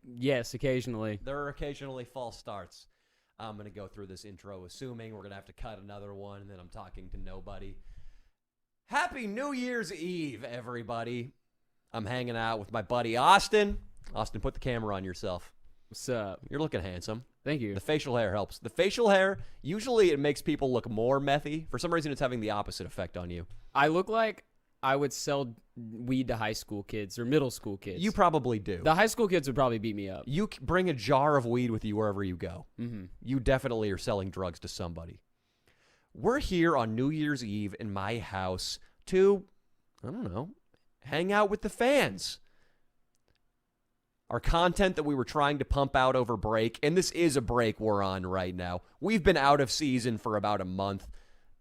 Yes, occasionally. There are occasionally false starts. I'm going to go through this intro assuming we're going to have to cut another one, and then I'm talking to nobody. Happy New Year's Eve, everybody. I'm hanging out with my buddy Austin. Austin, put the camera on yourself. What's up? You're looking handsome. Thank you. The facial hair helps. The facial hair, usually it makes people look more methy. For some reason, it's having the opposite effect on you. I look like I would sell weed to high school kids or middle school kids. You probably do. The high school kids would probably beat me up. You bring a jar of weed with you wherever you go. Mm-hmm. You definitely are selling drugs to somebody. We're here on New Year's Eve in my house to, I don't know, hang out with the fans. Our content that we were trying to pump out over break, and this is a break we're on right now. We've been out of season for about a month.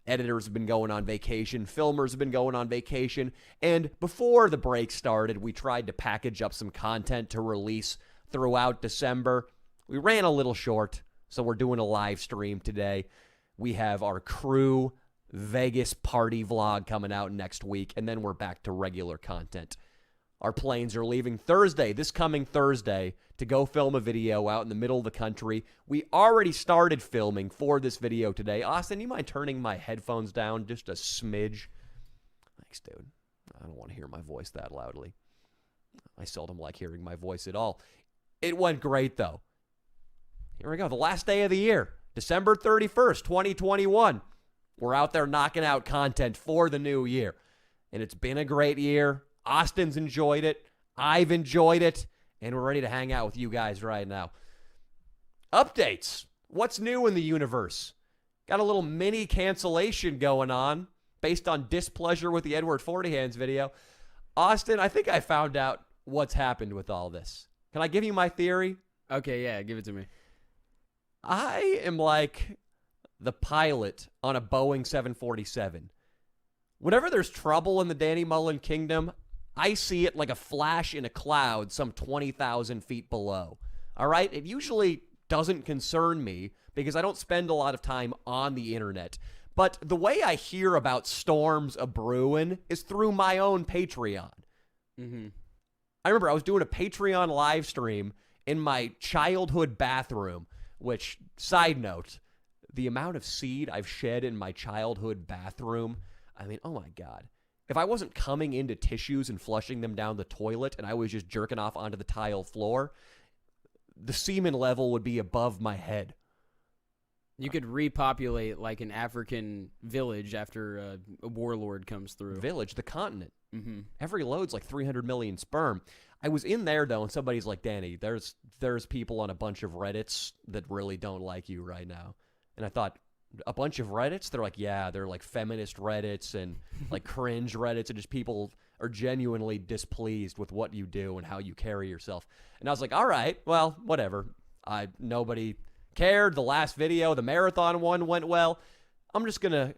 Editors have been going on vacation. Filmers have been going on vacation. And before the break started, we tried to package up some content to release throughout December. We ran a little short, so we're doing a live stream today. We have our crew Vegas party vlog coming out next week, and then we're back to regular content. Our planes are leaving Thursday, this coming Thursday, to go film a video out in the middle of the country. We already started filming for this video today. Austin, you mind turning my headphones down just a smidge? Thanks, dude. I don't want to hear my voice that loudly. I seldom like hearing my voice at all. It went great, though. Here we go. The last day of the year, December 31st, 2021. We're out there knocking out content for the new year. And it's been a great year. Austin's enjoyed it. I've enjoyed it. And we're ready to hang out with you guys right now. Updates. What's new in the universe? Got a little mini cancellation going on based on displeasure with the Edward Forty Hands video. Austin, I think I found out what's happened with all this. Can I give you my theory? Okay, yeah, give it to me. I am like the pilot on a Boeing 747. Whenever there's trouble in the Danny Mullen kingdom, I see it like a flash in a cloud some 20,000 feet below. All right? It usually doesn't concern me because I don't spend a lot of time on the internet. But the way I hear about storms a-brewing is through my own Patreon. Mm-hmm. I remember I was doing a Patreon live stream in my childhood bathroom, which, side note, the amount of seed I've shed in my childhood bathroom, I mean, oh my God. If I wasn't coming into tissues and flushing them down the toilet and I was just jerking off onto the tile floor, the semen level would be above my head. You could repopulate like an African village after a warlord comes through. Village, the continent. Mm-hmm. Every load's like 300 million sperm. I was in there, though, and somebody's like, Danny, there's people on a bunch of Reddits that really don't like you right now. And I thought, a bunch of Reddits? They're like, yeah, they're like feminist Reddits and like cringe Reddits, and just people are genuinely displeased with what you do and how you carry yourself. And I was like, all right, well, whatever. Nobody cared. The last video, the marathon one, went well. I'm just going to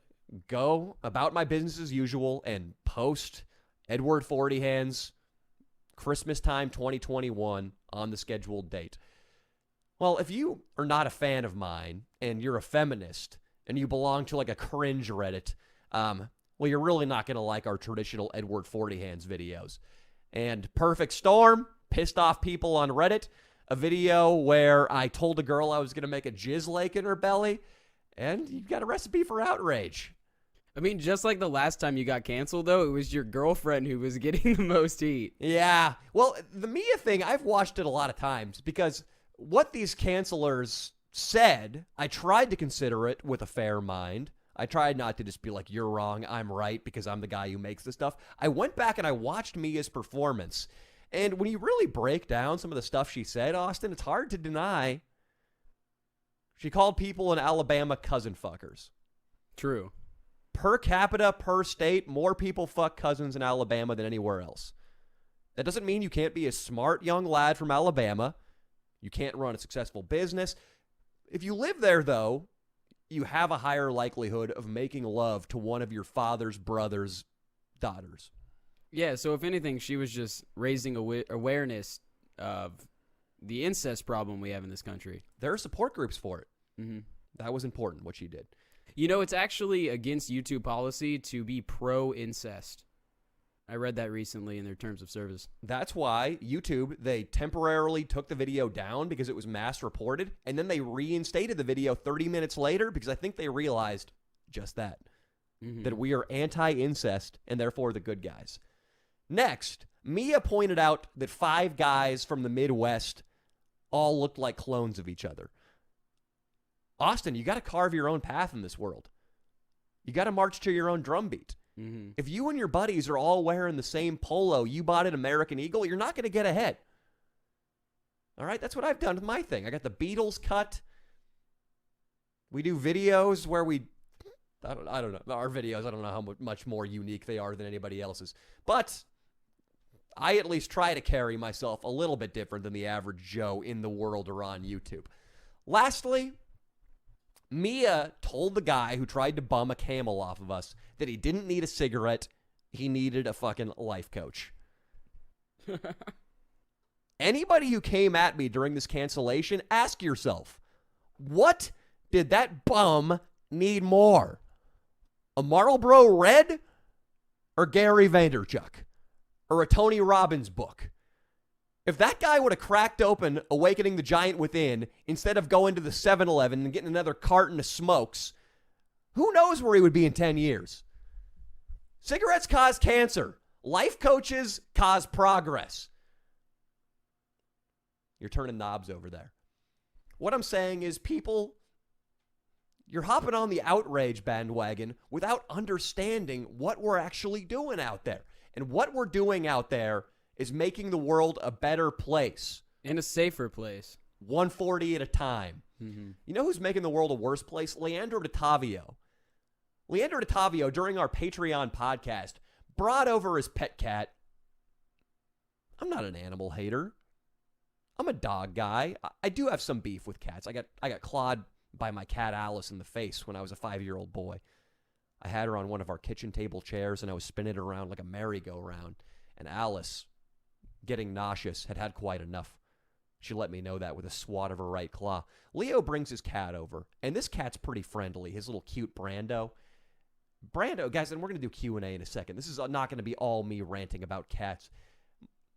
go about my business as usual and post Edward Forty Hands Christmas time 2021 on the scheduled date. Well, if you are not a fan of mine and you're a feminist and you belong to like a cringe Reddit, well, you're really not going to like our traditional Edward Forty Hands videos. And Perfect Storm pissed off people on Reddit. A video where I told a girl I was going to make a jizz lake in her belly, and you've got a recipe for outrage. I mean, just like the last time you got canceled, though, it was your girlfriend who was getting the most heat. Yeah. Well, the Mia thing, I've watched it a lot of times because what these cancelers said, I tried to consider it with a fair mind. I tried not to just be like, you're wrong, I'm right, because I'm the guy who makes this stuff. I went back and I watched Mia's performance. And when you really break down some of the stuff she said, Austin, it's hard to deny. She called people in Alabama cousin fuckers. True. Per capita, per state, more people fuck cousins in Alabama than anywhere else. That doesn't mean you can't be a smart young lad from Alabama. You can't run a successful business. If you live there, though, you have a higher likelihood of making love to one of your father's brother's daughters. Yeah, so if anything, she was just raising awareness of the incest problem we have in this country. There are support groups for it. Mm-hmm. That was important, what she did. You know, it's actually against YouTube policy to be pro-incest. I read that recently in their terms of service. That's why YouTube, they temporarily took the video down because it was mass reported, and then they reinstated the video 30 minutes later because I think they realized just that, that we are anti-incest and therefore the good guys. Next, Mia pointed out that 5 guys from the Midwest all looked like clones of each other. Austin, you got to carve your own path in this world. You got to march to your own drumbeat. If you and your buddies are all wearing the same polo you bought at American Eagle, you're not going to get ahead. All right, that's what I've done with my thing. I got the Beatles cut. We do videos where I don't know. Our videos, I don't know how much more unique they are than anybody else's. But I at least try to carry myself a little bit different than the average Joe in the world or on YouTube. Lastly, Mia told the guy who tried to bum a camel off of us that he didn't need a cigarette. He needed a fucking life coach. Anybody who came at me during this cancellation, ask yourself, what did that bum need more? A Marlboro Red or Gary Vaynerchuk or a Tony Robbins book? If that guy would have cracked open Awakening the Giant Within instead of going to the 7-Eleven and getting another carton of smokes, who knows where he would be in 10 years? Cigarettes cause cancer. Life coaches cause progress. You're turning knobs over there. What I'm saying is, people, you're hopping on the outrage bandwagon without understanding what we're actually doing out there. And what we're doing out there is making the world a better place. And a safer place. 140 at a time. You know who's making the world a worse place? Leandro Ottavio. Leandro Ottavio, during our Patreon podcast, brought over his pet cat. I'm not an animal hater. I'm a dog guy. I do have some beef with cats. I got clawed by my cat Alice in the face when I was a 5-year-old boy. I had her on one of our kitchen table chairs, and I was spinning it around like a merry-go-round. And Alice, getting nauseous, had quite enough. She let me know that with a swat of her right claw. Leo brings his cat over, and this cat's pretty friendly. His little cute Brando. Brando, guys, and we're going to do Q&A in a second. This is not going to be all me ranting about cats.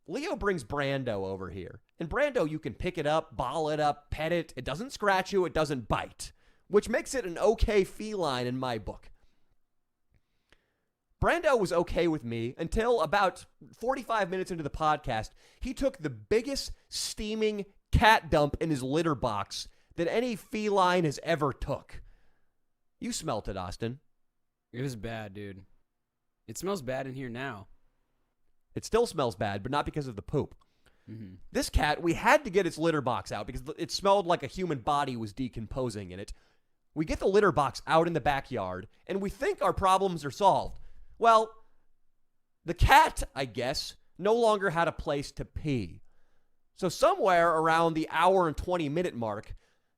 Leo brings Brando over here. And Brando, you can pick it up, ball it up, pet it. It doesn't scratch you. It doesn't bite, which makes it an okay feline in my book. Brando was okay with me until about 45 minutes into the podcast, he took the biggest steaming cat dump in his litter box that any feline has ever took. You smelt it, Austin. It was bad, dude. It smells bad in here now. It still smells bad, but not because of the poop. This cat, we had to get its litter box out because it smelled like a human body was decomposing in it. We get the litter box out in the backyard, and we think our problems are solved. Well, the cat, I guess, no longer had a place to pee. So somewhere around the hour and 20-minute mark,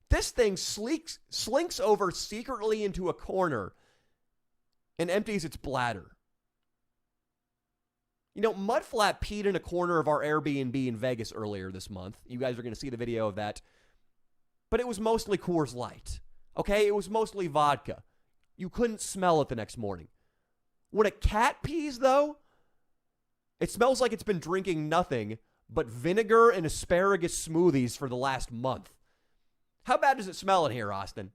this thing slinks over secretly into a corner and empties its bladder. You know, Mudflat peed in a corner of our Airbnb in Vegas earlier this month. You guys are going to see the video of that. But it was mostly Coors Light. Okay? It was mostly vodka. You couldn't smell it the next morning. When a cat pees, though, it smells like it's been drinking nothing but vinegar and asparagus smoothies for the last month. How bad does it smell in here, Austin?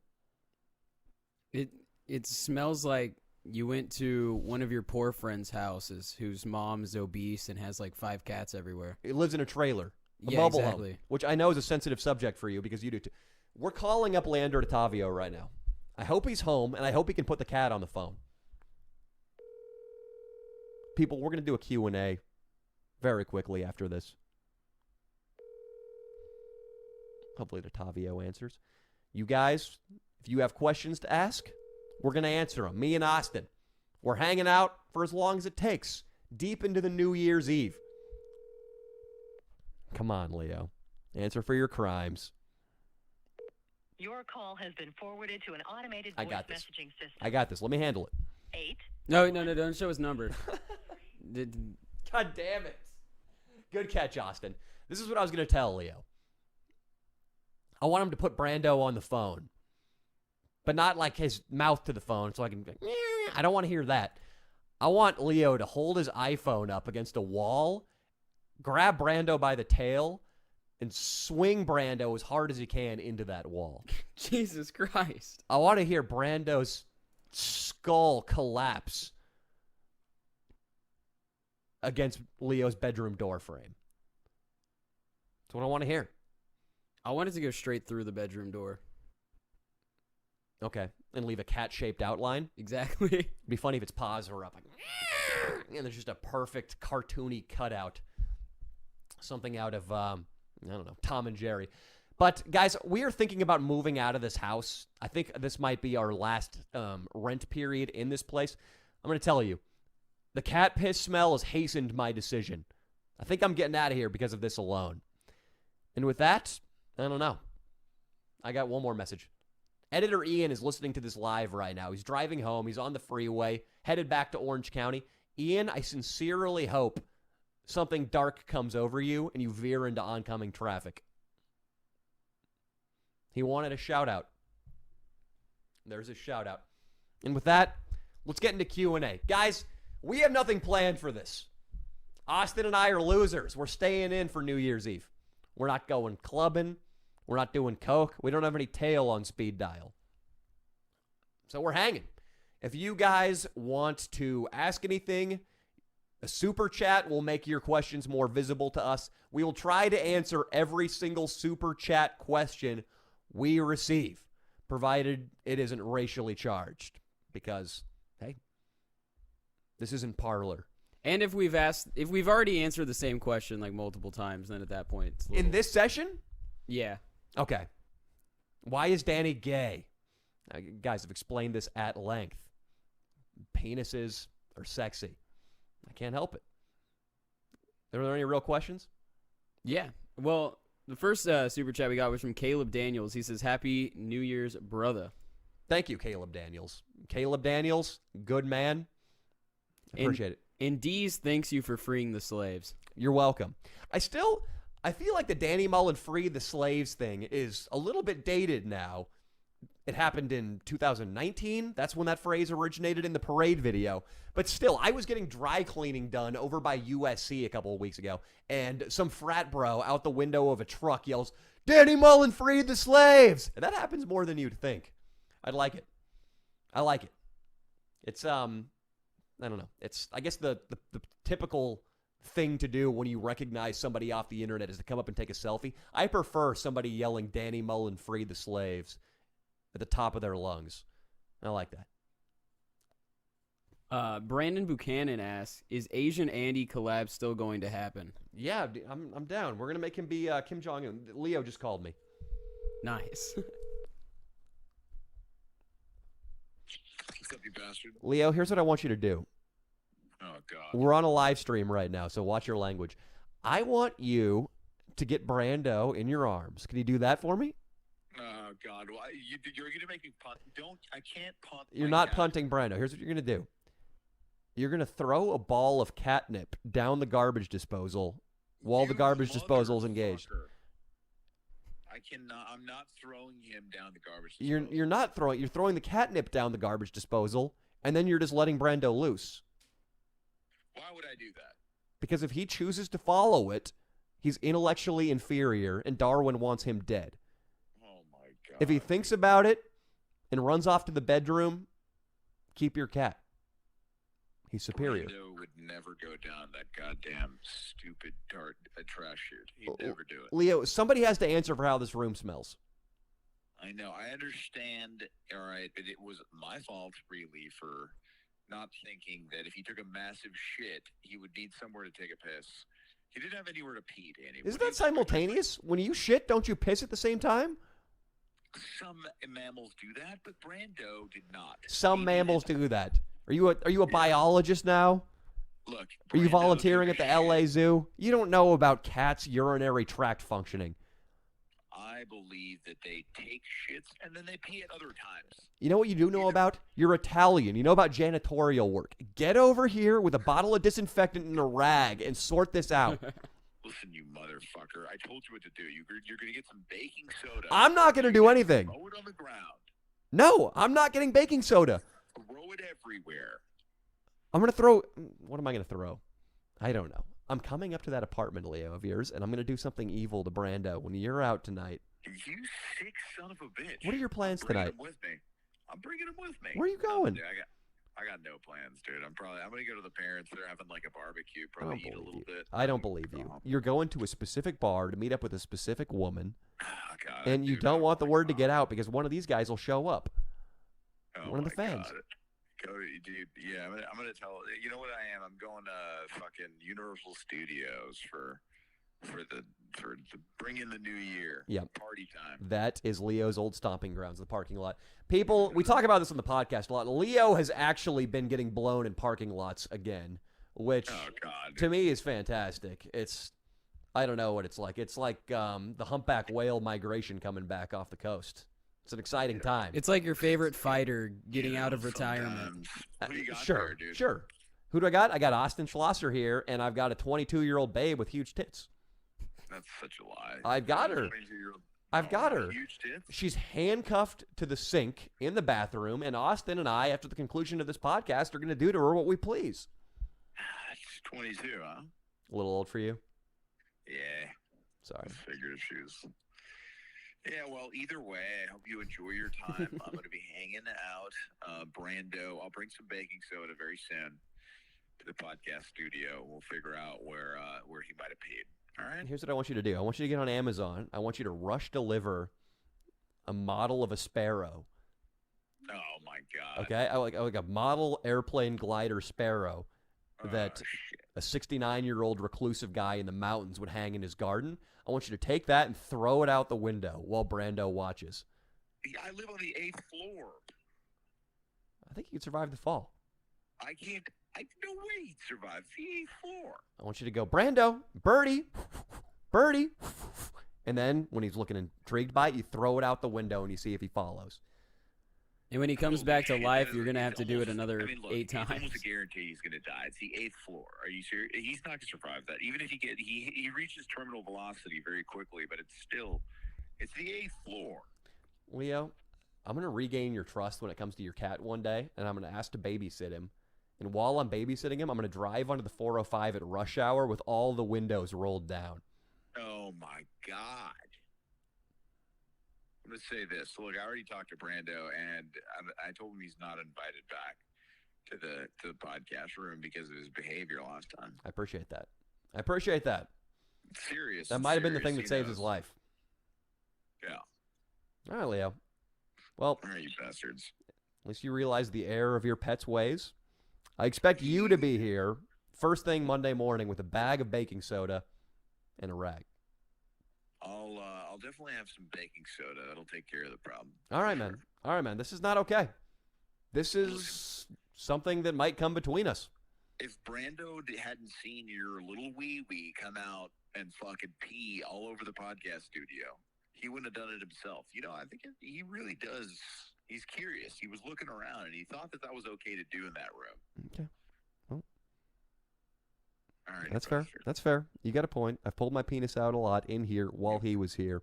It smells like you went to one of your poor friends' houses whose mom is obese and has like 5 cats everywhere. It lives in a trailer. Yeah, mobile exactly. home, which I know is a sensitive subject for you because you do too. We're calling up Leandro Ottavio right now. I hope he's home, and I hope he can put the cat on the phone. People, we're going to do a Q&A very quickly after this. Hopefully Ottavio answers. You guys, if you have questions to ask, we're going to answer them. Me and Austin. We're hanging out for as long as it takes, deep into the New Year's Eve. Come on, Leo. Answer for your crimes. Your call has been forwarded to an automated voice messaging system. I got this. Let me handle it. 8. No, don't show his number. God damn it. Good catch, Austin. This is what I was going to tell Leo. I want him to put Brando on the phone, but not like his mouth to the phone so I can... I don't want to hear that. I want Leo to hold his iPhone up against a wall, grab Brando by the tail, and swing Brando as hard as he can into that wall. Jesus Christ. I want to hear Brando's skull collapse against Leo's bedroom door frame. That's what I want to hear. I want it to go straight through the bedroom door. Okay. And leave a cat-shaped outline. Exactly. It'd be funny if its paws were up. Like, and there's just a perfect cartoony cutout. Something out of, I don't know, Tom and Jerry. But, guys, we are thinking about moving out of this house. I think this might be our last rent period in this place. I'm going to tell you, the cat piss smell has hastened my decision. I think I'm getting out of here because of this alone. And with that, I don't know. I got one more message. Editor Ian is listening to this live right now. He's driving home. He's on the freeway, headed back to Orange County. Ian, I sincerely hope something dark comes over you and you veer into oncoming traffic. He wanted a shout-out. There's a shout-out. And with that, let's get into Q&A. Guys, we have nothing planned for this. Austin and I are losers. We're staying in for New Year's Eve. We're not going clubbing. We're not doing coke. We don't have any tail on speed dial. So we're hanging. If you guys want to ask anything, a super chat will make your questions more visible to us. We will try to answer every single super chat question we receive, provided it isn't racially charged. Because, hey, this isn't Parlor. And if we've already answered the same question like multiple times, then at that point, it's a little... In this session? Yeah. Okay. Why is Danny gay? Guys, I've explained this at length. Penises are sexy. I can't help it. Are there any real questions? Yeah. Well, the first super chat we got was from Caleb Daniels. He says, Happy New Year's, brother. Thank you, Caleb Daniels. Caleb Daniels, good man. I appreciate it. And Dees thanks you for freeing the slaves. You're welcome. I feel like the Danny Mullen freed the slaves thing is a little bit dated now. It happened in 2019. That's when that phrase originated in the parade video. But still, I was getting dry cleaning done over by USC a couple of weeks ago, and some frat bro out the window of a truck yells, Danny Mullen freed the slaves! And that happens more than you'd think. I'd like it. I like it. It's, I don't know. It's, I guess, the typical thing to do when you recognize somebody off the internet is to come up and take a selfie. I prefer somebody yelling Danny Mullen freed the slaves at the top of their lungs. I like that. Brandon Buchanan asks, is Asian Andy collab still going to happen? Yeah, I'm down. We're going to make him be Kim Jong-un. Leo just called me. Nice. What's up, you bastard? Leo, here's what I want you to do. Oh, God. We're on a live stream right now, so watch your language. I want you to get Brando in your arms. Can you do that for me? Oh, God. Well, you're going to make me punt. I can't punt. You're my not cat. punting Brando. Here's what you're going to do. You're going to throw a ball of catnip down the garbage disposal while the You garbage disposal is engaged. motherfucker. I'm not throwing him down the garbage disposal. You're not throwing. You're throwing the catnip down the garbage disposal, and then you're just letting Brando loose. Why would I do that? Because if he chooses to follow it, he's intellectually inferior, and Darwin wants him dead. Oh, my God. If he thinks about it and runs off to the bedroom, keep your cat. He's superior. Brando would never go down that goddamn stupid trash chute. He'd never do it. Leo, somebody has to answer for how this room smells. I know. I understand. All right. But it was my fault, really, for not thinking that if he took a massive shit, he would need somewhere to take a piss. He didn't have anywhere to pee, Danny. Isn't that simultaneous? When you shit, don't you piss at the same time? Some mammals do that, but Brando did not. Some He mammals did. do that. Are you a biologist now? Look, Are you Brando volunteering took at a the LA shit. Zoo? You don't know about cats' urinary tract functioning. I believe that they take shits and then they pee at other times. You know what you do know about? You're Italian. You know about janitorial work. Get over here with a bottle of disinfectant and a rag and sort this out. Listen, you motherfucker. I told you what to do. You're going to get some baking soda. I'm not going to do anything. Throw it on the ground. No, I'm not getting baking soda. Throw it everywhere. I'm going to throw. What am I going to throw? I don't know. I'm coming up to that apartment, Leo, of yours, and I'm going to do something evil to Brando when you're out tonight. You sick son of a bitch. What are your plans I'm bringing tonight? him with me. I'm bringing him with me. Where are you going? Dude, I got no plans, dude. I'm going to go to the parents. They're having like a barbecue. I Probably don't eat a believe little you. bit. I don't believe you. You're going to a specific bar to meet up with a specific woman, Oh, God, and you don't want the word to get out because one of these guys will show up. Oh, One of the my fans. God. Go, dude. Yeah, I'm gonna tell. You know what I am? I'm going to fucking Universal Studios for bring in the new year. Yep. Party time. That is Leo's old stomping grounds, the parking lot. People, we talk about this on the podcast a lot. Leo has actually been getting blown in parking lots again, which Oh, God. to me is fantastic. I don't know what it's like. It's like the humpback whale migration coming back off the coast. It's an exciting time. It's like your favorite fighter getting You out know, of retirement. sometimes. Who do you got Sure, there, dude? sure. Who do I got? I got Austin Schlosser here, and I've got a 22-year-old babe with huge tits. That's such a lie. I've got her. 22-year-old. I've got her. Huge tits. She's handcuffed to the sink in the bathroom, and Austin and I, after the conclusion of this podcast, are going to do to her what we please. She's 22, huh? A little old for you? Yeah. Sorry. I figured she was. Yeah, well, either way, I hope you enjoy your time. I'm going to be hanging out. Brando, I'll bring some baking soda very soon to the podcast studio. We'll figure out where he might have peed. All right? Here's what I want you to do. I want you to get on Amazon. I want you to rush deliver a model of a Sparrow. Oh, my God. Okay? I like a model airplane glider Sparrow that shit. a 69-year-old reclusive guy in the mountains would hang in his garden. I want you to take that and throw it out the window while Brando watches. Yeah, I live on the 8th floor. I think you could survive the fall. I can't. No way he'd survive. It's the 8th floor. I want you to go, Brando, Birdie, Birdie. And then when he's looking intrigued by it, you throw it out the window and you see if he follows. And when he comes Holy back to shit, life, that you're is- going to have it's to do it almost- another I mean, look, 8 It's times. almost a guarantee he's going to die. It's the 8th floor. Are you serious? He's not going to survive that. Even if he reaches terminal velocity very quickly, but it's the 8th floor. Leo, I'm going to regain your trust when it comes to your cat one day, and I'm going to ask to babysit him. And while I'm babysitting him, I'm going to drive onto the 405 at rush hour with all the windows rolled down. Oh my God. I'm going to say this. Look, I already talked to Brando, and I told him he's not invited back to the podcast room because of his behavior last time. I appreciate that. I appreciate that. Serious. That might have been the thing that He saves his knows. life. Yeah. All right, Leo. Well, All right, you bastards. at least you realize the error of your pet's ways. I expect you to be here first thing Monday morning with a bag of baking soda and a rag. I'll definitely have some baking soda. That'll take care of the problem. All right, man. All right, man. This is not okay. This is something that might come between us. If Brando hadn't seen your little wee come out and fucking pee all over the podcast studio, he wouldn't have done it himself. You know, I think he really does. He's curious. He was looking around and he thought that was okay to do in that room. Okay. Well, All right, that's fair. bastard. That's fair. You got a point. I've pulled my penis out a lot in here while he was here.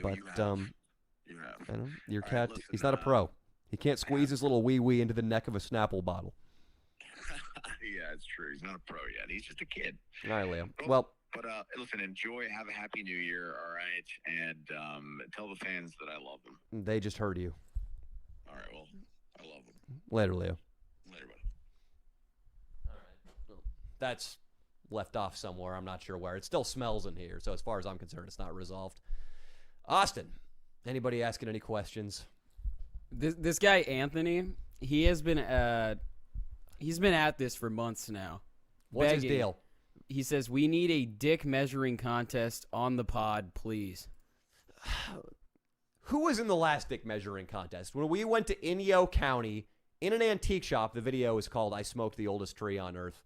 But You have. I don't know, your All right, cat, listen, he's not a pro. He can't squeeze his little wee into the neck of a Snapple bottle. Yeah, it's true. He's not a pro yet. He's just a kid. All right, Leo. Well, But listen, enjoy. Have a happy New Year. All right, and tell the fans that I love them. they just heard you. All right. Well, I love them. Later, Leo. Later, buddy. All right. That's left off somewhere. I'm not sure where. It still smells in here, so as far as I'm concerned, it's not resolved. Austin, anybody asking any questions? This guy Anthony, he's been at this for months now. What's his begging. deal? He says we need a dick measuring contest on the pod, please. Who was in the last dick measuring contest? When we went to Inyo County in an antique shop, the video is called I Smoked the Oldest Tree on Earth.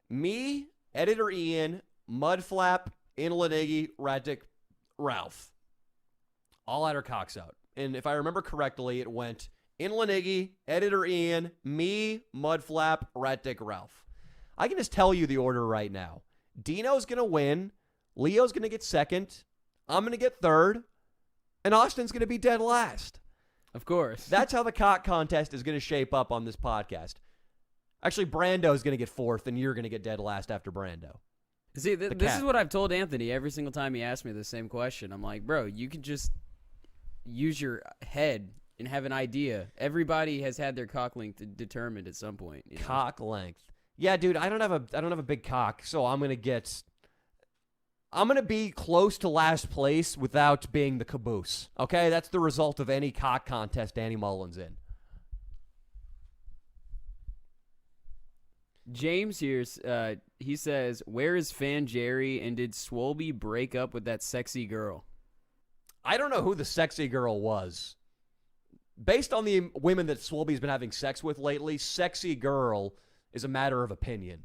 Me, Editor Ian, Mudflap, Inland Iggy, Raddick, Ralph. All had our cocks out. And if I remember correctly, it went Inland Iggy, Editor Ian, me, Mudflap, Raddick, Ralph. I can just tell you the order right now. Dino's going to win. Leo's going to get second. I'm going to get third. And Austin's going to be dead last. Of course. That's how the cock contest is going to shape up on this podcast. Actually, Brando's going to get fourth, and you're going to get dead last after Brando. See, this cat. is what I've told Anthony every single time he asks me the same question. I'm like, bro, you can just use your head and have an idea. Everybody has had their cock length determined at some point. You know? Cock length. Yeah, dude, I don't have a big cock, so I'm going to be close to last place without being the caboose. Okay? That's the result of any cock contest Danny Mullen's in. James here, he says, where is Fan Jerry, and did Swolby break up with that sexy girl? I don't know who the sexy girl was. Based on the women that Swolby's been having sex with lately, sexy girl is a matter of opinion.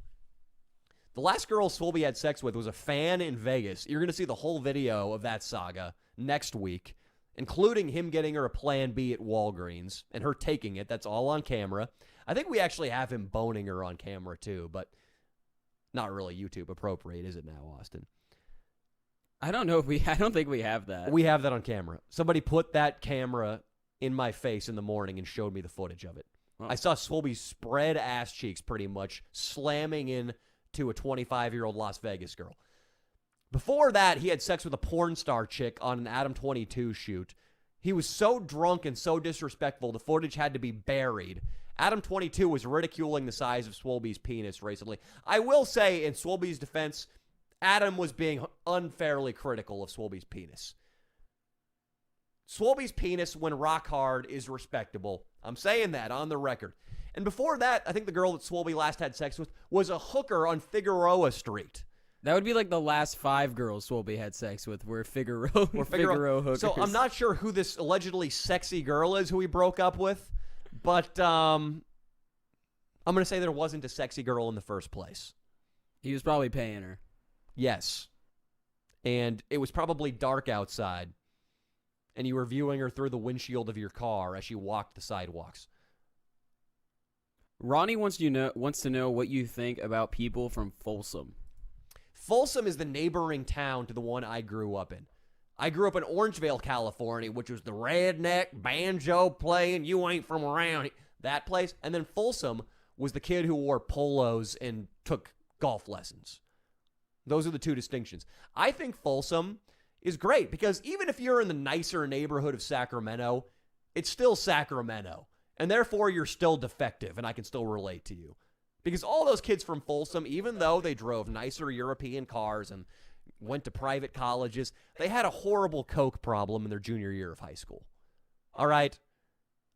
The last girl Swolby had sex with was a fan in Vegas. You're going to see the whole video of that saga next week, including him getting her a Plan B at Walgreens and her taking it. That's all on camera. I think we actually have him boning her on camera too, but not really YouTube appropriate, is it now, Austin? I don't know if I don't think we have that. We have that on camera. Somebody put that camera in my face in the morning and showed me the footage of it. Oh. I saw Swolby spread ass cheeks pretty much, slamming in to a 25-year-old Las Vegas girl. Before that, he had sex with a porn star chick on an Adam 22 shoot. He was so drunk and so disrespectful, the footage had to be buried. Adam 22 was ridiculing the size of Swolby's penis recently. I will say, in Swolby's defense, Adam was being unfairly critical of Swolby's penis. Swolby's penis, when rock hard, is respectable. I'm saying that on the record. And before that, I think the girl that Swolby last had sex with was a hooker on Figueroa Street. That would be like the last 5 girls Swolby had sex with were Figueroa hookers. So I'm not sure who this allegedly sexy girl is who he broke up with, but I'm going to say there wasn't a sexy girl in the first place. He was probably paying her. Yes. And it was probably dark outside, and you were viewing her through the windshield of your car as she walked the sidewalks. Ronnie wants to know what you think about people from Folsom. Folsom is the neighboring town to the one I grew up in. I grew up in Orangevale, California, which was the redneck banjo playing, you ain't from around here, that place. And then Folsom was the kid who wore polos and took golf lessons. Those are the two distinctions. I think Folsom is great because even if you're in the nicer neighborhood of Sacramento, it's still Sacramento. And therefore, you're still defective, and I can still relate to you. Because all those kids from Folsom, even though they drove nicer European cars and went to private colleges, they had a horrible coke problem in their junior year of high school. All right?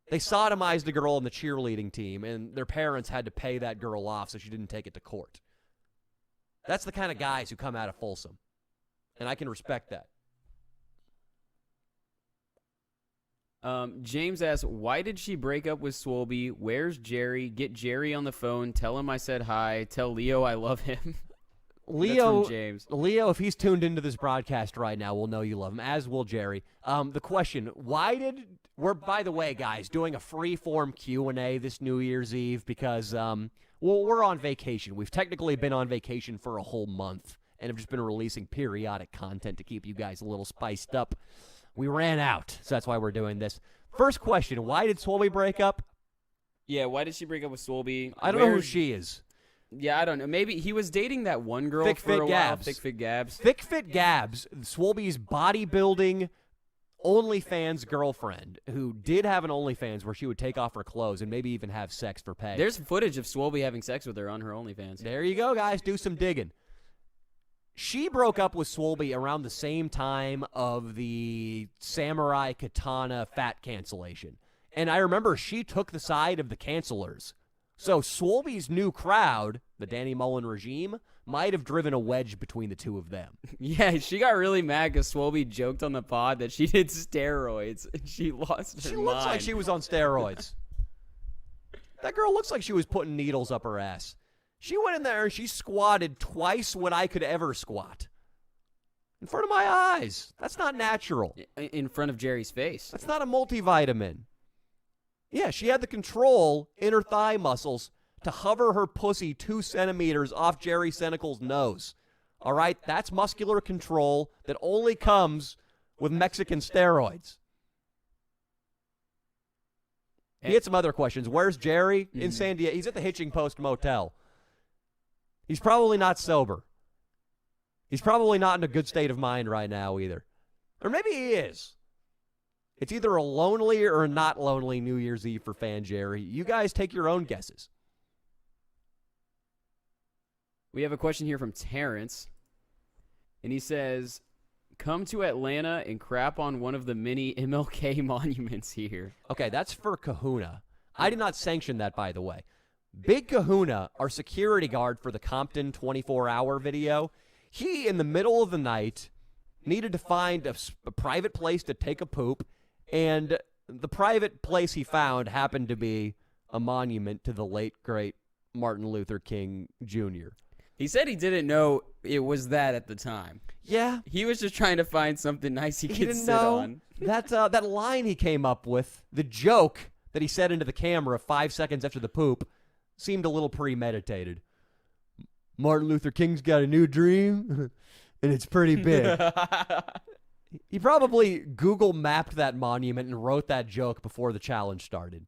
They sodomized a girl on the cheerleading team, and their parents had to pay that girl off so she didn't take it to court. That's the kind of guys who come out of Folsom. And I can respect that. James asks, why did she break up with Swolby? Where's Jerry? Get Jerry on the phone. Tell him I said hi. Tell Leo I love him. Leo, That's from James. Leo, if he's tuned into this broadcast right now, we'll know you love him, as will Jerry. The question, we're, by the way, guys, doing a free-form Q&A this New Year's Eve because, we're on vacation. We've technically been on vacation for a whole month and have just been releasing periodic content to keep you guys a little spiced up. We ran out, so that's why we're doing this. First question, why did Swolby break up? Yeah, why did she break up with Swolby? I don't know who she is. Yeah, I don't know. Maybe he was dating that one girl Thick for Fit a while. Gabs. Thick Fit Gabs. Thick Fit Gabs, Swolby's bodybuilding OnlyFans girlfriend, who did have an OnlyFans where she would take off her clothes and maybe even have sex for pay. There's footage of Swolby having sex with her on her OnlyFans. There you go, guys. Do some digging. She broke up with Swolby around the same time of the Samurai Katana fat cancellation. And I remember she took the side of the cancelers. So Swolby's new crowd, the Danny Mullen regime, might have driven a wedge between the two of them. Yeah, she got really mad because Swolby joked on the pod that she did steroids and she lost her She mind. looks like she was on steroids. That girl looks like she was putting needles up her ass. She went in there and she squatted twice what I could ever squat. In front of my eyes. That's not natural. In front of Jerry's face. That's not a multivitamin. Yeah, she had the control in her thigh muscles to hover her pussy 2 centimeters off Jerry Senecal's nose. All right? That's muscular control that only comes with Mexican steroids. He had some other questions. Where's Jerry? In San Diego. He's at the Hitching Post Motel. He's probably not sober. He's probably not in a good state of mind right now either. Or maybe he is. It's either a lonely or a not lonely New Year's Eve for Fan Jerry. You guys take your own guesses. We have a question here from Terrence. And he says, come to Atlanta and crap on one of the many MLK monuments here. Okay, that's for Kahuna. I did not sanction that, by the way. Big Kahuna, our security guard for the Compton 24-hour video, he, in the middle of the night, needed to find a private place to take a poop, and the private place he found happened to be a monument to the late, great Martin Luther King Jr. He said he didn't know it was that at the time. Yeah. He was just trying to find something nice he could didn't sit know on. That line he came up with, the joke that he said into the camera 5 seconds after the poop, seemed a little premeditated. Martin Luther King's got a new dream, and it's pretty big. He probably Google mapped that monument and wrote that joke before the challenge started.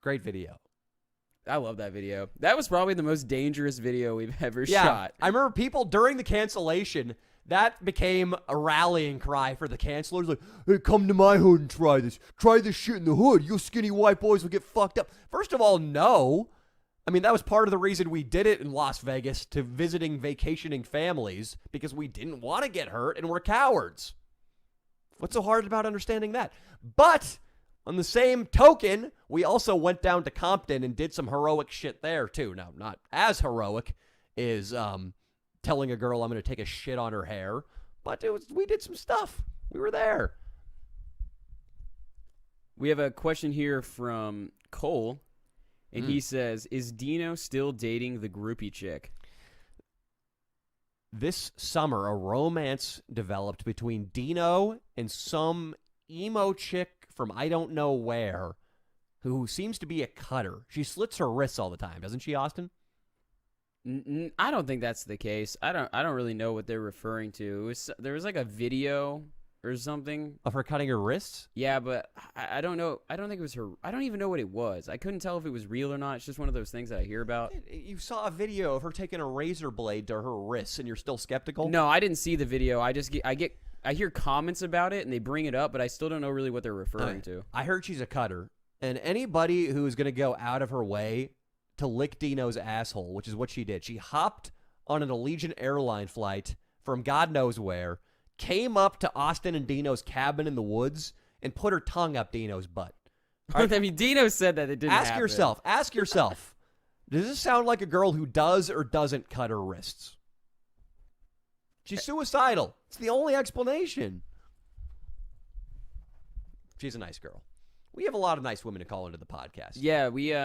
Great video. I love that video. That was probably the most dangerous video we've ever shot. I remember people during the cancellation, that became a rallying cry for the cancelers. Like, hey, come to my hood and try this. Try this shit in the hood. You skinny white boys will get fucked up. First of all, no. I mean, that was part of the reason we did it in Las Vegas, to visiting vacationing families, because we didn't want to get hurt and we're cowards. What's so hard about understanding that? But on the same token, we also went down to Compton and did some heroic shit there, too. Now, not as heroic is telling a girl I'm going to take a shit on her hair, but we did some stuff. We were there. We have a question here from Cole, and he says, is Dino still dating the groupie chick? This summer, a romance developed between Dino and some emo chick from I don't know where, who seems to be a cutter. She slits her wrists all the time, doesn't she, Austin? I don't think that's the case. I don't really know what they're referring to. There was like a video or something of her cutting her wrists. Yeah, but I don't know. I don't think it was her. I don't even know what it was. I couldn't tell if it was real or not. It's just one of those things that I hear about. You saw a video of her taking a razor blade to her wrists, and you're still skeptical? No, I didn't see the video. I hear comments about it and they bring it up, but I still don't know really what they're referring to. I heard she's a cutter, and anybody who is going to go out of her way to lick Dino's asshole, which is what she did. She hopped on an Allegiant airline flight from God knows where, came up to Austin and Dino's cabin in the woods, and put her tongue up Dino's butt. I mean, Dino said that it didn't happen. Ask yourself, does this sound like a girl who does or doesn't cut her wrists? She's suicidal. It's the only explanation. She's a nice girl. We have a lot of nice women to call into the podcast. Yeah, we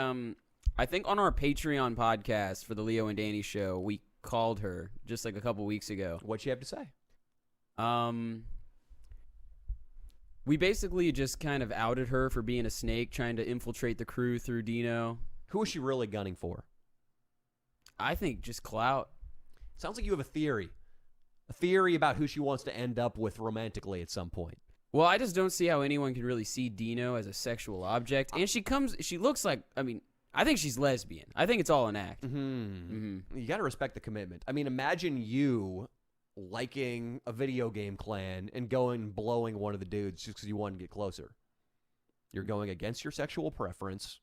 I think on our Patreon podcast for the Leo and Danny show, we called her just like a couple weeks ago. What'd she have to say? We basically just kind of outed her for being a snake, trying to infiltrate the crew through Dino. Who is she really gunning for? I think just clout. Sounds like you have a theory. A theory about who she wants to end up with romantically at some point. Well, I just don't see how anyone can really see Dino as a sexual object. And she looks like, I think she's lesbian. I think it's all an act. You got to respect the commitment. I mean, imagine you liking a video game clan and going and blowing one of the dudes just because you want to get closer. You're going against your sexual preference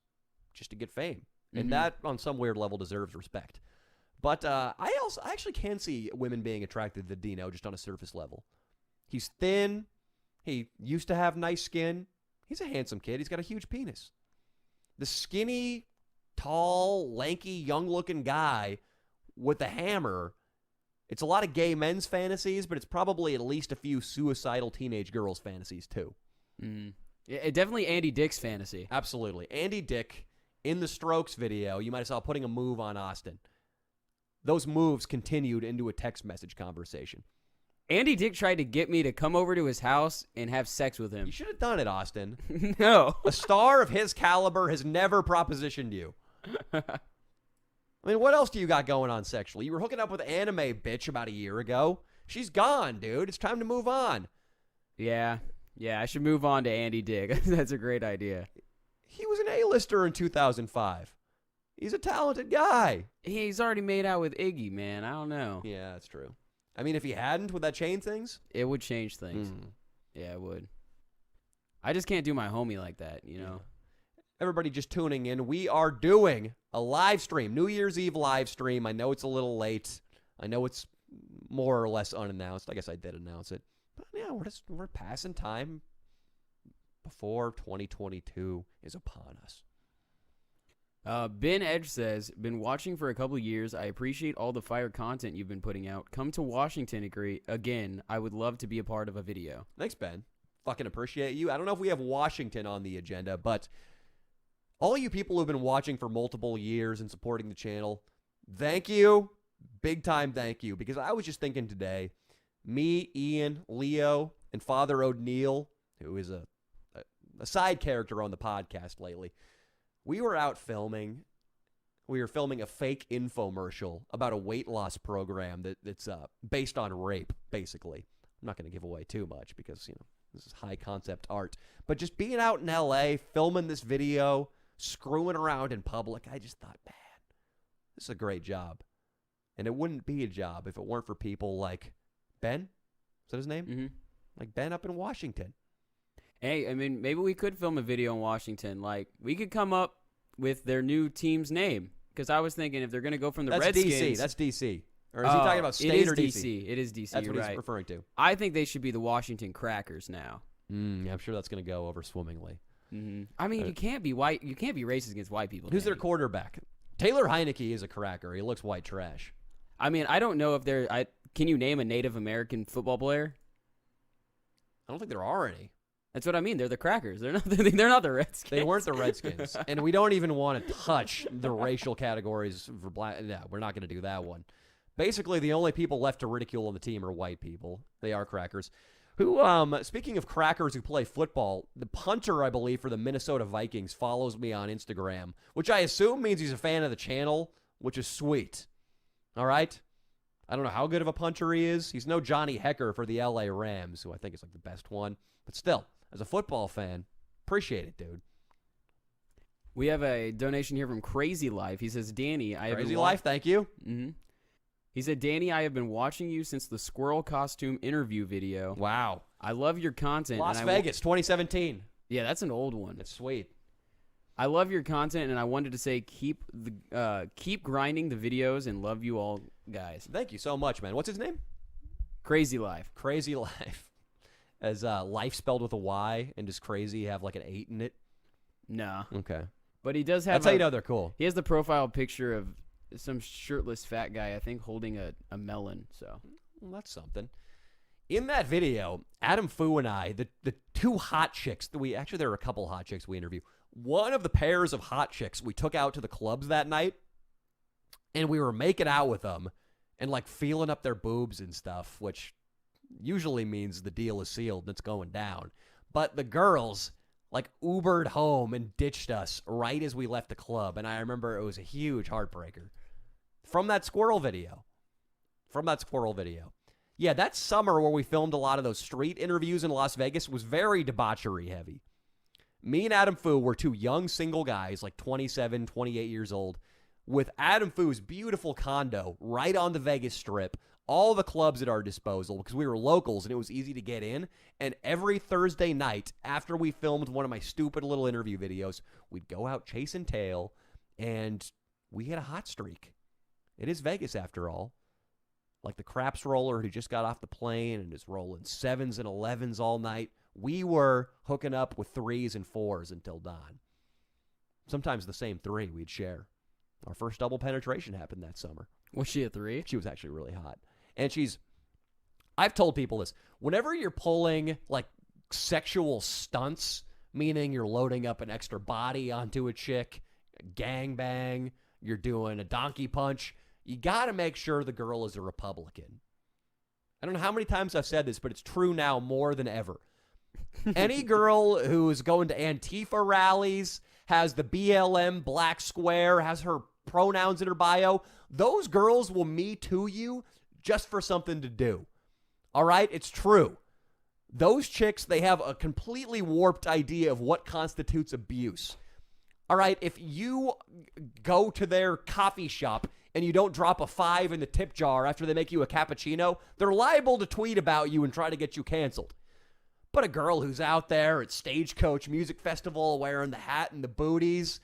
just to get fame. And that, on some weird level, deserves respect. But I actually can see women being attracted to Dino just on a surface level. He's thin. He used to have nice skin. He's a handsome kid. He's got a huge penis. The skinny, tall, lanky, young-looking guy with a hammer, it's a lot of gay men's fantasies, but it's probably at least a few suicidal teenage girls' fantasies, too. Yeah, definitely Andy Dick's fantasy. Absolutely. Andy Dick, in the Strokes video, you might have saw putting a move on Austin. Those moves continued into a text message conversation. Andy Dick tried to get me to come over to his house and have sex with him. You should have done it, Austin. No. A star of his caliber has never propositioned you. I mean, what else do you got going on sexually? You were hooking up with Anime Bitch about a year ago. She's gone, dude. It's time to move on. Yeah, I should move on to Andy Dick. That's a great idea. He was an A-lister in 2005. He's a talented guy. He's already made out with Iggy, man. I don't know. Yeah, that's true. I mean, if he hadn't, would that change things? It would change things. Yeah, it would. I just can't do my homie like that, you know? Everybody just tuning in, we are doing a live stream, New Year's Eve live stream. I know it's a little late. I know it's more or less unannounced. I guess I did announce it. But yeah, we're passing time before 2022 is upon us. Ben Edge says, been watching for a couple of years. I appreciate all the fire content you've been putting out. Come to Washington again. I would love to be a part of a video. Thanks, Ben. Fucking appreciate you. I don't know if we have Washington on the agenda, but all you people who've been watching for multiple years and supporting the channel, thank you. Big time thank you. Because I was just thinking today, me, Ian, Leo, and Father O'Neill, who is a side character on the podcast lately, we were out filming. We were filming a fake infomercial about a weight loss program that's based on rape, basically. I'm not going to give away too much because, you know, this is high concept art. But just being out in LA, filming this video, screwing around in public, I just thought, man, this is a great job. And it wouldn't be a job if it weren't for people like Ben. Is that his name? Mm-hmm. Like Ben up in Washington. Hey, I mean, maybe we could film a video in Washington. Like, we could come up with their new team's name. Because I was thinking if they're going to go from the Redskins. DC. That's DC. Or is he talking about state or DC? It is DC. That's what right. he's referring to. I think they should be the Washington Crackers now. Yeah, I'm sure that's going to go over swimmingly. Mm-hmm. I mean, you can't be white. You can't be racist against white people. Who's their quarterback? Taylor Heineke is a cracker. He looks white trash. I mean, I don't know if they're. Can you name a Native American football player? I don't think there are any. That's what I mean. They're the Crackers. They're not. They're not the Redskins. They weren't the Redskins, and we don't even want to touch the racial categories for black. Yeah, we're not going to do that one. Basically, the only people left to ridicule on the team are white people. They are crackers. Who, speaking of crackers who play football, the punter, I believe, for the Minnesota Vikings follows me on Instagram, which I assume means he's a fan of the channel, which is sweet. All right? I don't know how good of a punter he is. He's no Johnny Hecker for the LA Rams, who I think is like the best one. But still, as a football fan, appreciate it, dude. We have a donation here from Crazy Life. He says, Danny, Crazy Life, thank you. Mm-hmm. He said, Danny, I have been watching you since the squirrel costume interview video. Wow. I love your content. Las Vegas, 2017. Yeah, that's an old one. It's sweet. I love your content, and I wanted to say keep grinding the videos and love you all, guys. Thank you so much, man. What's his name? Crazy Life. Crazy Life. As life spelled with a Y and does crazy have like an 8 in it? No. Okay. But he does have That's how you know they're cool. He has the profile picture of some shirtless fat guy, I think, holding a melon. So well, that's something. In that video, Adam Fu and I, the two hot chicks that there were a couple hot chicks we interviewed. One of the pairs of hot chicks we took out to the clubs that night, and we were making out with them and like feeling up their boobs and stuff, which usually means the deal is sealed and it's going down. But the girls like Ubered home and ditched us right as we left the club, and I remember it was a huge heartbreaker. From that squirrel video. Yeah, that summer where we filmed a lot of those street interviews in Las Vegas was very debauchery heavy. Me and Adam Fu were two young single guys, like 27, 28 years old, with Adam Fu's beautiful condo right on the Vegas Strip, all the clubs at our disposal because we were locals and it was easy to get in. And every Thursday night after we filmed one of my stupid little interview videos, we'd go out chasing tail, and we had a hot streak. It is Vegas, after all. Like the craps roller who just got off the plane and is rolling 7s and 11s all night. We were hooking up with 3s and 4s until dawn. Sometimes the same 3 we'd share. Our first double penetration happened that summer. Was she a 3? She was actually really hot. And I've told people this. Whenever you're pulling like sexual stunts, meaning you're loading up an extra body onto a chick, gangbang, you're doing a donkey punch, you got to make sure the girl is a Republican. I don't know how many times I've said this, but it's true now more than ever. Any girl who's going to Antifa rallies, has the BLM black square, has her pronouns in her bio, those girls will Me Too you just for something to do. All right? It's true. Those chicks, they have a completely warped idea of what constitutes abuse. All right, if you go to their coffee shop and you don't drop a 5 in the tip jar after they make you a cappuccino, they're liable to tweet about you and try to get you canceled. But a girl who's out there at Stagecoach Music Festival wearing the hat and the booties,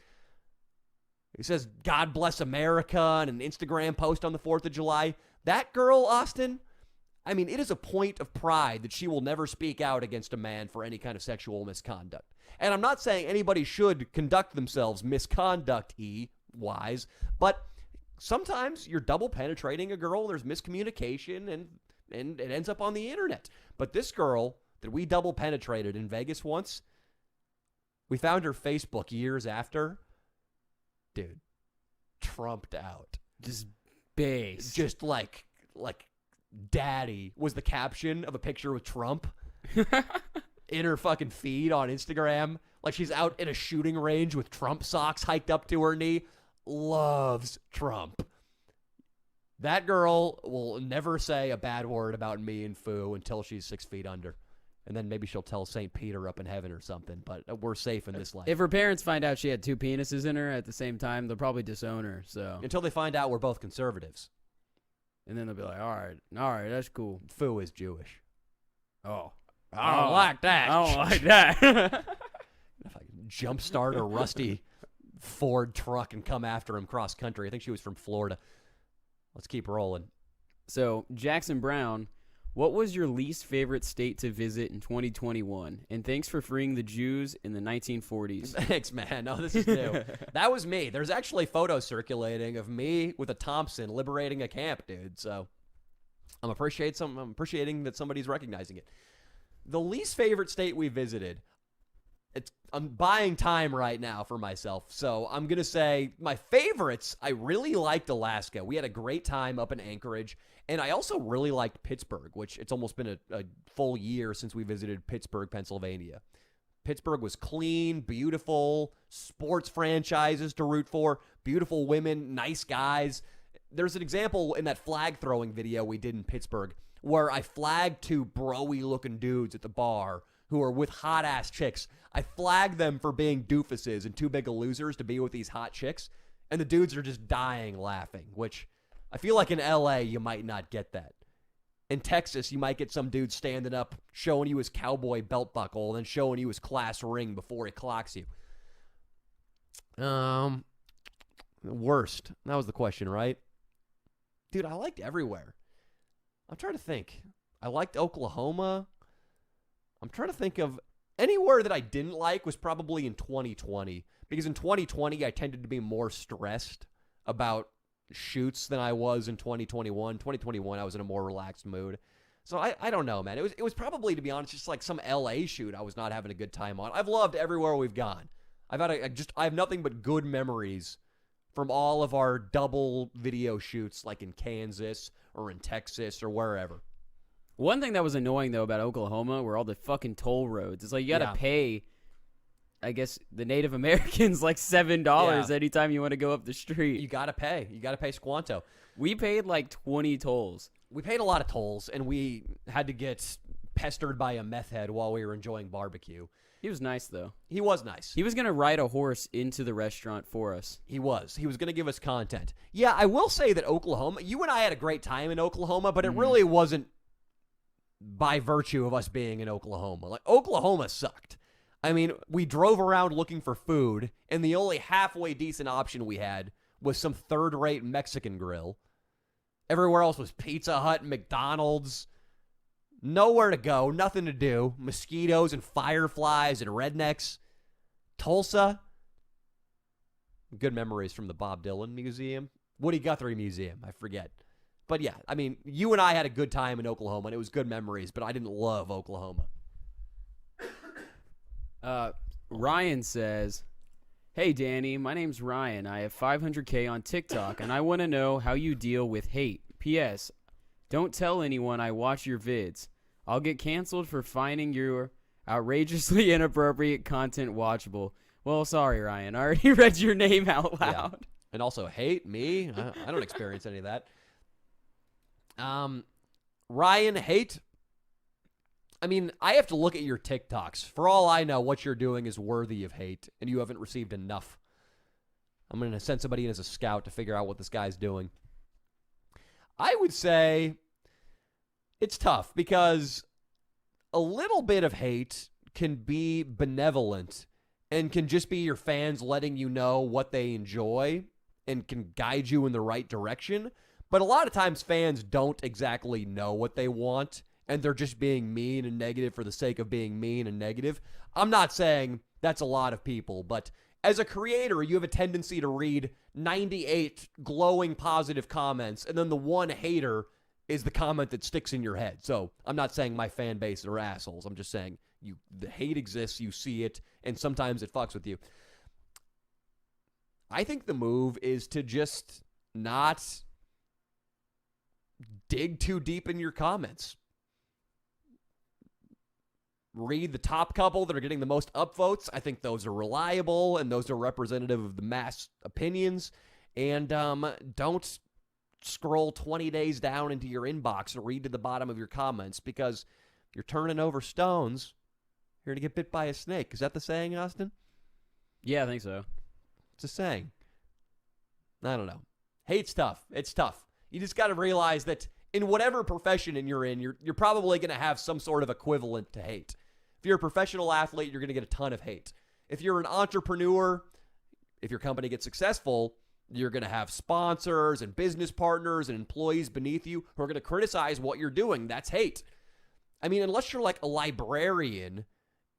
who says, God bless America, and an Instagram post on the 4th of July, that girl, Austin, I mean, it is a point of pride that she will never speak out against a man for any kind of sexual misconduct. And I'm not saying anybody should conduct themselves misconduct-wise, but sometimes you're double penetrating a girl, there's miscommunication, and it ends up on the internet. But this girl that we double penetrated in Vegas once, we found her Facebook years after. Dude, trumped out. Just base. Just like daddy was the caption of a picture with Trump in her fucking feed on Instagram. Like she's out in a shooting range with Trump socks hiked up to her knee. Loves Trump. That girl will never say a bad word about me and Fu until she's 6 feet under. And then maybe she'll tell St. Peter up in heaven or something. But we're safe in this life. If her parents find out she had 2 penises in her at the same time, they'll probably disown her. So until they find out we're both conservatives. And then they'll be like, all right, that's cool. Fu is Jewish. Oh. I don't like that. I don't like that. If I can jumpstart a rusty Ford truck and come after him cross country. I think she was from Florida. Let's keep rolling. So, Jackson Brown, what was your least favorite state to visit in 2021? And thanks for freeing the Jews in the 1940s. Thanks, man. No, this is new. That was me. There's actually photos circulating of me with a Thompson liberating a camp, dude. So I'm appreciating that somebody's recognizing it. The least favorite state we visited, I'm buying time right now for myself. So I'm going to say my favorites, I really liked Alaska. We had a great time up in Anchorage. And I also really liked Pittsburgh, which it's almost been a full year since we visited Pittsburgh, Pennsylvania. Pittsburgh was clean, beautiful, sports franchises to root for, beautiful women, nice guys. There's an example in that flag throwing video we did in Pittsburgh where I flagged 2 bro-y looking dudes at the bar who are with hot-ass chicks. I flagged them for being doofuses and too big of losers to be with these hot chicks, and the dudes are just dying laughing, which I feel like in L.A. you might not get that. In Texas, you might get some dude standing up, showing you his cowboy belt buckle, and then showing you his class ring before he clocks you. Worst. That was the question, right? Dude, I liked everywhere. I'm trying to think. I liked Oklahoma. I'm trying to think of anywhere that I didn't like was probably in 2020. Because in 2020, I tended to be more stressed about shoots than I was in 2021. 2021, I was in a more relaxed mood. So I don't know, man. It was probably, to be honest, just like some LA shoot I was not having a good time on. I've loved everywhere we've gone. I have nothing but good memories from all of our double video shoots, like in Kansas or in Texas or wherever. One thing that was annoying, though, about Oklahoma were all the fucking toll roads. It's like you got to pay, I guess, the Native Americans like $7 anytime you want to go up the street. You got to pay. You got to pay Squanto. We paid like 20 tolls. We paid a lot of tolls, and we had to get pestered by a meth head while we were enjoying barbecue. He was nice, though. He was nice. He was going to ride a horse into the restaurant for us. He was. He was going to give us content. Yeah, I will say that Oklahoma, you and I had a great time in Oklahoma, but it really wasn't by virtue of us being in Oklahoma. Like, Oklahoma sucked. I mean, we drove around looking for food, and the only halfway decent option we had was some third-rate Mexican grill. Everywhere else was Pizza Hut and McDonald's. Nowhere to go, nothing to do. Mosquitoes and fireflies and rednecks. Tulsa. Good memories from the Bob Dylan Museum. Woody Guthrie Museum, I forget. But yeah, I mean, you and I had a good time in Oklahoma, and it was good memories, but I didn't love Oklahoma. Ryan says, "Hey, Danny, my name's Ryan. I have 500K on TikTok, and I want to know how you deal with hate. P.S. Don't tell anyone I watch your vids. I'll get canceled for finding your outrageously inappropriate content watchable." Well, sorry, Ryan. I already read your name out loud. Yeah. And also, hate me? I don't experience any of that. Ryan, hate? I mean, I have to look at your TikToks. For all I know, what you're doing is worthy of hate, and you haven't received enough I'm going to send somebody in as a scout to figure out what this guy's doing. I would say it's tough because a little bit of hate can be benevolent and can just be your fans letting you know what they enjoy and can guide you in the right direction. But a lot of times fans don't exactly know what they want, and they're just being mean and negative for the sake of being mean and negative. I'm not saying that's a lot of people, but as a creator, you have a tendency to read 98 glowing positive comments, and then the one hater is the comment that sticks in your head. So I'm not saying my fan base are assholes. I'm just saying the hate exists, you see it, and sometimes it fucks with you. I think the move is to just not dig too deep in your comments. Read the top couple that are getting the most upvotes. I think those are reliable, and those are representative of the mass opinions. And don't scroll 20 days down into your inbox and read to the bottom of your comments, because you're turning over stones. You're going to get bit by a snake. Is that the saying, Austin? Yeah, I think so. It's a saying. I don't know. Hate's tough. It's tough. You just got to realize that in whatever profession you're in, you're probably going to have some sort of equivalent to hate. If you're a professional athlete, you're going to get a ton of hate. If you're an entrepreneur, if your company gets successful, you're going to have sponsors and business partners and employees beneath you who are going to criticize what you're doing. That's hate. I mean, unless you're like a librarian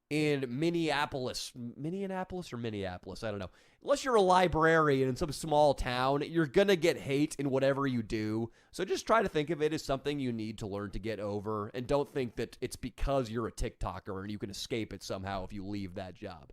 in Minneapolis, I don't know. Unless you're a librarian in some small town, you're going to get hate in whatever you do. So just try to think of it as something you need to learn to get over, and don't think that it's because you're a TikToker and you can escape it somehow if you leave that job.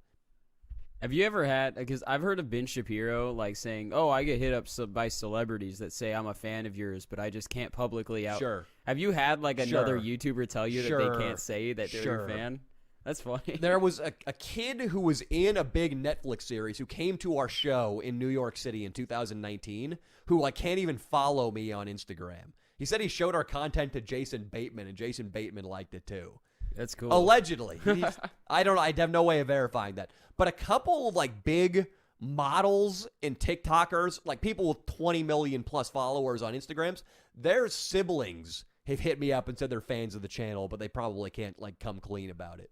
Have you ever had, because I've heard of Ben Shapiro like saying, oh, I get hit up by celebrities that say I'm a fan of yours, but I just can't publicly out. Sure. Have you had like another Sure. YouTuber tell you that Sure. they can't say that they're Sure. your fan? That's funny. There was a kid who was in a big Netflix series who came to our show in New York City in 2019 who can't even follow me on Instagram. He said he showed our content to Jason Bateman, and Jason Bateman liked it too. That's cool. Allegedly. I have no way of verifying that. But a couple of like big models and TikTokers, like people with 20 million plus followers on Instagrams, their siblings have hit me up and said they're fans of the channel, but they probably can't like come clean about it.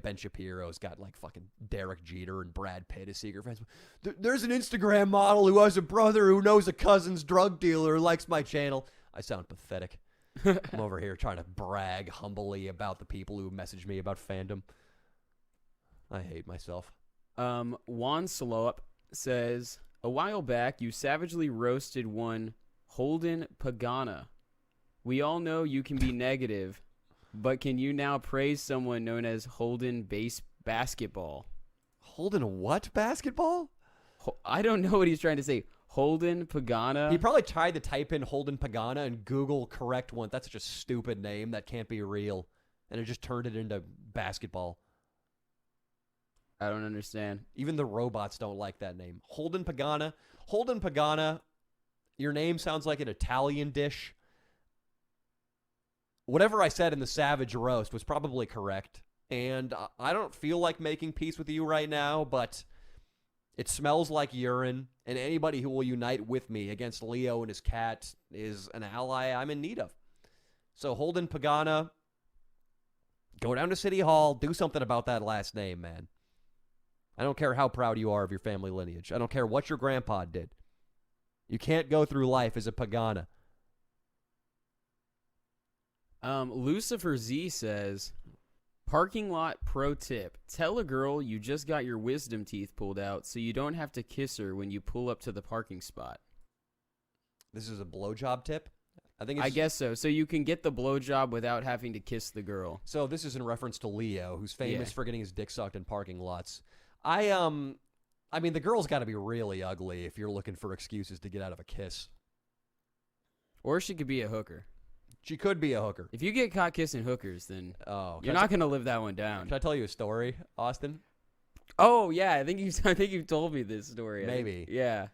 Ben Shapiro's got like fucking Derek Jeter and Brad Pitt as secret friends. There's an Instagram model who has a brother who knows a cousin's drug dealer who likes my channel. I sound pathetic. I'm over here trying to brag humbly about the people who message me about fandom. I hate myself. Juan Slowup says, a while back you savagely roasted one Holden Pagana. We all know you can be negative, but can you now praise someone known as Holden Basketball? Holden what basketball? I don't know what he's trying to say. Holden Pagana? He probably tried to type in Holden Pagana and Google correct one. That's such a stupid name. That can't be real. And it just turned it into basketball. I don't understand. Even the robots don't like that name. Holden Pagana. Holden Pagana, your name sounds like an Italian dish. Whatever I said in the Savage Roast was probably correct. And I don't feel like making peace with you right now, but it smells like urine. And anybody who will unite with me against Leo and his cat is an ally I'm in need of. So Holden Pagana, go down to City Hall, do something about that last name, man. I don't care how proud you are of your family lineage. I don't care what your grandpa did. You can't go through life as a Pagana. Lucifer Z says, parking lot pro tip. Tell a girl you just got your wisdom teeth pulled out so you don't have to kiss her when you pull up to the parking spot. This is a blowjob tip? I guess so. So you can get the blowjob without having to kiss the girl. So this is in reference to Leo, who's famous for getting his dick sucked in parking lots. I mean, the girl's got to be really ugly if you're looking for excuses to get out of a kiss. Or she could be a hooker. She could be a hooker. If you get caught kissing hookers, then you're not going to live that one down. Should I tell you a story, Austin? Oh, yeah. I think you've told me this story. Maybe. Yeah.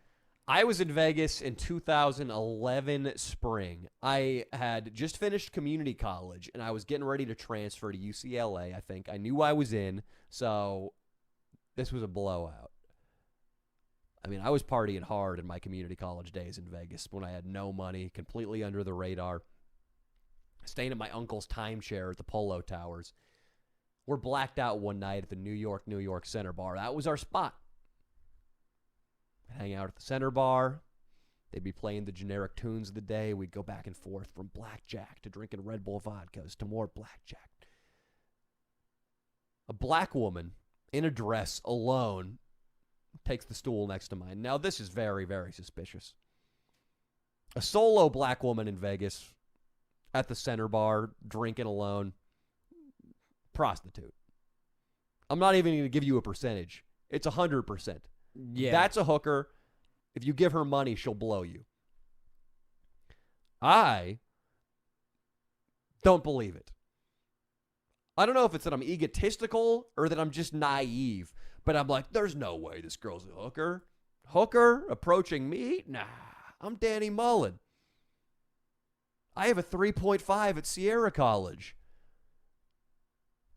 I was in Vegas in 2011 spring. I had just finished community college, and I was getting ready to transfer to UCLA, I think. I knew I was in, so this was a blowout. I mean, I was partying hard in my community college days in Vegas when I had no money, completely under the radar, staying at my uncle's timeshare at the Polo Towers. We're blacked out one night at the New York Center Bar. That was our spot. Hang out at the Center Bar. They'd be playing the generic tunes of the day. We'd go back and forth from blackjack to drinking Red Bull vodkas to more blackjack. A black woman in a dress alone takes the stool next to mine. Now, this is very, very suspicious. A solo black woman in Vegas at the Center Bar, drinking alone, prostitute. I'm not even going to give you a percentage. It's 100%. Yeah. That's a hooker. If you give her money, she'll blow you. I don't believe it. I don't know if it's that I'm egotistical or that I'm just naive, but I'm like, there's no way this girl's a hooker. Hooker approaching me? Nah, I'm Danny Mullen. I have a 3.5 at Sierra College.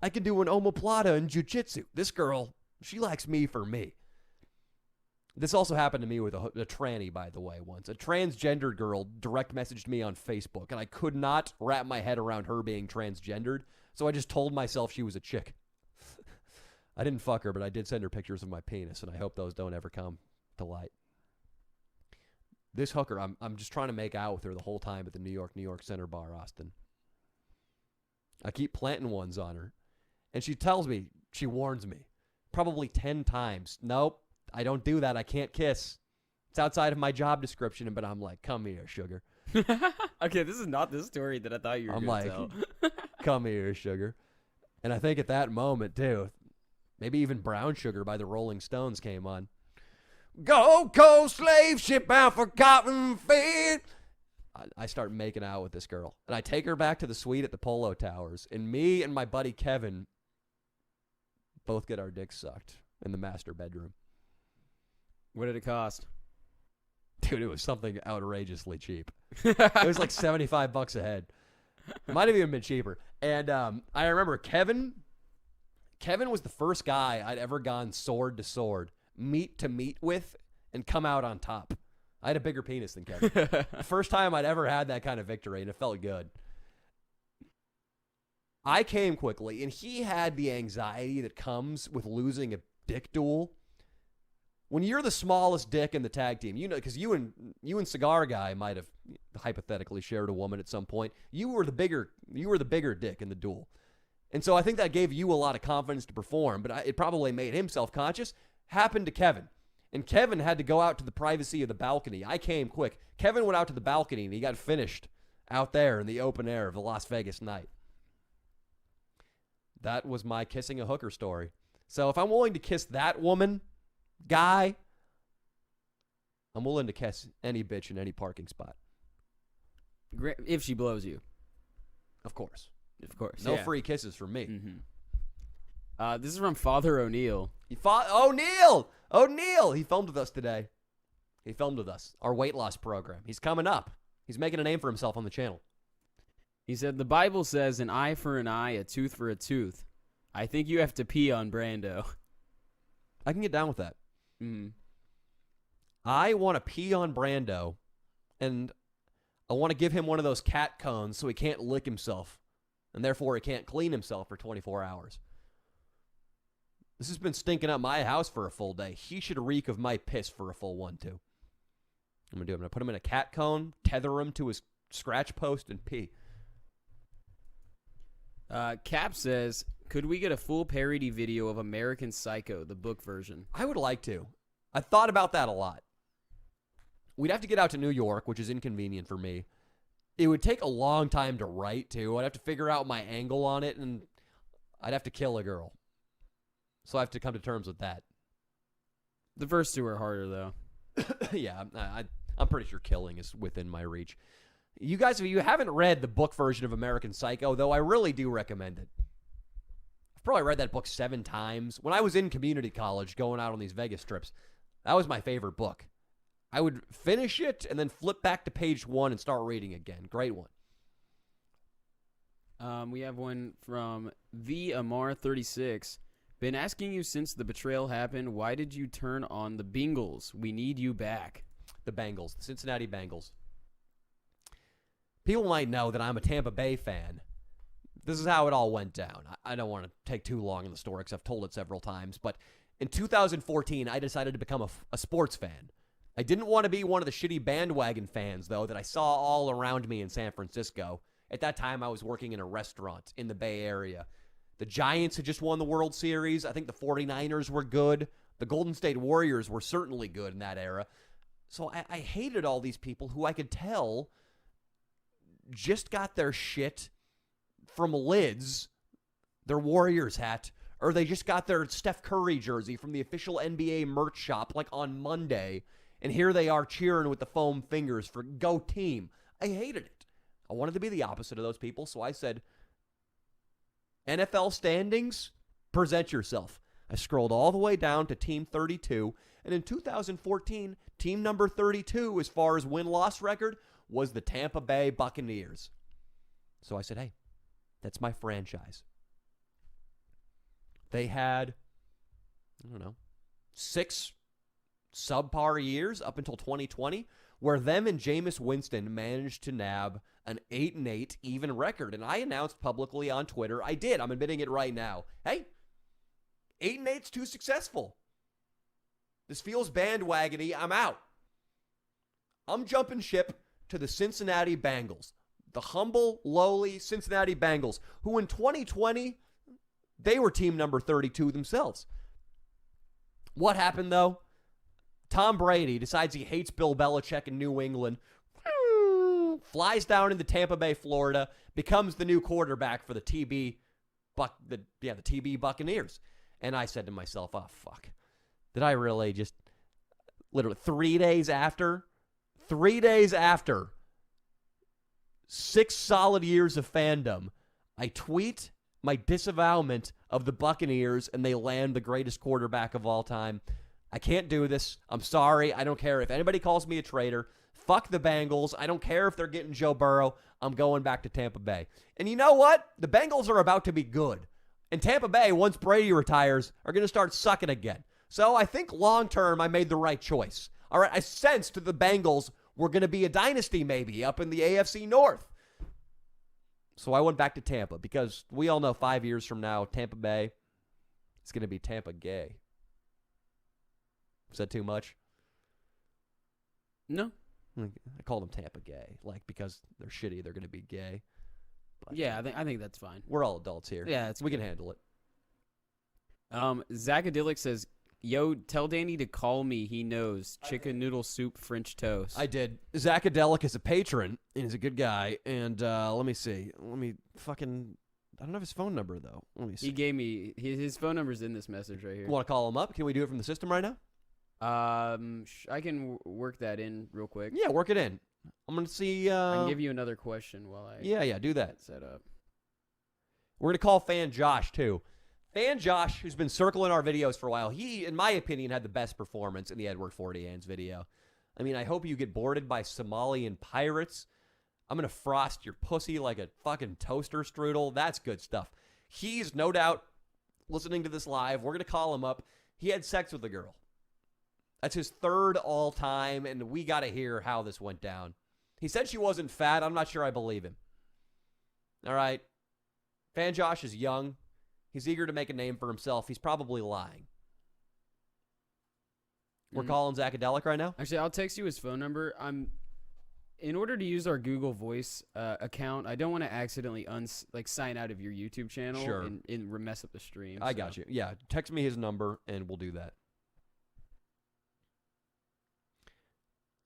I can do an omoplata in jiu-jitsu. This girl, she likes me for me. This also happened to me with a tranny, by the way, once. A transgendered girl direct messaged me on Facebook, and I could not wrap my head around her being transgendered, so I just told myself she was a chick. I didn't fuck her, but I did send her pictures of my penis, and I hope those don't ever come to light. This hooker, I'm just trying to make out with her the whole time at the New York Center Bar, Austin. I keep planting ones on her, and she tells me, she warns me, probably 10 times, nope. I don't do that. I can't kiss. It's outside of my job description, but I'm like, come here, sugar. Okay, this is not the story that I thought you were going to tell. Come here, sugar. And I think at that moment, too, maybe even Brown Sugar by the Rolling Stones came on. Gold Coast slave ship bound for Cotton Field. I start making out with this girl. And I take her back to the suite at the Polo Towers. And me and my buddy Kevin both get our dicks sucked in the master bedroom. What did it cost? Dude, it was something outrageously cheap. It was like $75 a head. It might have even been cheaper. And I remember Kevin was the first guy I'd ever gone sword to sword, meat to meat with, and come out on top. I had a bigger penis than Kevin. The first time I'd ever had that kind of victory, and it felt good. I came quickly, and he had the anxiety that comes with losing a dick duel. When you're the smallest dick in the tag team, you know, because you and Cigar Guy might have hypothetically shared a woman at some point. You were the bigger dick in the duel, and so I think that gave you a lot of confidence to perform. But it probably made him self-conscious. Happened to Kevin, and Kevin had to go out to the privacy of the balcony. I came quick. Kevin went out to the balcony, and he got finished out there in the open air of the Las Vegas night. That was my kissing a hooker story. So if I'm willing to kiss that woman, guy, I'm willing to kiss any bitch in any parking spot. If she blows you. Of course. Of course. No yeah. free kisses from me. Mm-hmm. This is from Father O'Neill. O'Neill! He filmed with us today. He filmed with us. Our weight loss program. He's coming up. He's making a name for himself on the channel. He said, the Bible says an eye for an eye, a tooth for a tooth. I think you have to pee on Brando. I can get down with that. Mm. I want to pee on Brando, and I want to give him one of those cat cones so he can't lick himself, and therefore he can't clean himself for 24 hours. This has been stinking up my house for a full day. He should reek of my piss for a full one, too. I'm going to put him in a cat cone, tether him to his scratch post, and pee. Cap says, could we get a full parody video of American Psycho, the book version? I would like to. I thought about that a lot. We'd have to get out to New York, which is inconvenient for me. It would take a long time to write, too. I'd have to figure out my angle on it, and I'd have to kill a girl. So I have to come to terms with that. The first two are harder, though. Yeah, I'm pretty sure killing is within my reach. You guys, if you haven't read the book version of American Psycho, though, I really do recommend it. I've probably read that book 7 times. When I was in community college going out on these Vegas trips, that was my favorite book. I would finish it and then flip back to page 1 and start reading again. Great one. We have one from the Amar36. Been asking you since the betrayal happened, why did you turn on the Bengals? We need you back. The Bengals, the Cincinnati Bengals. People might know that I'm a Tampa Bay fan. This is how it all went down. I don't want to take too long in the story because I've told it several times, but in 2014, I decided to become a sports fan. I didn't want to be one of the shitty bandwagon fans, though, that I saw all around me in San Francisco. At that time, I was working in a restaurant in the Bay Area. The Giants had just won the World Series. I think the 49ers were good. The Golden State Warriors were certainly good in that era. So I hated all these people who I could tell just got their shit from Lids, their Warriors hat, or they just got their Steph Curry jersey from the official NBA merch shop like on Monday, and here they are cheering with the foam fingers for Go Team. I hated it. I wanted to be the opposite of those people, so I said, NFL standings, present yourself. I scrolled all the way down to Team 32, and in 2014, team number 32, as far as win-loss record, was the Tampa Bay Buccaneers. So I said, hey, that's my franchise. They had, 6 subpar years up until 2020, where them and Jameis Winston managed to nab an 8-8 even record. And I announced publicly on Twitter, I'm admitting it right now. Hey, 8-8's too successful. This feels bandwagony. I'm out. I'm jumping ship to the Cincinnati Bengals. The humble, lowly Cincinnati Bengals, who in 2020, they were team number 32 themselves. What happened, though? Tom Brady decides he hates Bill Belichick in New England, flies down into Tampa Bay, Florida, becomes the new quarterback for the TB Buccaneers. And I said to myself, oh, fuck. Did I really just, literally 3 days after, 6 solid years of fandom, I tweet my disavowment of the Buccaneers and they land the greatest quarterback of all time. I can't do this. I'm sorry. I don't care if anybody calls me a traitor. Fuck the Bengals. I don't care if they're getting Joe Burrow. I'm going back to Tampa Bay. And you know what? The Bengals are about to be good. And Tampa Bay, once Brady retires, are going to start sucking again. So I think long-term I made the right choice. All right, I sensed the Bengals were going to be a dynasty maybe up in the AFC North. So I went back to Tampa because we all know 5 years from now, Tampa Bay, it's going to be Tampa Gay. Is that too much? No. I call them Tampa Gay, because they're shitty, they're going to be gay. But yeah, I think that's fine. We're all adults here. Yeah, we can handle it. Zacadilic says, yo, tell Danny to call me. He knows. Chicken noodle soup, French toast. I did. Zacadelic is a patron, and he's a good guy. And let me see. I don't have his phone number, though. Let me see. He gave me, his phone number's in this message right here. Want to call him up? Can we do it from the system right now? I can work that in real quick. Yeah, work it in. I'm going to see. I can give you another question while I Yeah, do that. Set up. We're going to call Fan Josh, too. Fan Josh, who's been circling our videos for a while, he, in my opinion, had the best performance in the Edward Forty Hands video. I mean, I hope you get boarded by Somalian pirates. I'm going to frost your pussy like a fucking toaster strudel. That's good stuff. He's no doubt listening to this live. We're going to call him up. He had sex with a girl. That's his 3rd all-time, and we got to hear how this went down. He said she wasn't fat. I'm not sure I believe him. All right. Fan Josh is young. He's eager to make a name for himself. He's probably lying. We're calling Zacadelic right now? Actually, I'll text you his phone number. In order to use our Google Voice account, I don't want to accidentally sign out of your YouTube channel and mess up the stream. I got you. Yeah, text me his number, and we'll do that.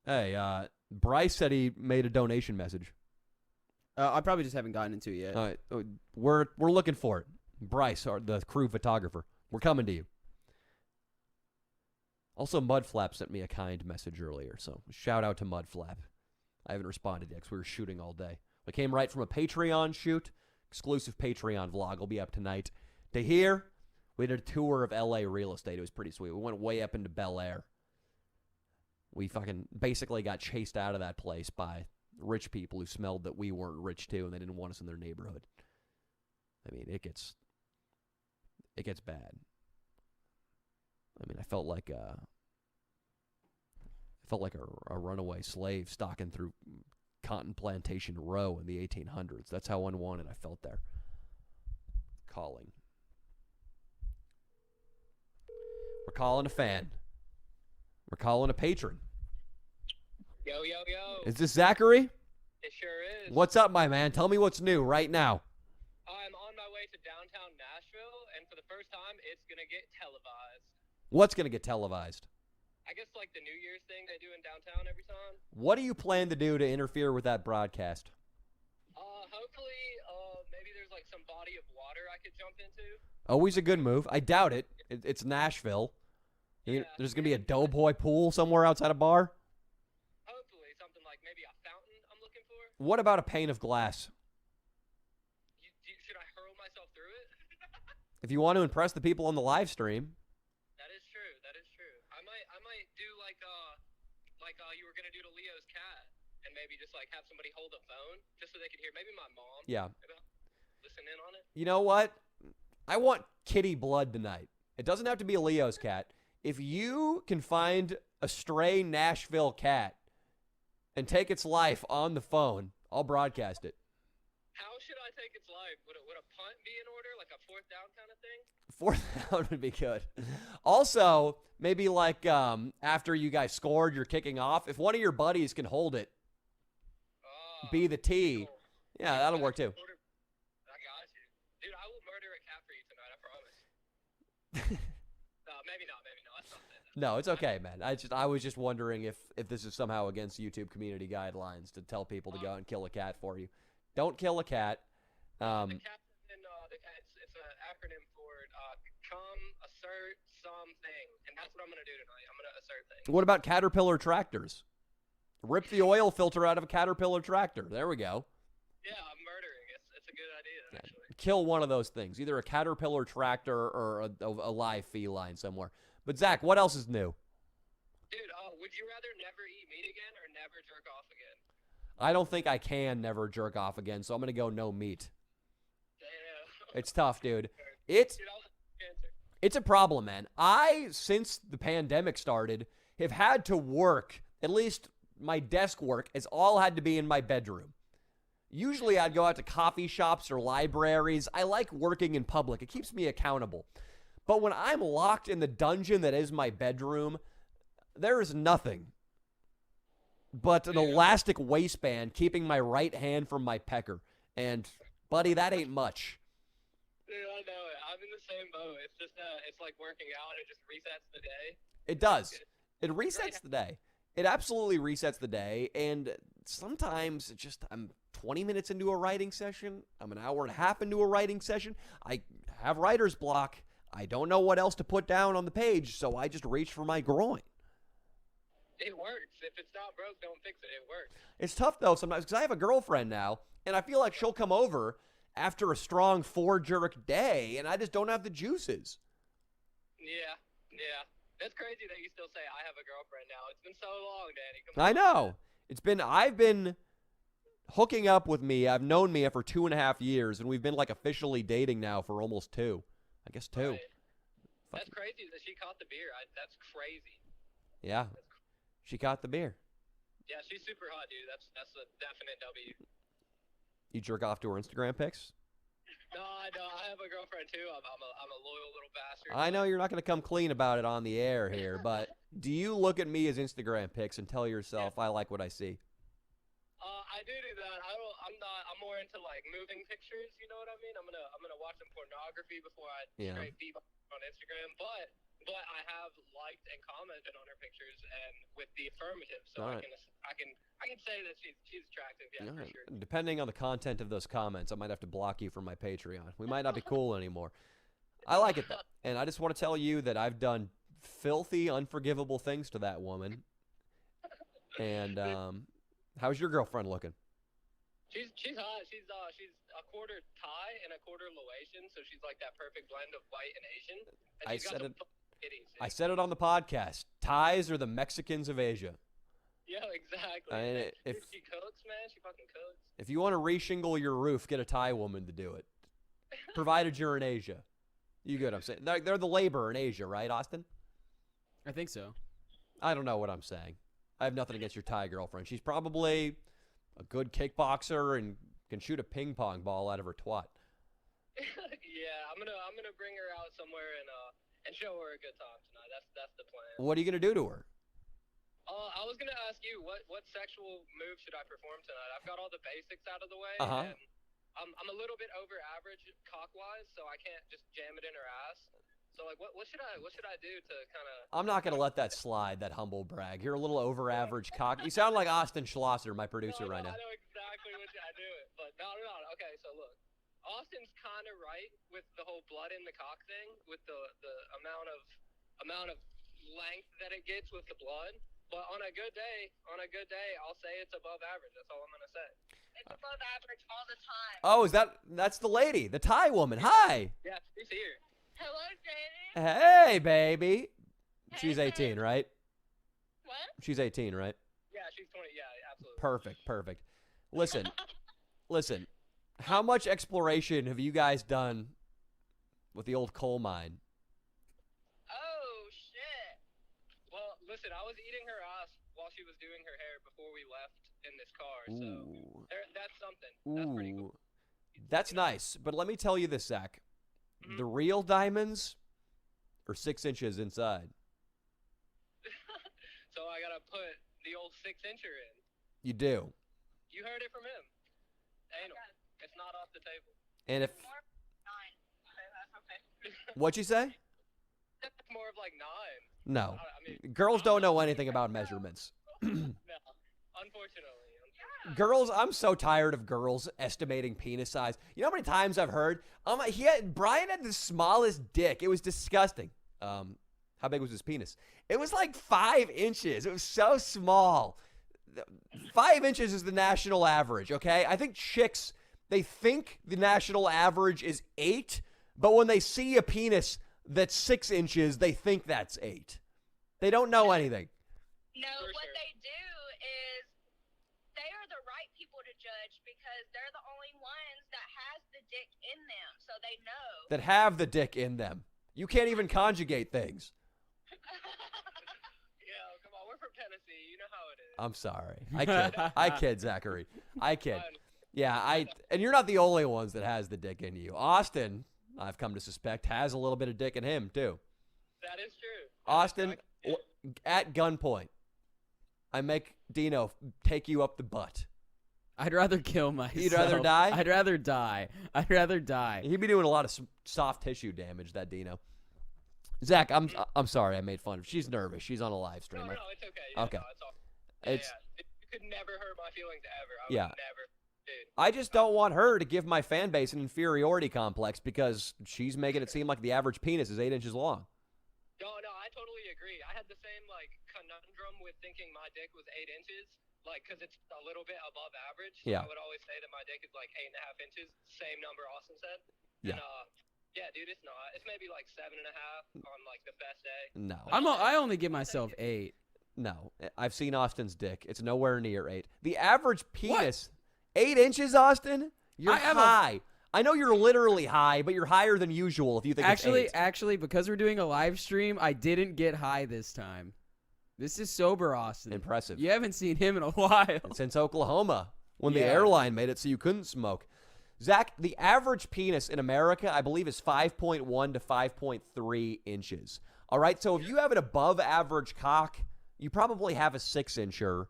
Hey, Bryce said he made a donation message. I probably just haven't gotten into it yet. All right, we're looking for it. Bryce, the crew photographer. We're coming to you. Also, Mudflap sent me a kind message earlier, so shout out to Mudflap. I haven't responded yet because we were shooting all day. We came right from a Patreon shoot. Exclusive Patreon vlog will be up tonight. To here, we did a tour of LA real estate. It was pretty sweet. We went way up into Bel Air. We fucking basically got chased out of that place by rich people who smelled that we weren't rich too, and they didn't want us in their neighborhood. I mean, it gets bad. I mean, I felt like a runaway slave stalking through Cotton Plantation Row in the 1800s. That's how unwanted I felt there. Calling. We're calling a fan. We're calling a patron. Yo, yo, yo. Is this Zachary? It sure is. What's up, my man? Tell me what's new right now. I'm on my way to downtown Nashville, and for the first time, it's going to get televised. What's going to get televised? I guess like the New Year's thing they do in downtown every time. What do you plan to do to interfere with that broadcast? Hopefully, maybe there's like some body of water I could jump into. Always a good move. I doubt it. It's Nashville. Yeah, There's going to be a doughboy pool somewhere outside a bar? Hopefully, something like maybe a fountain I'm looking for. What about a pane of glass? Should I hurl myself through it? If you want to impress the people on the live stream. That is true. That is true. I might do like you were gonna do to Leo's cat, and maybe just like have somebody hold a phone just so they could hear. Maybe my mom. Yeah. Listen in on it. You know what? I want kitty blood tonight. It doesn't have to be a Leo's cat. If you can find a stray Nashville cat and take its life on the phone, I'll broadcast it. How should I take its life? Would a punt be in order, like a fourth down kind of thing? Fourth down would be good. Also, maybe like after you guys scored, you're kicking off. If one of your buddies can hold it, be the tee. Cool. Yeah, that'll work too. I got you. Dude, I will murder a cat for you tonight, I promise. No, maybe not. That's not it. No, it's okay, man. I was just wondering if this is somehow against YouTube community guidelines to tell people to go out and kill a cat for you. Don't kill a cat. The cat it's an acronym for come, assert, something. And that's what I'm going to do tonight. I'm going to assert things. What about Caterpillar tractors? Rip the oil filter out of a Caterpillar tractor. There we go. Yeah, I'm murdering. It's a good idea, actually. Kill one of those things, either a Caterpillar tractor or a live feline somewhere. But Zach, what else is new? Dude, would you rather never eat meat again or never jerk off again? I don't think I can never jerk off again, so I'm going to go no meat. Damn. It's tough, dude. Dude, I'll let you answer. It's a problem, man. I, since the pandemic started, have had to work, at least my desk work, has all had to be in my bedroom. Usually I'd go out to coffee shops or libraries. I like working in public. It keeps me accountable. But when I'm locked in the dungeon that is my bedroom, there is nothing but an elastic waistband keeping my right hand from my pecker. And, buddy, that ain't much. Dude, I know it. I'm in the same boat. It's just, it's like working out. It just resets the day. It does. It resets the day. It absolutely resets the day. And sometimes it's just, I'm 20 minutes into a writing session. I'm an hour and a half into a writing session. I have writer's block. I don't know what else to put down on the page, so I just reach for my groin. It works. If it's not broke, don't fix it. It works. It's tough, though, sometimes, because I have a girlfriend now, and I feel like she'll come over after a strong 4-jerk day, and I just don't have the juices. Yeah. That's crazy that you still say I have a girlfriend now. It's been so long, Danny. Come I on. know. I've been hooking up with Mia. I've known Mia for 2.5 years, and we've been, like, officially dating now for almost 2. I guess 2. Right. That's crazy that she caught the beer. That's crazy. Yeah. She caught the beer. Yeah, she's super hot, dude. That's a definite W. You jerk off to her Instagram pics? No, I have a girlfriend too. I'm a loyal little bastard. I know you're not going to come clean about it on the air here, but do you look at Mia's Instagram pics and tell yourself, I like what I see? I do that. I'm more into like moving pictures. You know what I mean? I'm gonna watch some pornography before I straight deep on Instagram. But I have liked and commented on her pictures and with the affirmative, so I can say that she's attractive. Yeah, for sure. Depending on the content of those comments, I might have to block you from my Patreon. We might not be cool anymore. I like it though, and I just want to tell you that I've done filthy, unforgivable things to that woman. And how's your girlfriend looking? She's hot. She's a quarter Thai and a quarter Laotian, so she's like that perfect blend of white and Asian. And I she's got said some it. titties. I said it on the podcast. Thais are the Mexicans of Asia. Yeah, exactly. I mean, Dude, if she cooks, man. She fucking cooks. if you want to reshingle your roof, get a Thai woman to do it. Provided you're in Asia. You get what I'm saying? They're the labor in Asia, right, Austin? I think so. I don't know what I'm saying. I have nothing against your Thai girlfriend. She's probably a good kickboxer and can shoot a ping pong ball out of her twat. Yeah, I'm gonna bring her out somewhere and show her a good time tonight. That's the plan. What are you gonna do to her? I was gonna ask you what sexual move should I perform tonight? I've got all the basics out of the way, Uh-huh. and I'm a little bit over average cock-wise, so I can't just jam it in her ass. So like, what should I do to kind of? I'm not gonna let that slide. That humble brag. You're a little over average cock. You sound like Austin Schlosser, my producer, right now. I know exactly what I do it, but no. Okay, so look, Austin's kind of right with the whole blood in the cock thing, with the amount of length that it gets with the blood. But on a good day, I'll say it's above average. That's all I'm gonna say. It's above average all the time. Oh, that's the lady, the Thai woman. Hi. Yeah, she's here. Hello, Danny. Hey, baby. She's Hey, 18, right? What? She's 18, right? Yeah, she's 20. Yeah, absolutely. Perfect. Listen. How much exploration have you guys done with the old coal mine? Oh, shit. Well, listen, I was eating her ass while she was doing her hair before we left in this car, so that's something. That's pretty cool. That's nice. But let me tell you this, Zach. Mhm. The real diamonds are 6 inches inside. So I gotta put the old 6-incher in. You do. You heard it from him. Anal. It's not off the table. And if More 9. Okay, that's okay. what'd you say? It's more of like 9. No. I mean, Girls don't know anything about measurements. no, unfortunately. Girls, I'm so tired of girls estimating penis size. You know how many times I've heard? Brian had the smallest dick. It was disgusting. How big was his penis? It was like 5 inches. It was so small. 5 inches is the national average, okay? I think chicks, they think the national average is 8, but when they see a penis that's 6 inches, they think that's 8. They don't know anything. No, For what sure. they do is they are the right people to judge because they're the only ones that has the dick in them, so they know. That have the dick in them. You can't even conjugate things. Yeah, come on, we're from Tennessee. You know how it is. I'm sorry. I kid, Zachary. I kid. Yeah, and you're not the only ones that has the dick in you. Austin, I've come to suspect, has a little bit of dick in him, too. That is true. Austin, at gunpoint, I make Dino take you up the butt. I'd rather kill myself. You'd rather die? I'd rather die. He'd be doing a lot of soft tissue damage, that Dino. Zach, I'm sorry I made fun of her. She's nervous. She's on a live stream. No, it's okay. Yeah, Okay. No, it's all. It's You could never hurt my feelings ever. I Yeah. would never. Dude. I just don't want her to give my fan base an inferiority complex because she's making it seem like the average penis is 8 inches long. No, I totally agree. I had the same conundrum with thinking my dick was 8 inches, because it's a little bit above average. So Yeah. I would always say that my dick is 8.5 inches. Same number Austin said. Yeah. And, yeah, dude, it's not. It's maybe 7.5 on the best day. No. I only give myself 8. No. I've seen Austin's dick. It's nowhere near 8. The average penis, 8 inches, Austin? You're high. I know you're literally high, but you're higher than usual if you think it's 8. Actually, because we're doing a live stream, I didn't get high this time. This is sober Austin. Impressive. You haven't seen him in a while. Since Oklahoma, when the Yeah. airline made it so you couldn't smoke. Zach, the average penis in America, I believe, is 5.1 to 5.3 inches. All right, so if you have an above average cock, you probably have a 6-incher.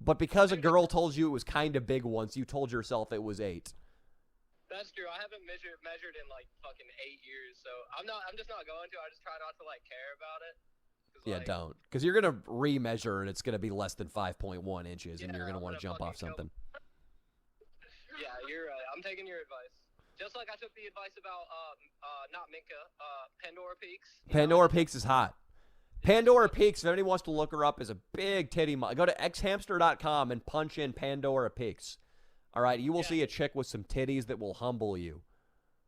But because a girl told you it was kind of big once, you told yourself it was 8. That's true. I haven't measured in fucking 8 years, so I'm just not going to. I just try not to care about it. Yeah, don't. Because you're going to remeasure and it's going to be less than 5.1 inches and you're going to want to jump off something. Yeah, you're right. I'm taking your advice. Just like I took the advice about, not Minka, Pandora Peaks. Pandora Peaks is hot. Pandora Peaks, if anybody wants to look her up, is a big titty model. Go to xhamster.com and punch in Pandora Peaks. All right, you will see a chick with some titties that will humble you.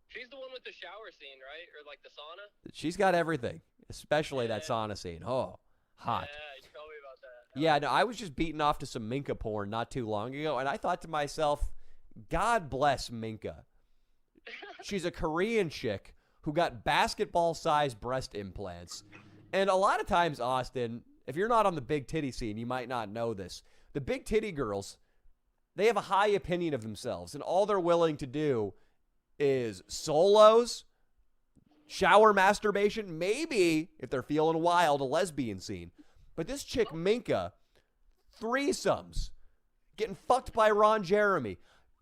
She's the one with the shower scene, right? Or the sauna? She's got everything, especially that sauna scene. Oh, hot. Yeah, you told me about that. Yeah, no, I was just beaten off to some Minka porn not too long ago, and I thought to myself, God bless Minka. She's a Korean chick who got basketball-sized breast implants. And a lot of times, Austin, if you're not on the big titty scene, you might not know this. The big titty girls, they have a high opinion of themselves, and all they're willing to do is solos, shower masturbation, maybe, if they're feeling wild, a lesbian scene. But this chick, Minka, threesomes, getting fucked by Ron Jeremy.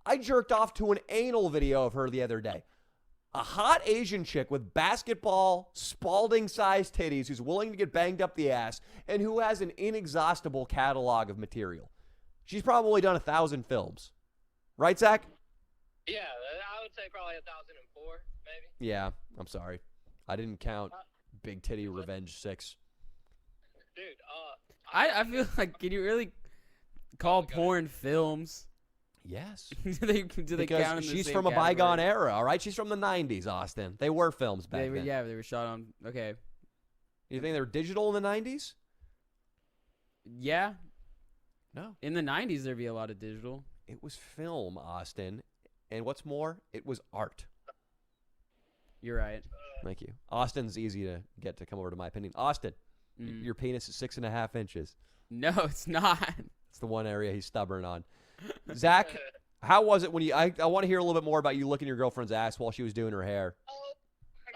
I jerked off to an anal video of her the other day. A hot Asian chick with basketball, Spalding-sized titties who's willing to get banged up the ass and who has an inexhaustible catalog of material. She's probably done 1,000 films. Right, Zach? Yeah, I would say probably 1,004, maybe. Yeah, I'm sorry. I didn't count Big Titty Revenge 6. Dude, I feel like, can you really call porn films? Yes. do they Because count in the she's same from a category? bygone era, all right? She's from the 90s, Austin. They were films back then. Yeah, they were shot on. Okay. You think they were digital in the 90s? Yeah. No. In the 90s, there'd be a lot of digital. It was film, Austin. And what's more, it was art. You're right. Thank you. Austin's easy to get to come over to my opinion. Austin, your penis is 6.5 inches. No, it's not. It's the one area he's stubborn on. Zach, how was it when you? I want to hear a little bit more about you licking your girlfriend's ass while she was doing her hair. all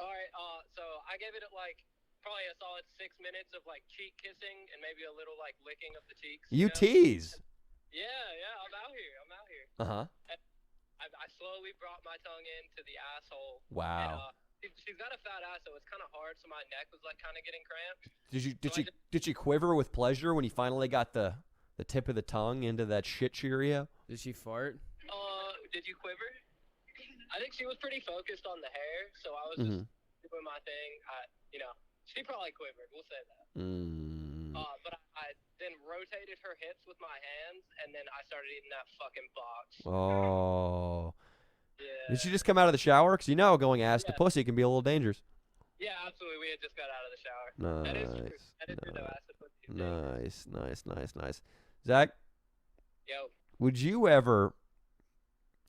right, so I gave it like probably a solid 6 minutes of like cheek kissing and maybe a little like licking of the cheeks. You know? tease. Yeah, I'm out here. Uh-huh. I slowly brought my tongue into the asshole. Wow. And, she's got a fat ass, so it's kind of hard. So my neck was like kind of getting cramped. Did she quiver with pleasure when you finally got the tip of the tongue into that shit Cheerio? Did she fart? Did you quiver? I think she was pretty focused on the hair, so I was just doing my thing. She probably quivered. We'll say that. But I then rotated her hips with my hands, and then I started eating that fucking box. Oh. Yeah. Did she just come out of the shower? Because going ass to pussy can be a little dangerous. Yeah, absolutely. We had just got out of the shower. Nice. That is true. No ass to pussy. Nice. Zach? Yo. Would you ever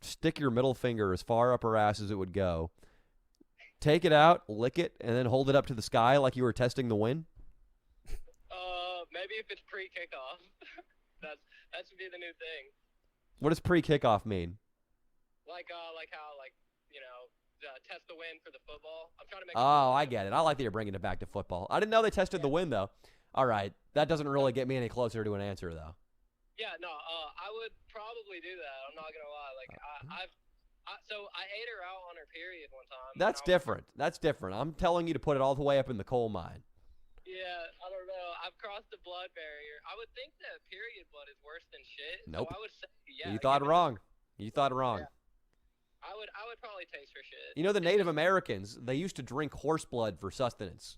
stick your middle finger as far up her ass as it would go, take it out, lick it, and then hold it up to the sky like you were testing the wind? Maybe if it's pre-kickoff. that should be the new thing. What does pre-kickoff mean? Like how test the wind for the football. I'm trying to make. Oh, I get it. I like that you're bringing it back to football. I didn't know they tested the wind though. All right, that doesn't really get me any closer to an answer though. Yeah, no. I would probably do that. I'm not gonna lie. Like so I ate her out on her period one time. That's different. I'm telling you to put it all the way up in the coal mine. Yeah, I don't know. I've crossed the blood barrier. I would think that period blood is worse than shit. Nope. So I would say, yeah. You thought wrong. Yeah. I would probably taste her shit. You know, the Native Americans, they used to drink horse blood for sustenance.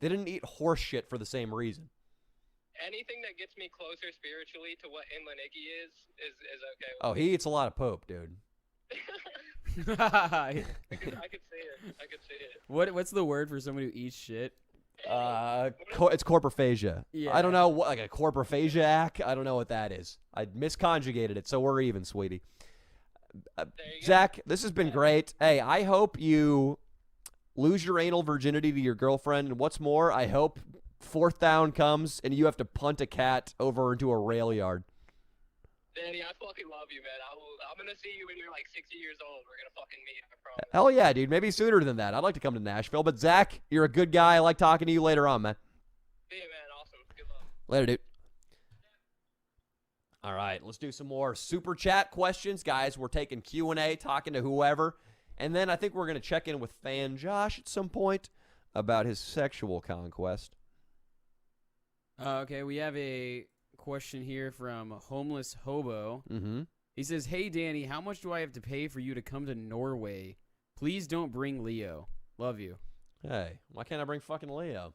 They didn't eat horse shit for the same reason. Anything that gets me closer spiritually to what Inland Icky is okay with Oh, he eats a lot of poop, dude. I could see it. What's the word for someone who eats shit? It's corpophagia. Yeah. I don't know what, like a corpophagiac. I don't know what that is. I misconjugated it, so we're even, sweetie. Zach, this has been great. Hey, I hope you lose your anal virginity to your girlfriend, and what's more, I hope fourth down comes and you have to punt a cat over into a rail yard. Danny, I fucking love you, man. I'm gonna see you when you're like 60 years old. We're gonna fucking meet, I promise. Hell yeah, dude. Maybe sooner than that. I'd like to come to Nashville. But Zach, you're a good guy. I like talking to you later on, man. See you, man. Awesome. Good luck. Later, dude. All right, let's do some more super chat questions, guys. We're taking Q&A, talking to whoever, and then I think we're gonna check in with fan Josh at some point about his sexual conquest. Okay, we have a question here from Homeless Hobo. Mm-hmm. He says, "Hey, Danny, how much do I have to pay for you to come to Norway? Please don't bring Leo. Love you." Hey, why can't I bring fucking Leo?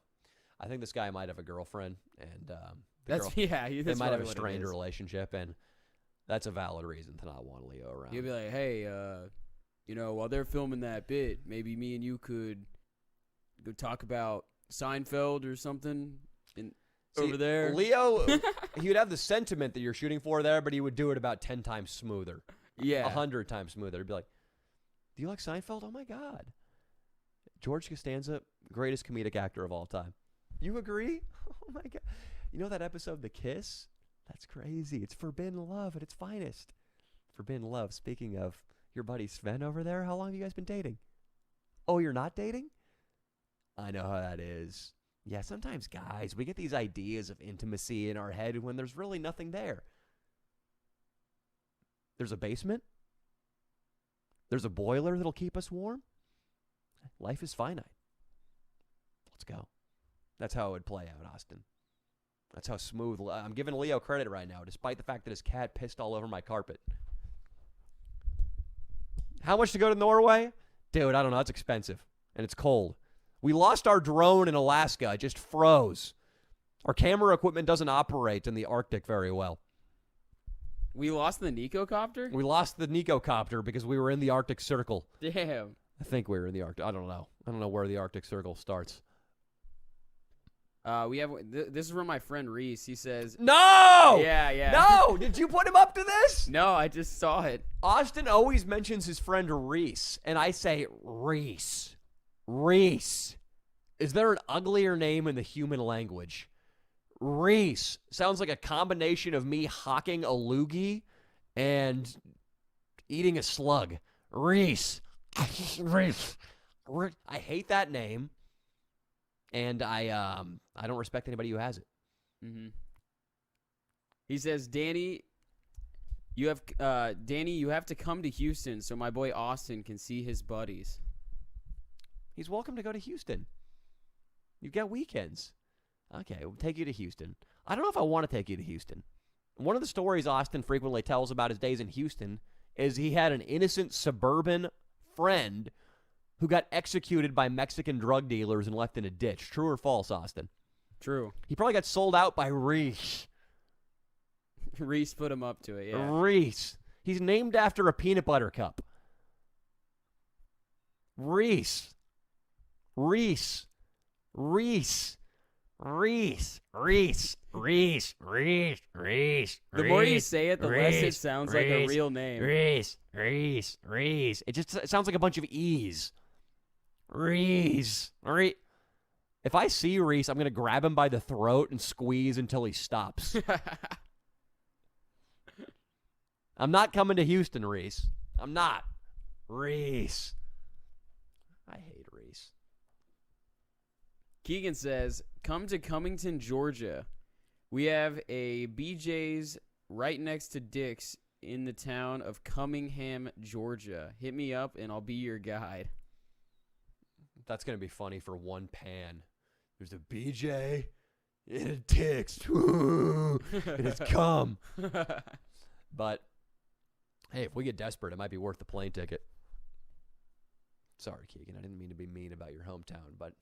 I think this guy might have a girlfriend, and They might have a strained relationship, and that's a valid reason to not want Leo around. He'll be like, "Hey, while they're filming that bit, maybe me and you could go talk about Seinfeld or something." And over there. Leo, he would have the sentiment that you're shooting for there, but he would do it about 10 times smoother. Yeah. 100 times smoother. He'd be like, do you like Seinfeld? Oh, my God. George Costanza, greatest comedic actor of all time. You agree? Oh, my God. You know that episode, The Kiss? That's crazy. It's forbidden love at its finest. Forbidden love. Speaking of your buddy Sven over there, how long have you guys been dating? Oh, you're not dating? I know how that is. Yeah, sometimes, guys, we get these ideas of intimacy in our head when there's really nothing there. There's a basement. There's a boiler that'll keep us warm. Life is finite. Let's go. That's how it would play out, Austin. That's how smooth. I'm giving Leo credit right now, despite the fact that his cat pissed all over my carpet. How much to go to Norway? Dude, I don't know. It's expensive, and it's cold. We lost our drone in Alaska. It just froze. Our camera equipment doesn't operate in the Arctic very well. We lost the Nicocopter? We lost the Nicocopter because we were in the Arctic Circle. Damn. I think we were in the Arctic. I don't know. I don't know where the Arctic Circle starts. We have this is from my friend Reese. He says, No! Yeah. No! Did you put him up to this? No, I just saw it. Austin always mentions his friend Reese, and I say Reese. Reese. Is there an uglier name in the human language? Reese. Sounds like a combination of me hawking a loogie and eating a slug. Reese. Reese. I hate that name, and I don't respect anybody who has it. Mm-hmm. He says, Danny, you have to come to Houston so my boy Austin can see his buddies. He's welcome to go to Houston. You've got weekends. Okay, we'll take you to Houston. I don't know if I want to take you to Houston. One of the stories Austin frequently tells about his days in Houston is he had an innocent suburban friend who got executed by Mexican drug dealers and left in a ditch. True or false, Austin? True. He probably got sold out by Reese. Reese put him up to it, yeah. Reese. He's named after a peanut butter cup. Reese. Reese. Reese. Reese. Reese. Reese. Reese. Reese. The more you say it, the less it sounds like a real name. Reese. Reese. Reese. It sounds like a bunch of E's. Reese. If I see Reese, I'm going to grab him by the throat and squeeze until he stops. I'm not coming to Houston, Reese. I'm not. Reese. I hate Reese. Keegan says, come to Cummington, Georgia. We have a BJ's right next to Dick's in the town of Cummingham, Georgia. Hit me up and I'll be your guide. That's going to be funny for one pan. There's a BJ and a Dick's. And it's cum. But, hey, if we get desperate, it might be worth the plane ticket. Sorry, Keegan. I didn't mean to be mean about your hometown, but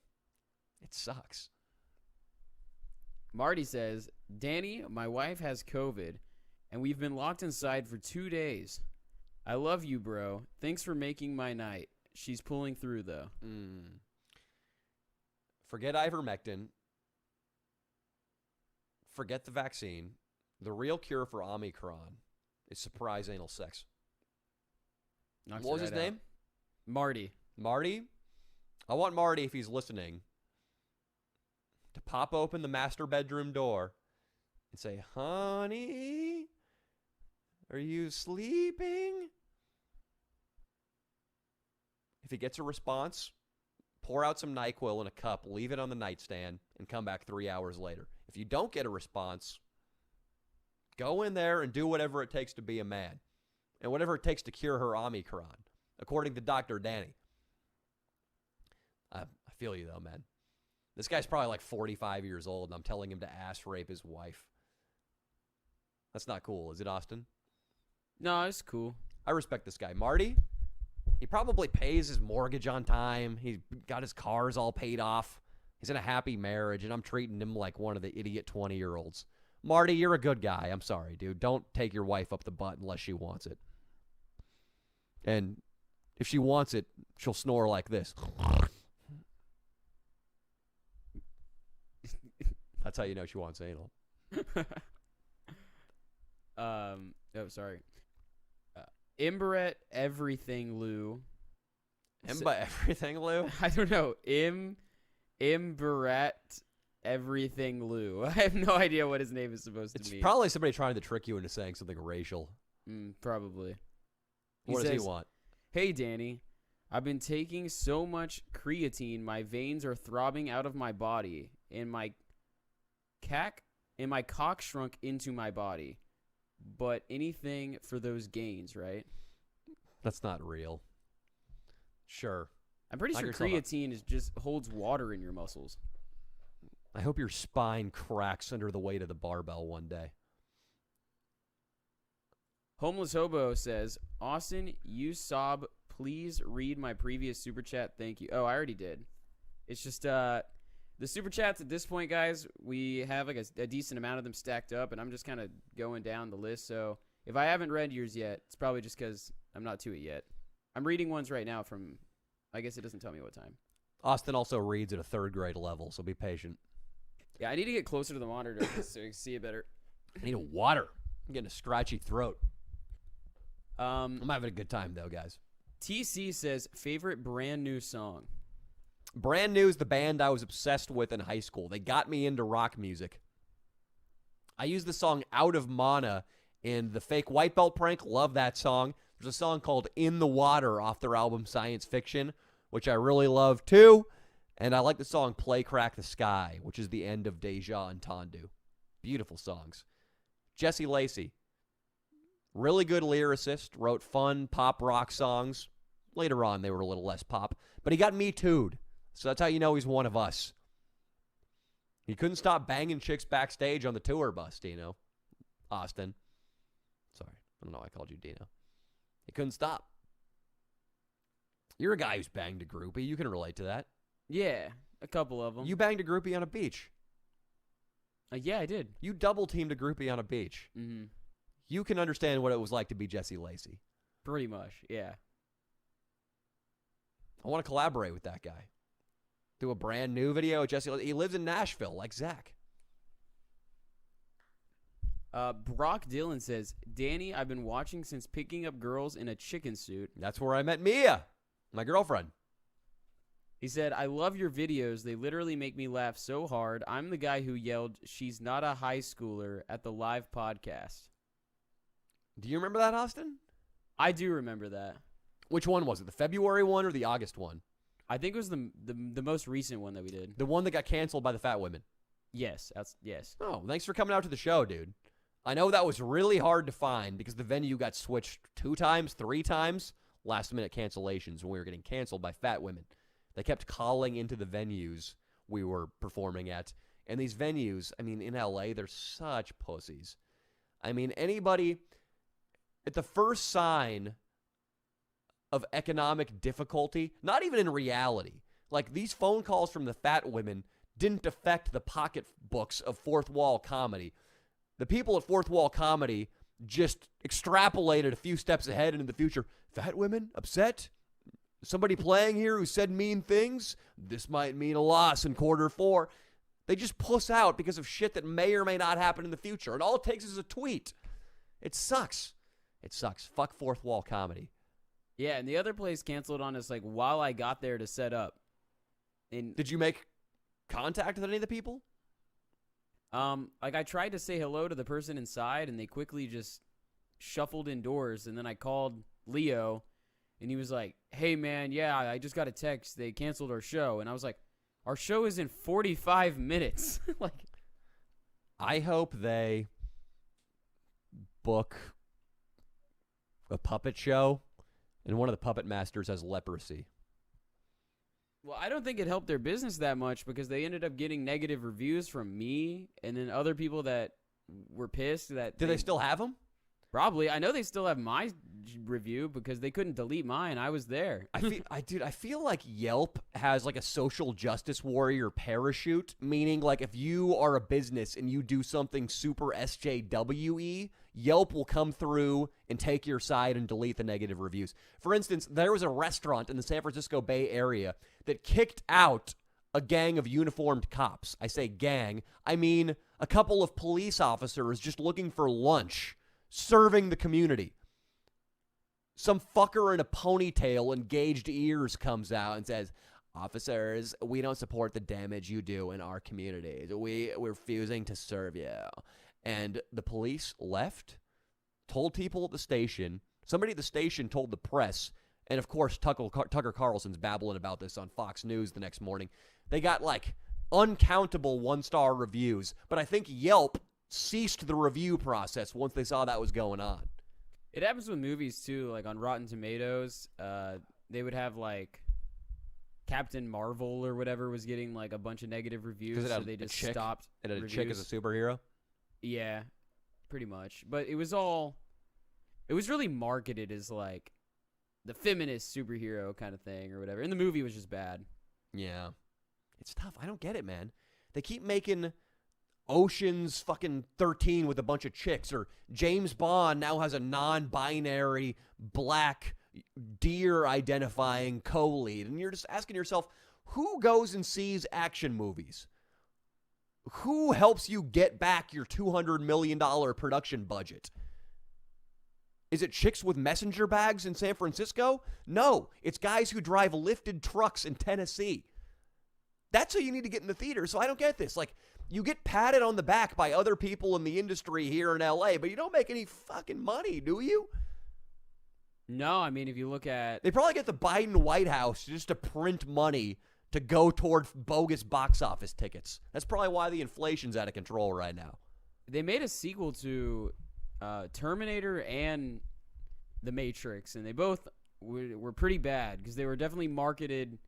it sucks. Marty says, Danny, my wife has COVID, and we've been locked inside for 2 days. I love you, bro. Thanks for making my night. She's pulling through, though. Forget ivermectin. Forget the vaccine. The real cure for Omicron is surprise anal sex. Knocks What was it his right name? out. Marty. Marty? I want Marty, if he's listening, to pop open the master bedroom door and say, honey, are you sleeping? If he gets a response, pour out some NyQuil in a cup, leave it on the nightstand, and come back 3 hours later. If you don't get a response, go in there and do whatever it takes to be a man and whatever it takes to cure her Omicron, according to Dr. Danny. I feel you, though, man. This guy's probably like 45 years old, and I'm telling him to ass rape his wife. That's not cool, is it, Austin? No, it's cool. I respect this guy. Marty, he probably pays his mortgage on time. He's got his cars all paid off. He's in a happy marriage, and I'm treating him like one of the idiot 20-year-olds. Marty, you're a good guy. I'm sorry, dude. Don't take your wife up the butt unless she wants it. And if she wants it, she'll snore like this. That's how you know she wants anal. Oh, sorry. Imbaret everything, Lou. Everything, Lou? I don't know. Imbaret everything, Lou. I have no idea what his name is supposed to It's mean. probably somebody trying to trick you into saying something racial. Probably. What does he want? Hey, Danny. I've been taking so much creatine, my veins are throbbing out of my body, and my cock shrunk into my body. But anything for those gains, right? That's not real. Sure. I'm pretty Knock sure yourself out. creatine just holds water in your muscles. I hope your spine cracks under the weight of the barbell one day. Homeless Hobo says, Austin, you sob. Please read my previous super chat. Thank you. Oh, I already did. It's just the super chats at this point, guys, we have like a decent amount of them stacked up, and I'm just kind of going down the list. So if I haven't read yours yet, it's probably just because I'm not to it yet. I'm reading ones right now from, I guess it doesn't tell me what time. Austin also reads at a 3rd grade level, so be patient. Yeah, I need to get closer to the monitor so you can see it better. I need a water. I'm getting a scratchy throat. I'm having a good time, though, guys. TC says, favorite brand new song. Brand New is the band I was obsessed with in high school. They got me into rock music. I used the song Out of Mana in the fake white belt prank. Love that song. There's a song called In the Water off their album Science Fiction, which I really love too. And I like the song Play Crack the Sky, which is the end of Deja Entendu. Beautiful songs. Jesse Lacey. Really good lyricist. Wrote fun pop rock songs. Later on, they were a little less pop. But he got Me Too'd. So that's how you know he's one of us. He couldn't stop banging chicks backstage on the tour bus, Dino. Austin. Sorry. I don't know why I called you Dino. He couldn't stop. You're a guy who's banged a groupie. You can relate to that. Yeah, a couple of them. You banged a groupie on a beach. Yeah, I did. You double-teamed a groupie on a beach. Mm-hmm. You can understand what it was like to be Jesse Lacey. Pretty much, yeah. I want to collaborate with that guy. Do a brand new video with Jesse Lacey. He lives in Nashville, like Zach. Brock Dillon says, Danny, I've been watching since picking up girls in a chicken suit. That's where I met Mia, my girlfriend. He said, I love your videos. They literally make me laugh so hard. I'm the guy who yelled, she's not a high schooler at the live podcast. Do you remember that, Austin? I do remember that. Which one was it? The February one or the August one? I think it was the most recent one that we did. The one that got canceled by the fat women. Yes, yes. Oh, thanks for coming out to the show, dude. I know that was really hard to find because the venue got switched 2 times, 3 times, last-minute cancellations when we were getting canceled by fat women. They kept calling into the venues we were performing at. And these venues, I mean, in L.A., they're such pussies. I mean, anybody, at the first sign of economic difficulty, not even in reality, like these phone calls from the fat women didn't affect the pocketbooks of Fourth Wall Comedy. The people at Fourth Wall Comedy just extrapolated a few steps ahead into the future. Fat women? Upset? Somebody playing here who said mean things? This might mean a loss in Q4. They just puss out because of shit that may or may not happen in the future. And all it takes is a tweet. It sucks. It sucks. Fuck Fourth Wall Comedy. Yeah, and the other place canceled on us like while I got there to set up. And did you make contact with any of the people? Like I tried to say hello to the person inside, and they quickly just shuffled indoors. And then I called Leo, and he was like, "Hey man, yeah, I just got a text. They canceled our show." And I was like, "Our show is in 45 minutes." Like, I hope they book a puppet show, and one of the puppet masters has leprosy. well, I don't think it helped their business that much because they ended up getting negative reviews from me and then other people that were pissed that. Do they still have them? Probably. I know they still have my review because they couldn't delete mine. I was there. I feel like Yelp has like a social justice warrior parachute, meaning like if you are a business and you do something super SJWE, Yelp will come through and take your side and delete the negative reviews. For instance, there was a restaurant in the San Francisco Bay Area that kicked out a gang of uniformed cops. I say gang, I mean a couple of police officers just looking for lunch, serving the community. Some fucker in a ponytail and gauged ears comes out and says, "Officers, we don't support the damage you do in our communities. We're refusing to serve you." And the police left, told people at the station, somebody at the station told the press, and of course Tucker Carlson's babbling about this on Fox News the next morning. They got like uncountable 1-star reviews, but I think Yelp ceased the review process once they saw that was going on. It happens with movies too, like on Rotten Tomatoes. They would have like Captain Marvel or whatever was getting like a bunch of negative reviews, so they just stopped. It had a reviews. chick as a superhero? Yeah, pretty much. But it was really marketed as like the feminist superhero kind of thing or whatever. And the movie was just bad. Yeah. It's tough. I don't get it, man. They keep making Ocean's fucking 13 with a bunch of chicks, or James Bond now has a non-binary black deer-identifying co-lead. And you're just asking yourself, who goes and sees action movies? Who helps you get back your $200 million production budget? Is it chicks with messenger bags in San Francisco? No, it's guys who drive lifted trucks in Tennessee. That's who you need to get in the theater. So I don't get this. Like, you get patted on the back by other people in the industry here in LA, but you don't make any fucking money, do you? No, I mean, if you look at... They probably get the Biden White House just to print money to go toward bogus box office tickets. That's probably why the inflation's out of control right now. They made a sequel to Terminator and The Matrix, and they both were pretty bad because they were definitely marketed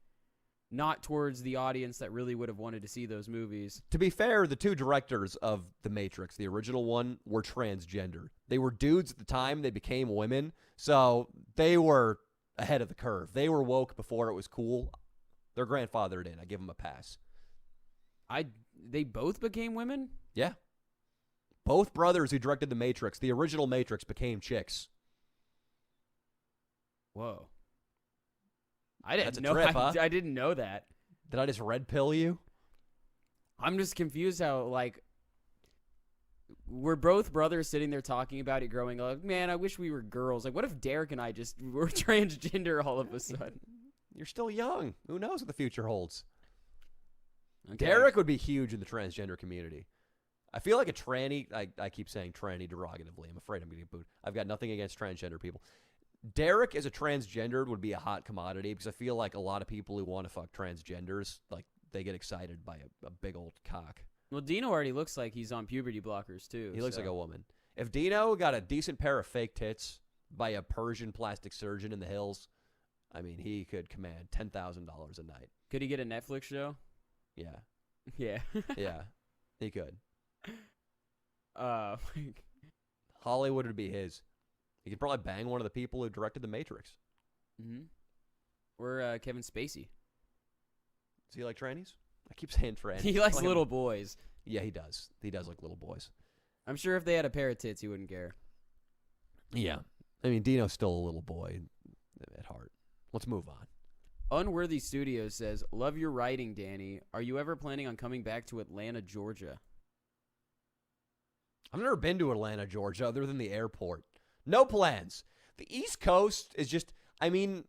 not towards the audience that really would have wanted to see those movies. To be fair, the two directors of The Matrix, the original one, were transgender. They were dudes at the time. They became women. So they were ahead of the curve. They were woke before it was cool. They're grandfathered in. I give them a pass. They both became women? Yeah. Both brothers who directed The Matrix, the original Matrix, became chicks. Whoa. I didn't That's a know. trip, huh? I didn't know that. Did I just red pill you? I'm just confused how, like, we're both brothers sitting there talking about it growing up. Man, I wish we were girls. Like, what if Derek and I just were transgender all of a sudden? You're still young. Who knows what the future holds? Okay. Derek would be huge in the transgender community. I feel like a tranny. I keep saying tranny derogatively. I'm afraid I'm going to get booed. I've got nothing against transgender people. Derek as a transgendered would be a hot commodity because I feel like a lot of people who want to fuck transgenders, like, they get excited by a big old cock. Well, Dino already looks like he's on puberty blockers, too. He looks like a woman. If Dino got a decent pair of fake tits by a Persian plastic surgeon in the hills, I mean, he could command $10,000 a night. Could he get a Netflix show? Yeah. Yeah. Yeah. He could. Like, Hollywood would be his. He could probably bang one of the people who directed The Matrix. mm-hmm. Or Kevin Spacey. Does he like trannies? I keep saying trannies. He likes little boys. Yeah, he does. He does like little boys. I'm sure if they had a pair of tits, he wouldn't care. Yeah. I mean, Dino's still a little boy at heart. Let's move on. Unworthy Studios says, "Love your writing, Danny. Are you ever planning on coming back to Atlanta, Georgia?" I've never been to Atlanta, Georgia, other than the airport. No plans. The East Coast is just, I mean,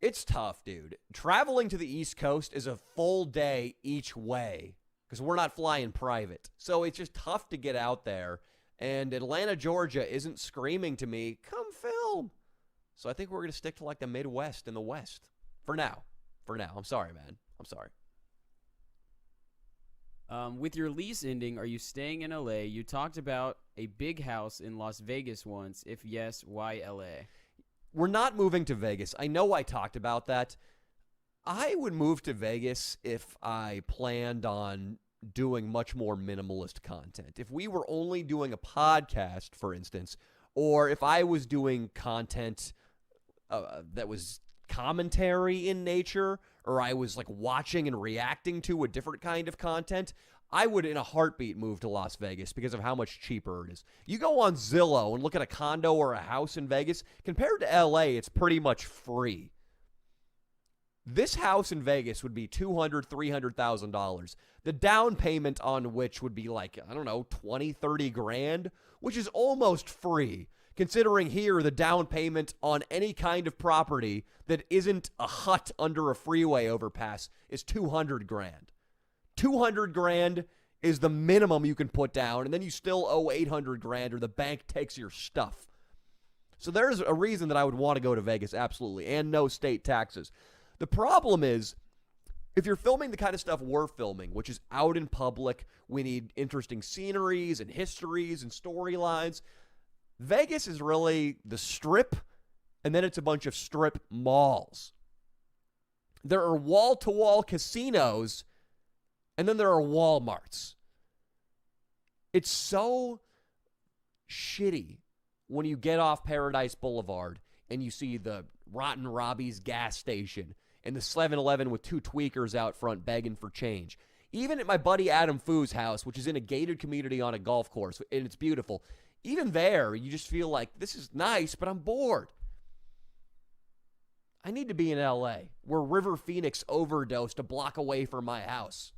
it's tough, dude. Traveling to the East Coast is a full day each way because we're not flying private. So it's just tough to get out there. And Atlanta, Georgia isn't screaming to me, come film. So I think we're going to stick to like the Midwest and the West. For now. I'm sorry, man. I'm sorry. With your lease ending, are you staying in LA? You talked about a big house in Las Vegas once. If yes, why LA? We're not moving to Vegas. I know I talked about that. I would move to Vegas if I planned on doing much more minimalist content. If we were only doing a podcast, for instance, or if I was doing content that was commentary in nature, or I was like watching and reacting to a different kind of content, I would in a heartbeat move to Las Vegas because of how much cheaper it is. You go on Zillow and look at a condo or a house in Vegas, compared to LA, it's pretty much free. This house in Vegas would be $200,000, $300,000. The down payment on which would be like, I don't know, 20, 30 grand, which is almost free. Considering here the down payment on any kind of property that isn't a hut under a freeway overpass is 200 grand. 200 grand is the minimum you can put down, and then you still owe 800 grand or the bank takes your stuff. So there's a reason that I would want to go to Vegas, absolutely, and no state taxes. The problem is, if you're filming the kind of stuff we're filming, which is out in public, we need interesting sceneries and histories and storylines. Vegas is really the Strip, and then it's a bunch of strip malls. There are wall-to-wall casinos, and then there are Walmarts. It's so shitty when you get off Paradise Boulevard and you see the Rotten Robbie's gas station and the 7-Eleven with two tweakers out front begging for change. Even at my buddy Adam Foo's house, which is in a gated community on a golf course, and it's beautiful, even there, you just feel like, this is nice, but I'm bored. I need to be in L.A., where River Phoenix overdosed a block away from my house.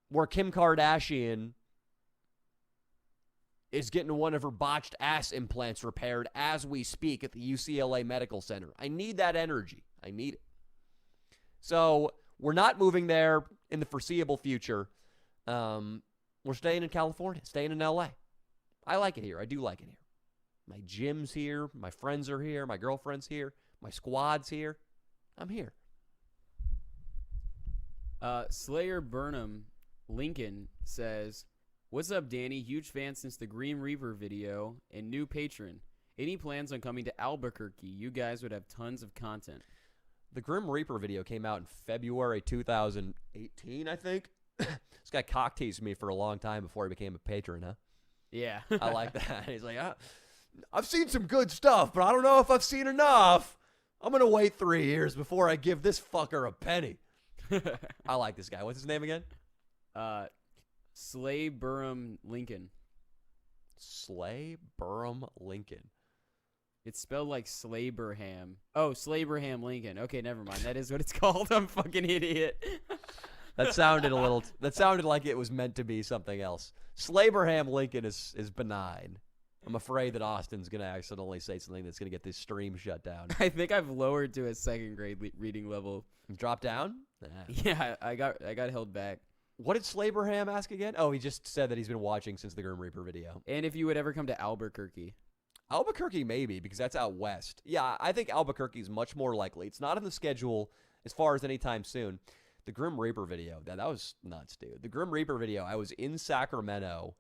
Where Kim Kardashian is getting one of her botched ass implants repaired as we speak at the UCLA Medical Center. I need that energy. I need it. So we're not moving there in the foreseeable future. We're staying in California, staying in L.A. I like it here. I do like it here. My gym's here. My friends are here. My girlfriend's here. My squad's here. I'm here. Slayer Burnham Lincoln says, "What's up, Danny? Huge fan since the Green Reaper video and new patron. Any plans on coming to Albuquerque? You guys would have tons of content." The Grim Reaper video came out in February 2018, I think. This guy cock teased me for a long time before he became a patron, huh? Yeah. I like that. He's like, I've seen some good stuff, but I don't know if I've seen enough. I'm going to wait 3 years before I give this fucker a penny. I like this guy. What's his name again? Slay Burham Lincoln. Slay Burham Lincoln. It's spelled like Slaberham. Oh, Slaberham Lincoln. Okay, never mind. That is what it's called. I'm a fucking idiot. That sounded that sounded like it was meant to be something else. Slaberham Lincoln is benign. I'm afraid that Austin's going to accidentally say something that's going to get this stream shut down. I think I've lowered to a second grade reading level. Drop down? Nah. Yeah, I got held back. What did Slaberham ask again? Oh, he just said that he's been watching since the Grim Reaper video. And if you would ever come to Albuquerque. Albuquerque, maybe, because that's out west. Yeah, I think Albuquerque is much more likely. It's not in the schedule as far as anytime soon. The Grim Reaper video, that was nuts, dude. The Grim Reaper video, I was in Sacramento,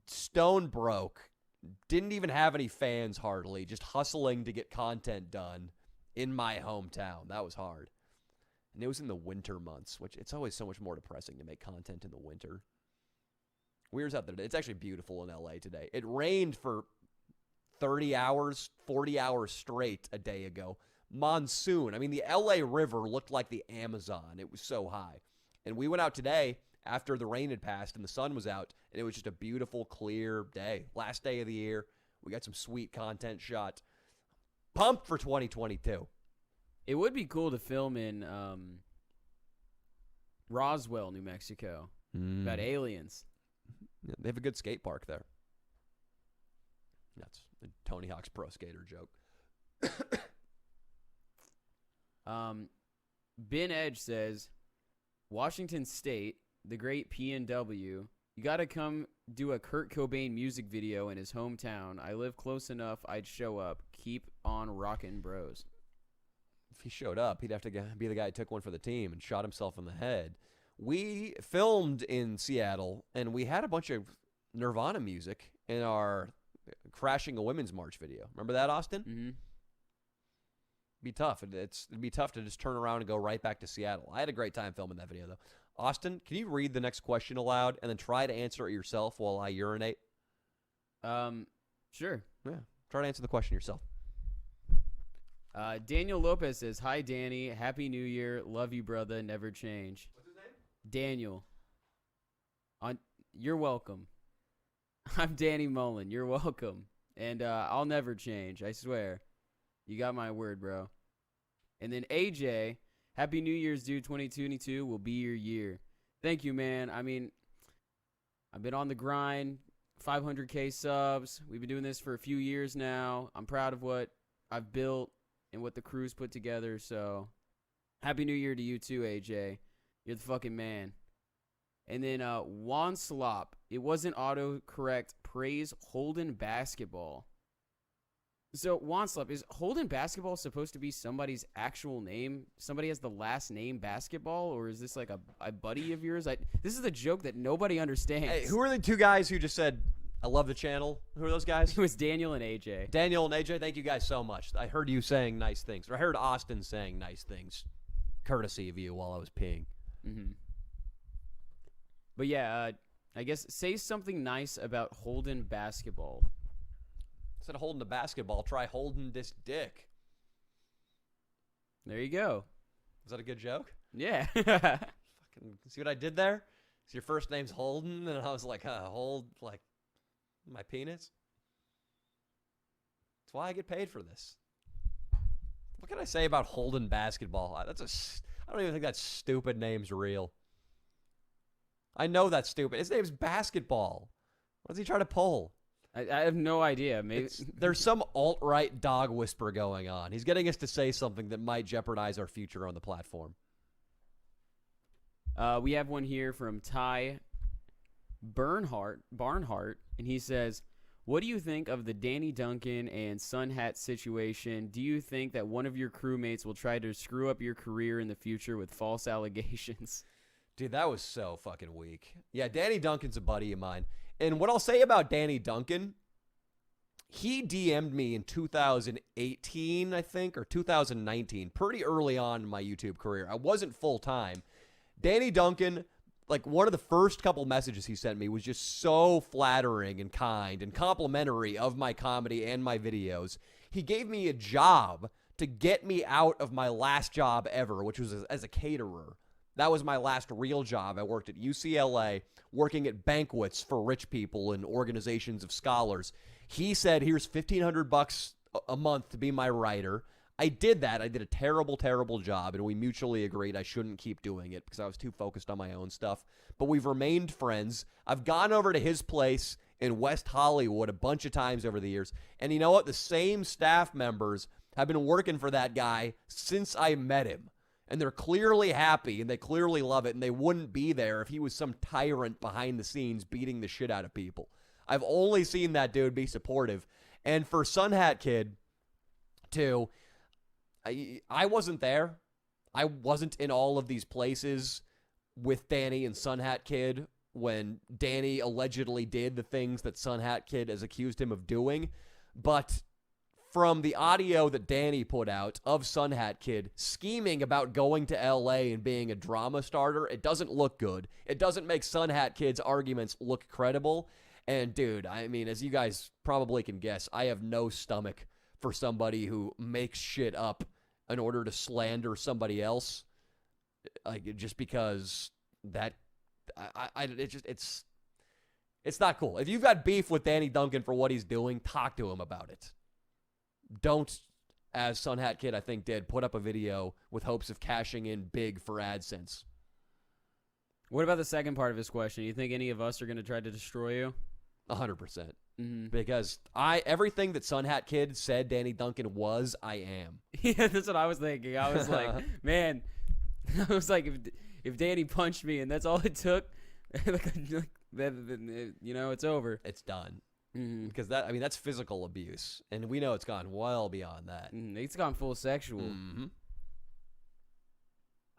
stone broke, didn't even have any fans hardly, just hustling to get content done in my hometown. That was hard. And it was in the winter months, which it's always so much more depressing to make content in the winter. Weir's out there today. It's actually beautiful in LA today. It rained for 30 hours, 40 hours straight a day ago. Monsoon. I mean, the LA River looked like the Amazon. It was so high. And we went out today after the rain had passed and the sun was out, and it was just a beautiful, clear day. Last day of the year. We got some sweet content shot. Pumped for 2022. It would be cool to film in Roswell, New Mexico, about aliens. Yeah, they have a good skate park there. That's a Tony Hawk's Pro Skater joke. Ben Edge says, Washington State, the great PNW, you got to come do a Kurt Cobain music video in his hometown. I live close enough. I'd show up. Keep on rockin', bros. If he showed up, he'd have to be the guy who took one for the team and shot himself in the head. We filmed in Seattle, and we had a bunch of Nirvana music in our Crashing a Women's March video. Remember that, Austin? Mm-hmm. Be tough. It'd be tough to just turn around and go right back to Seattle. I had a great time filming that video, though. Austin, can you read the next question aloud and then try to answer it yourself while I urinate? Sure. Yeah. Try to answer the question yourself. Daniel Lopez says, hi, Danny. Happy New Year. Love you, brother. Never change. What's his name? Daniel. You're welcome. I'm Danny Mullen. You're welcome. And I'll never change. I swear. You got my word, bro. And then AJ, Happy New Year's, dude. 2022 will be your year. Thank you, man. I mean, I've been on the grind, 500K subs. We've been doing this for a few years now. I'm proud of what I've built and what the crew's put together. So, Happy New Year to you too, AJ. You're the fucking man. And then Juan Slop. It wasn't autocorrect. Praise Holden Basketball. So, Juan Slop, is Holden Basketball supposed to be somebody's actual name? Somebody has the last name Basketball? Or is this like a buddy of yours? This is the joke that nobody understands. Hey, who are the two guys who just said, I love the channel? Who are those guys? It was Daniel and AJ. Daniel and AJ, thank you guys so much. I heard you saying nice things. Or I heard Austin saying nice things. Courtesy of you while I was peeing. Mm-hmm. But yeah, I guess say something nice about Holden Basketball. Instead of holding the basketball, try holding this dick. There you go. Is that a good joke? Yeah. Fucking see what I did there? So your first name's Holden, and I was like, hold, like, my penis? That's why I get paid for this. What can I say about Holden Basketball? I don't even think that stupid name's real. I know that's stupid. His name's Basketball. What is he trying to pull? I have no idea. Maybe there's some alt-right dog whisper going on. He's getting us to say something that might jeopardize our future on the platform. We have one here from Ty Barnhart, and he says, what do you think of the Danny Duncan and Sun Hat situation? Do you think that one of your crewmates will try to screw up your career in the future with false allegations? Dude, that was so fucking weak. Yeah, Danny Duncan's a buddy of mine. And what I'll say about Danny Duncan, he DM'd me in 2018, I think, or 2019, pretty early on in my YouTube career. I wasn't full-time. Danny Duncan, like, one of the first couple messages he sent me was just so flattering and kind and complimentary of my comedy and my videos. He gave me a job to get me out of my last job ever, which was as a caterer. That was my last real job. I worked at UCLA, working at banquets for rich people and organizations of scholars. He said, here's $1,500 a month to be my writer. I did that. I did a terrible, terrible job, and we mutually agreed I shouldn't keep doing it because I was too focused on my own stuff. But we've remained friends. I've gone over to his place in West Hollywood a bunch of times over the years. And you know what? The same staff members have been working for that guy since I met him. And they're clearly happy, and they clearly love it, and they wouldn't be there if he was some tyrant behind the scenes beating the shit out of people. I've only seen that dude be supportive. And for Sun Hat Kid, too, I wasn't there. I wasn't in all of these places with Danny and Sun Hat Kid when Danny allegedly did the things that Sun Hat Kid has accused him of doing. But from the audio that Danny put out of Sun Hat Kid scheming about going to LA and being a drama starter, it doesn't look good. It doesn't make Sun Hat Kid's arguments look credible. And dude, I mean, as you guys probably can guess, I have no stomach for somebody who makes shit up in order to slander somebody else. Like, just because that, it's not cool. If you've got beef with Danny Duncan for what he's doing, talk to him about it. Don't, as Sun Hat Kid I think did, put up a video with hopes of cashing in big for AdSense. What about the second part of his question? You think any of us are going to try to destroy you? 100%. Mm-hmm. Because everything that Sun Hat Kid said Danny Duncan was, I am. Yeah, that's what I was thinking. I was like, man, I was like, if Danny punched me and that's all it took, then, you know, it's over. It's done. Mm-hmm. Because that's physical abuse, and we know it's gone well beyond that. It's gone full sexual.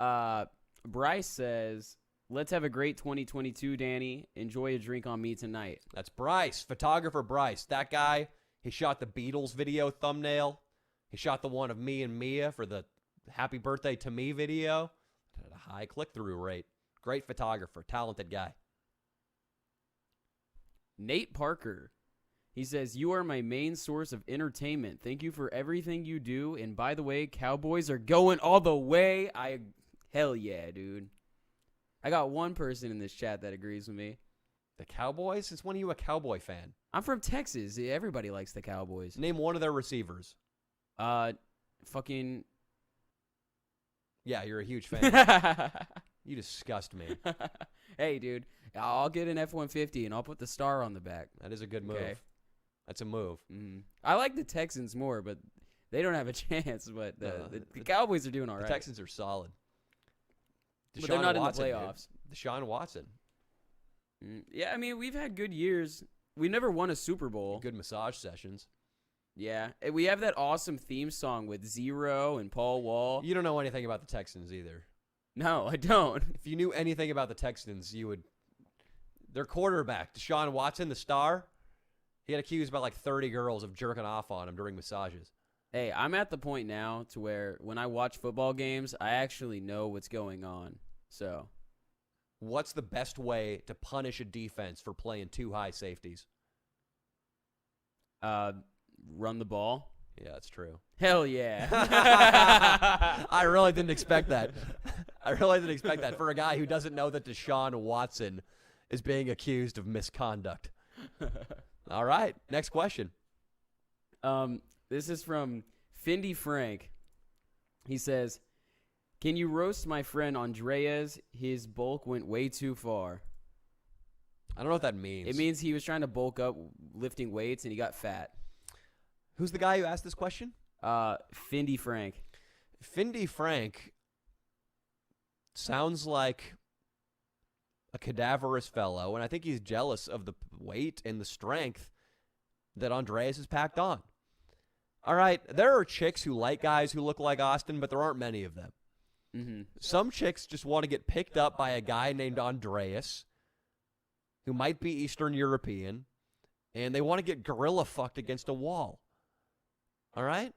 Mm-hmm. Bryce says, let's have a great 2022, Danny. Enjoy a drink on me tonight. That's Bryce, photographer Bryce. That guy, he shot the Beatles video thumbnail. He shot the one of me and Mia for the Happy Birthday to Me video. It had a high click-through rate. Great photographer, talented guy. Nate Parker. He says, you are my main source of entertainment. Thank you for everything you do. And by the way, Cowboys are going all the way. Hell yeah, dude. I got one person in this chat that agrees with me. The Cowboys? Since when are you a Cowboy fan? I'm from Texas. Everybody likes the Cowboys. Name one of their receivers. Fucking Yeah, you're a huge fan. You disgust me. Hey, dude, I'll get an F-150 and I'll put the star on the back. That is a good move. Okay. That's a move. I like the Texans more, but they don't have a chance. But the Cowboys are doing all right. The Texans are solid. But they're not Watson, in the playoffs. Dude. Deshaun Watson. Yeah, I mean, we've had good years. We never won a Super Bowl. Good massage sessions. Yeah, and we have that awesome theme song with Zero and Paul Wall. You don't know anything about the Texans either. No, I don't. If you knew anything about the Texans, you would. Their quarterback, Deshaun Watson, the star, he got accused by like 30 girls of jerking off on him during massages. Hey, I'm at the point now to where when I watch football games, I actually know what's going on. So, what's the best way to punish a defense for playing too high safeties? Run the ball. Yeah, that's true. Hell yeah. I really didn't expect that. I really didn't expect that for a guy who doesn't know that Deshaun Watson is being accused of misconduct. All right, next question. This is from Findy Frank. He says, "Can you roast my friend Andreas? His bulk went way too far." I don't know what that means. It means he was trying to bulk up lifting weights and he got fat. Who's the guy who asked this question? Findy Frank. Findy Frank sounds like a cadaverous fellow, and I think he's jealous of the weight and the strength that Andreas has packed on. All right, there are chicks who like guys who look like Austin, but there aren't many of them. Mm-hmm. Some chicks just want to get picked up by a guy named Andreas, who might be Eastern European, and they want to get gorilla fucked against a wall. All right?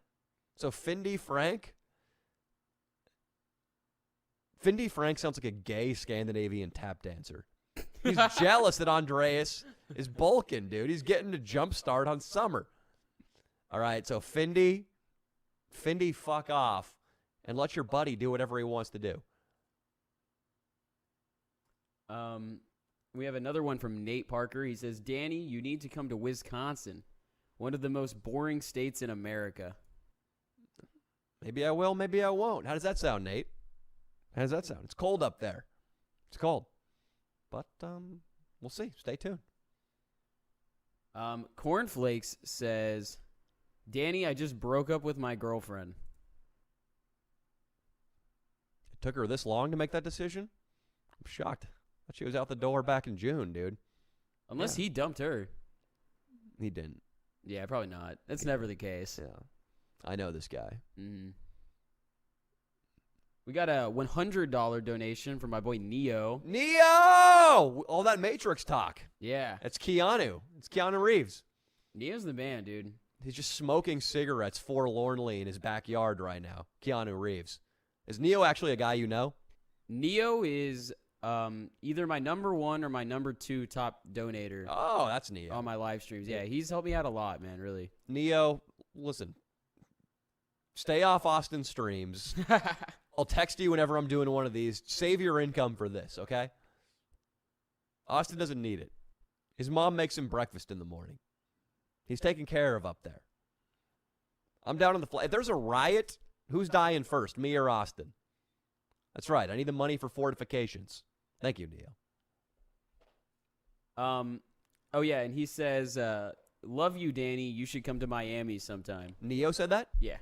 So Findy Frank sounds like a gay Scandinavian tap dancer. He's jealous that Andreas is bulking, dude. He's getting a jump start on summer. All right, so Findy, fuck off and let your buddy do whatever he wants to do. We have another one from Nate Parker. He says, "Danny, you need to come to Wisconsin, one of the most boring states in America." Maybe I will, maybe I won't. How does that sound, Nate? How does that sound? It's cold up there. It's cold. But we'll see. Stay tuned. Cornflakes says, "Danny, I just broke up with my girlfriend." It took her this long to make that decision? I'm shocked. I thought she was out the door back in June, dude. Unless he dumped her. He didn't. Yeah, probably not. That's never the case. Yeah. I know this guy. Mm-hmm. We got a $100 donation from my boy Neo. Neo! All that Matrix talk. Yeah. It's Keanu. It's Keanu Reeves. Neo's the man, dude. He's just smoking cigarettes forlornly in his backyard right now. Keanu Reeves. Is Neo actually a guy you know? Neo is either my number 1 or my number 2 top donator. Oh, that's Neo. On my live streams. Yeah, he's helped me out a lot, man, really. Neo, listen. Stay off Austin streams. I'll text you whenever I'm doing one of these. Save your income for this, okay? Austin doesn't need it. His mom makes him breakfast in the morning. He's taken care of up there. I'm down on the fly. If there's a riot, who's dying first, me or Austin? That's right. I need the money for fortifications. Thank you, Neo. Oh, yeah, and he says, "Love you, Danny. You should come to Miami sometime." Neo said that? Yeah.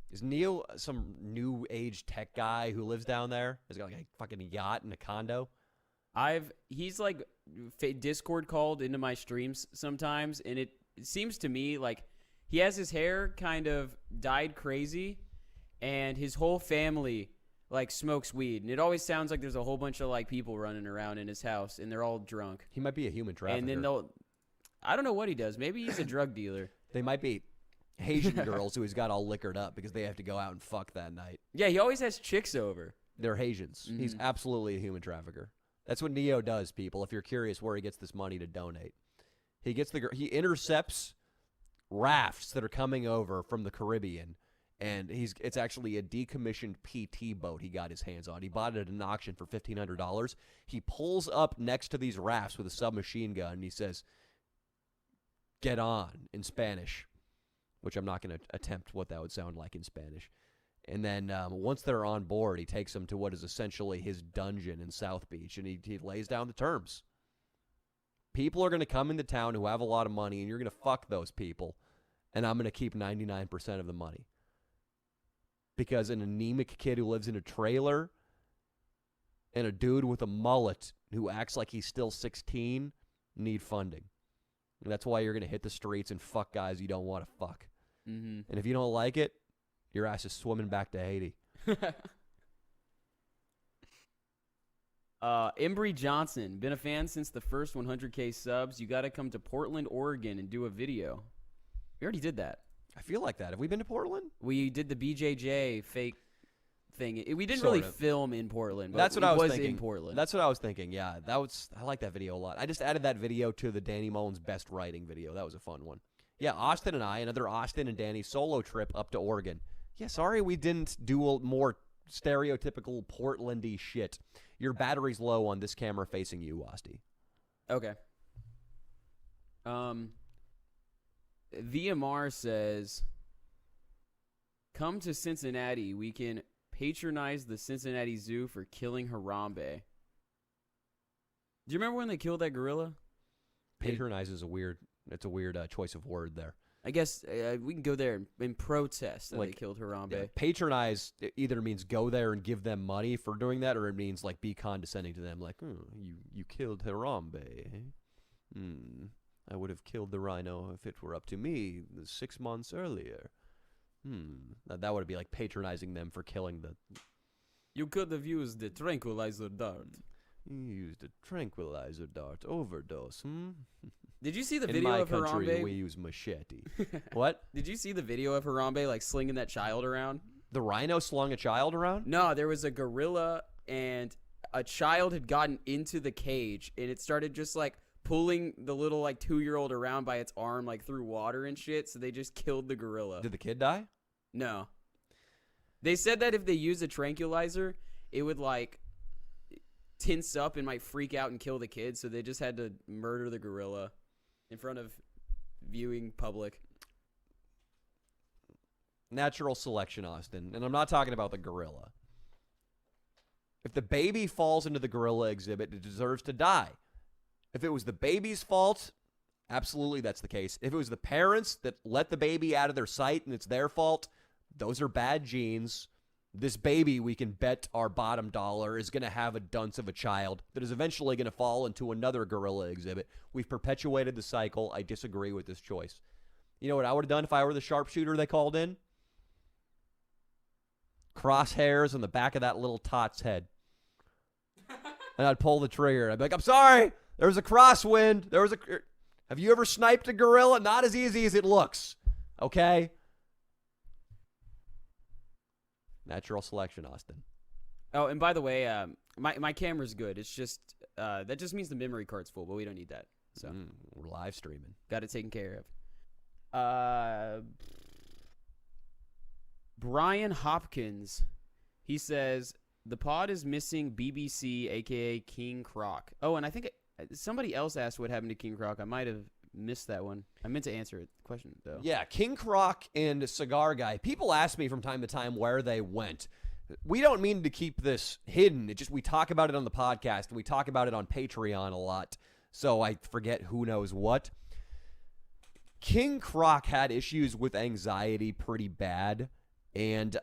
Is Neo some new age tech guy who lives down there? He's got like a fucking yacht and a condo? He's like Discord called into my streams sometimes, and it seems to me like he has his hair kind of dyed crazy, and his whole family like smokes weed, and it always sounds like there's a whole bunch of like people running around in his house, and they're all drunk. He might be a human trafficker. And then I don't know what he does. Maybe he's a drug dealer. They might be Haitian girls who he's got all liquored up because they have to go out and fuck that night. Yeah, he always has chicks over. They're Haitians. Mm-hmm. He's absolutely a human trafficker. That's what Neo does, people. If you're curious where he gets this money to donate, he intercepts rafts that are coming over from the Caribbean, and it's actually a decommissioned PT boat he got his hands on. He bought it at an auction for $1,500. He pulls up next to these rafts with a submachine gun, and he says, "Get on," in Spanish, which I'm not going to attempt what that would sound like in Spanish. And then once they're on board, he takes them to what is essentially his dungeon in South Beach, and he lays down the terms. People are going to come into town who have a lot of money, and you're going to fuck those people, and I'm going to keep 99% of the money. Because an anemic kid who lives in a trailer and a dude with a mullet who acts like he's still 16 need funding. And that's why you're going to hit the streets and fuck guys you don't want to fuck. Mm-hmm. And if you don't like it, your ass is swimming back to Haiti. Embry Johnson, been a fan since the first 100K subs. You got to come to Portland, Oregon and do a video. We already did that. I feel like that. Have we been to Portland? We did the BJJ fake thing. We didn't Sort really of. film in Portland, but That's what I was thinking. in Portland. That's what I was thinking. Yeah, I like that video a lot. I just added that video to the Danny Mullen's best writing video. That was a fun one. Yeah, Austin and I, another Austin and Danny solo trip up to Oregon. Yeah, sorry we didn't do a more stereotypical Portlandy shit. Your battery's low on this camera facing you, Asti. Okay. VMR says, come to Cincinnati. We can patronize the Cincinnati Zoo for killing Harambe. Do you remember when they killed that gorilla? Patronize is a weird choice of word there. I guess we can go there and protest that Like, they killed Harambe. Yeah, patronize either means go there and give them money for doing that, or it means like be condescending to them, like, you killed Harambe. I would have killed the rhino if it were up to me 6 months earlier. That would be like patronizing them for killing the... You could have used the tranquilizer dart. You used a tranquilizer dart overdose, Did you see the In video my of country, Harambe? we use machete. What? Did you see the video of Harambe like slinging that child around? The rhino slung a child around? No, there was a gorilla and a child had gotten into the cage and it started just like pulling the little like 2-year-old around by its arm like through water and shit. So they just killed the gorilla. Did the kid die? No. They said that if they use a tranquilizer, it would like tense up and might freak out and kill the kid. So they just had to murder the gorilla in front of viewing public. Natural selection, Austin. And I'm not talking about the gorilla. If the baby falls into the gorilla exhibit, it deserves to die. If it was the baby's fault, absolutely that's the case. If it was the parents that let the baby out of their sight and it's their fault, those are bad genes. This baby, we can bet our bottom dollar, is going to have a dunce of a child that is eventually going to fall into another gorilla exhibit. We've perpetuated the cycle. I disagree with this choice. You know what I would have done if I were the sharpshooter they called in? Crosshairs on the back of that little tot's head. And I'd pull the trigger. I'd be like, I'm sorry. There was a crosswind. Have you ever sniped a gorilla? Not as easy as it looks. Okay? Natural selection, Austin. Oh, and by the way, my camera's good. It's just that just means the memory card's full, but we don't need that. So We're live streaming. got it taken care of. Brian Hopkins, he says the pod is missing BBC, aka King Croc. Oh, and I think somebody else asked what happened to King Croc. I might have missed that one. I meant to answer the question though. Yeah, King Croc and Cigar Guy. People ask me from time to time where they went. We don't mean to keep this hidden. It just we talk about it on the podcast and we talk about it on Patreon a lot. So I forget who knows what. King Croc had issues with anxiety pretty bad, and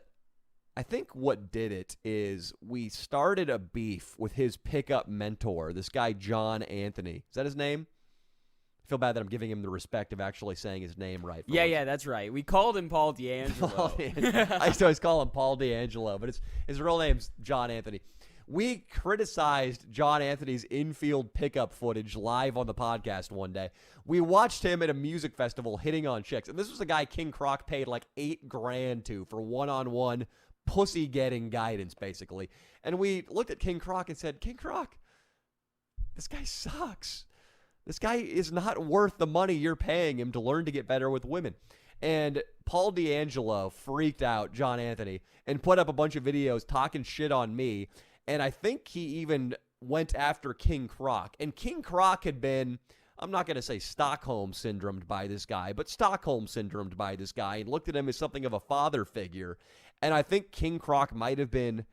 I think what did it is we started a beef with his pickup mentor, this guy John Anthony. Is that his name? I feel bad that I'm giving him the respect of actually saying his name right. Yeah, that's right. We called him Paul D'Angelo. I used to always call him Paul D'Angelo, but his real name's John Anthony. We criticized John Anthony's infield pickup footage live on the podcast one day. We watched him at a music festival hitting on chicks, and this was a guy King Croc paid like $8,000 to for one-on-one pussy-getting guidance, basically. And we looked at King Croc and said, King Croc, this guy sucks. This guy is not worth the money you're paying him to learn to get better with women. And Paul D'Angelo freaked out John Anthony and put up a bunch of videos talking shit on me. And I think he even went after King Croc. And King Croc had been, I'm not going to say Stockholm syndromed by this guy, but Stockholm syndromed by this guy and looked at him as something of a father figure. And I think King Croc might have been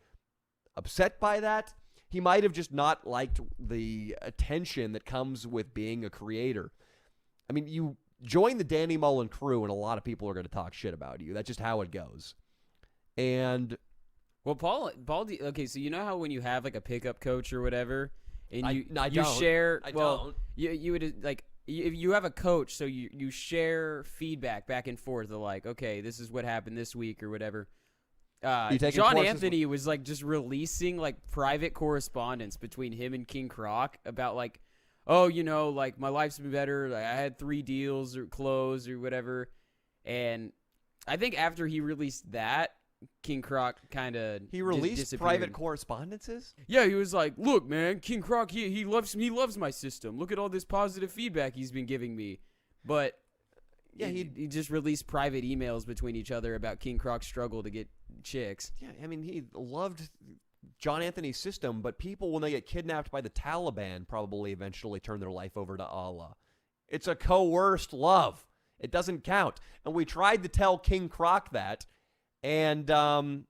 upset by that. He might have just not liked the attention that comes with being a creator. I mean, you join the Danny Mullen crew, and a lot of people are going to talk shit about you. That's just how it goes. And well, Paul, okay, so you know how when you have like a pickup coach or whatever, and you don't. share, I well, don't. you would like if you have a coach, so you share feedback back and forth. Of like, okay, this is what happened this week or whatever. John Anthony was like just releasing like private correspondence between him and King Croc about like, oh, you know, like my life's been better. Like I had 3 deals or closed or whatever, and I think after he released that, King Croc kind of released private correspondences. Yeah, he was like, "Look, man, King Croc, he loves my system. Look at all this positive feedback he's been giving me." But yeah, he just released private emails between each other about King Croc's struggle to get chicks. Yeah, I mean, he loved John Anthony's system, but people, when they get kidnapped by the Taliban, probably eventually turn their life over to Allah. It's a coerced love. It doesn't count. And we tried to tell King Croc that. And, I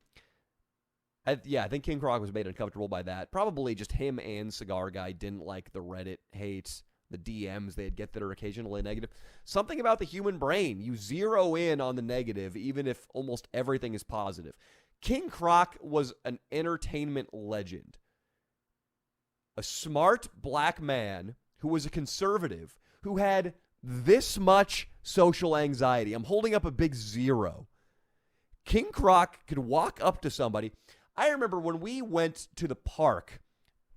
think King Croc was made uncomfortable by that. Probably just him and Cigar Guy didn't like the Reddit hate, the DMs they'd get that are occasionally negative. Something about the human brain. You zero in on the negative, even if almost everything is positive. King Croc was an entertainment legend. A smart black man who was a conservative, who had this much social anxiety. I'm holding up a big 0. King Croc could walk up to somebody. I remember when we went to the park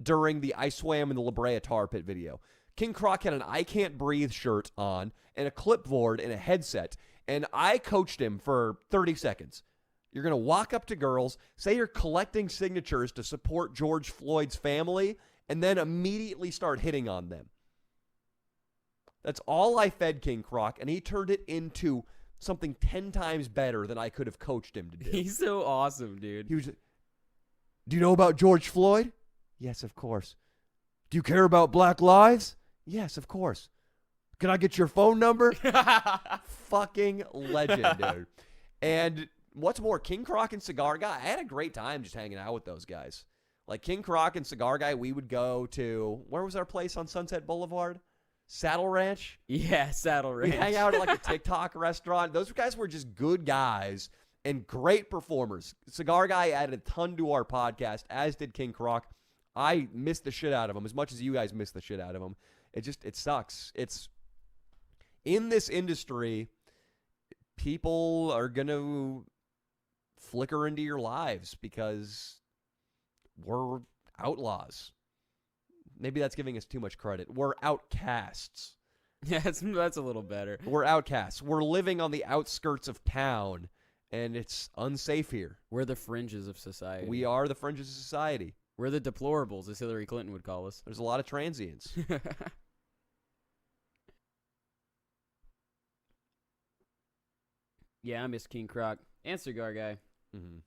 during the I Swam in the La Brea Tar Pit video. King Croc had an I Can't Breathe shirt on and a clipboard and a headset, and I coached him for 30 seconds. You're going to walk up to girls, say you're collecting signatures to support George Floyd's family, and then immediately start hitting on them. That's all I fed King Croc, and he turned it into something 10 times better than I could have coached him to do. He's so awesome, dude. He was, do you know about George Floyd? Yes, of course. Do you care about Black lives? Yes, of course. Can I get your phone number? Fucking legend, dude. And what's more, King Croc and Cigar Guy, I had a great time just hanging out with those guys. Like King Croc and Cigar Guy, we would go to, where was our place on Sunset Boulevard? Saddle Ranch? Yeah, Saddle Ranch. We hang out at like a TikTok restaurant. Those guys were just good guys and great performers. Cigar Guy added a ton to our podcast, as did King Croc. I missed the shit out of him as much as you guys missed the shit out of him. It sucks. It's in this industry, people are going to flicker into your lives because we're outlaws. Maybe that's giving us too much credit. We're outcasts. Yeah, that's a little better. We're outcasts. We're living on the outskirts of town, and it's unsafe here. We're the fringes of society. We are the fringes of society. We're the deplorables, as Hillary Clinton would call us. There's a lot of transients. Yeah, I miss King Croc and Cigar Guy. Mm-hmm.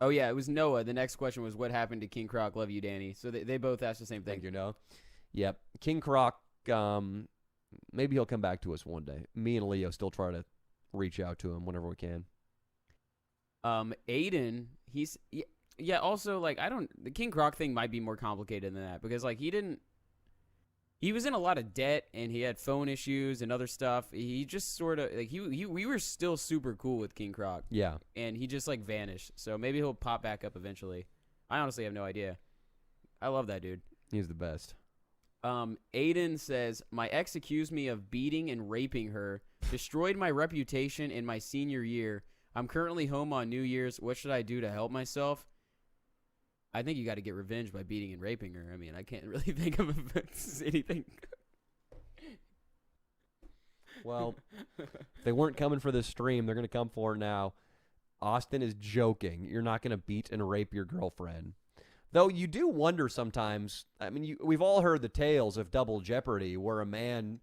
Oh, yeah, it was Noah. The next question was, what happened to King Croc? Love you, Danny. So they both asked the same thing. Thank you, Noah. Yep. King Croc, maybe he'll come back to us one day. Me and Leo still try to reach out to him whenever we can. Aiden, also, like, the King Croc thing might be more complicated than that because, like, he was in a lot of debt and he had phone issues and other stuff. He just sort of, like, we were still super cool with King Croc. Yeah. And he just, like, vanished. So maybe he'll pop back up eventually. I honestly have no idea. I love that dude. He's the best. Aiden says, my ex accused me of beating and raping her, destroyed my reputation in my senior year. I'm currently home on New Year's. What should I do to help myself? I think you got to get revenge by beating and raping her. I mean, I can't really think of anything. Well, if they weren't coming for this stream, they're going to come for it now. Austin is joking. You're not going to beat and rape your girlfriend. Though you do wonder sometimes, I mean, we've all heard the tales of Double Jeopardy where a man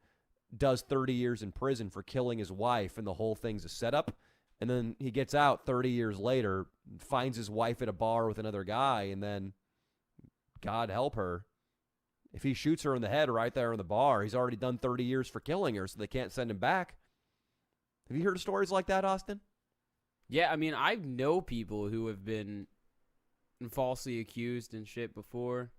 does 30 years in prison for killing his wife and the whole thing's a setup. And then he gets out 30 years later, finds his wife at a bar with another guy, and then, God help her, if he shoots her in the head right there in the bar, he's already done 30 years for killing her, so they can't send him back. Have you heard of stories like that, Austin? Yeah, I mean, I know people who have been falsely accused and shit before.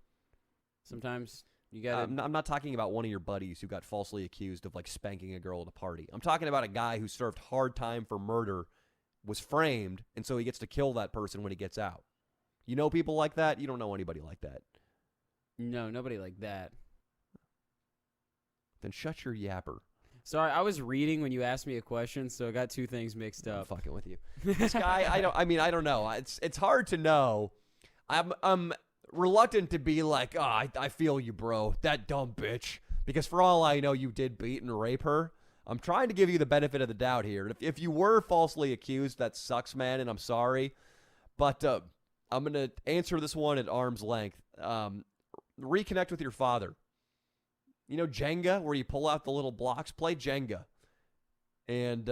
Sometimes you gotta... I'm not talking about one of your buddies who got falsely accused of, like, spanking a girl at a party. I'm talking about a guy who served hard time for murder, was framed, and so he gets to kill that person when he gets out. You know people like that? You don't know anybody like that. No, nobody like that. Then shut your yapper. Sorry, I was reading when you asked me a question, so I got two things mixed I'm up. fucking with you. This guy, I don't know. It's hard to know. I'm reluctant to be like, I feel you, bro. That dumb bitch. Because for all I know, you did beat and rape her. I'm trying to give you the benefit of the doubt here. If you were falsely accused, that sucks, man, and I'm sorry. But I'm going to answer this one at arm's length. Reconnect with your father. You know Jenga, where you pull out the little blocks? Play Jenga. And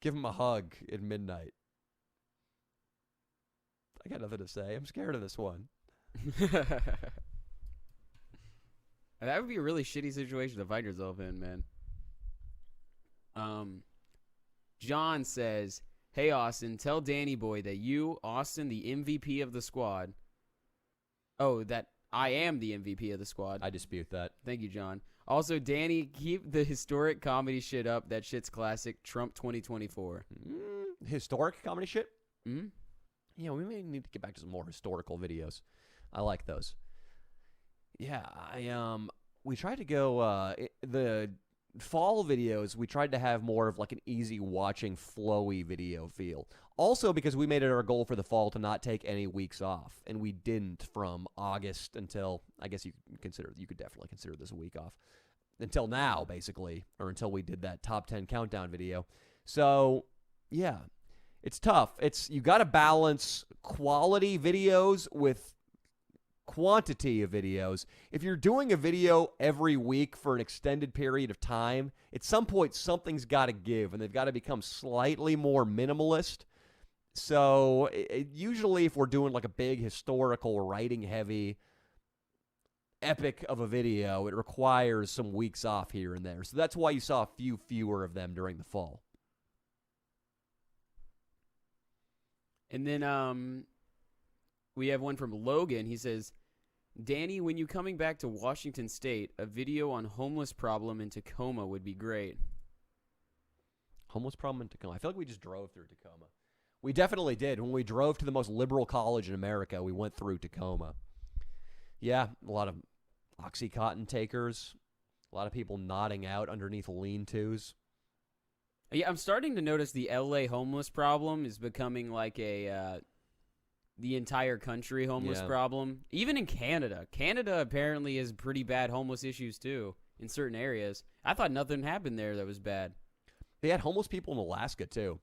give him a hug at midnight. I got nothing to say. I'm scared of this one. That would be a really shitty situation to find yourself in, man. John says, "Hey, Austin, tell Danny Boy that you, Austin, the MVP of the squad." Oh, that I am the MVP of the squad. I dispute that. Thank you, John. Also, Danny, keep the historic comedy shit up. That shit's classic. Trump 2024. Historic comedy shit? Hmm? Yeah, we may need to get back to some more historical videos. I like those. Yeah, we tried to go, the fall videos, we tried to have more of like an easy watching, flowy video feel. Also because we made it our goal for the fall to not take any weeks off, and we didn't from August until, I guess you could definitely consider this a week off. Until now, basically, or until we did that top 10 countdown video. So, yeah, it's tough. You got to balance quality videos with quantity of videos. If you're doing a video every week for an extended period of time, at some point something's got to give, and they've got to become slightly more minimalist. So usually if we're doing like a big historical, writing-heavy epic of a video, it requires some weeks off here and there. So that's why you saw a few fewer of them during the fall. And then we have one from Logan. He says, "Danny, when you coming back to Washington State, a video on homeless problem in Tacoma would be great." Homeless problem in Tacoma. I feel like we just drove through Tacoma. We definitely did. When we drove to the most liberal college in America, we went through Tacoma. Yeah, a lot of Oxycontin takers, a lot of people nodding out underneath lean-tos. Yeah, I'm starting to notice the LA homeless problem is becoming like the entire country homeless problem. Even in Canada. Canada apparently has pretty bad homeless issues too in certain areas. I thought nothing happened there that was bad. They had homeless people in Alaska too.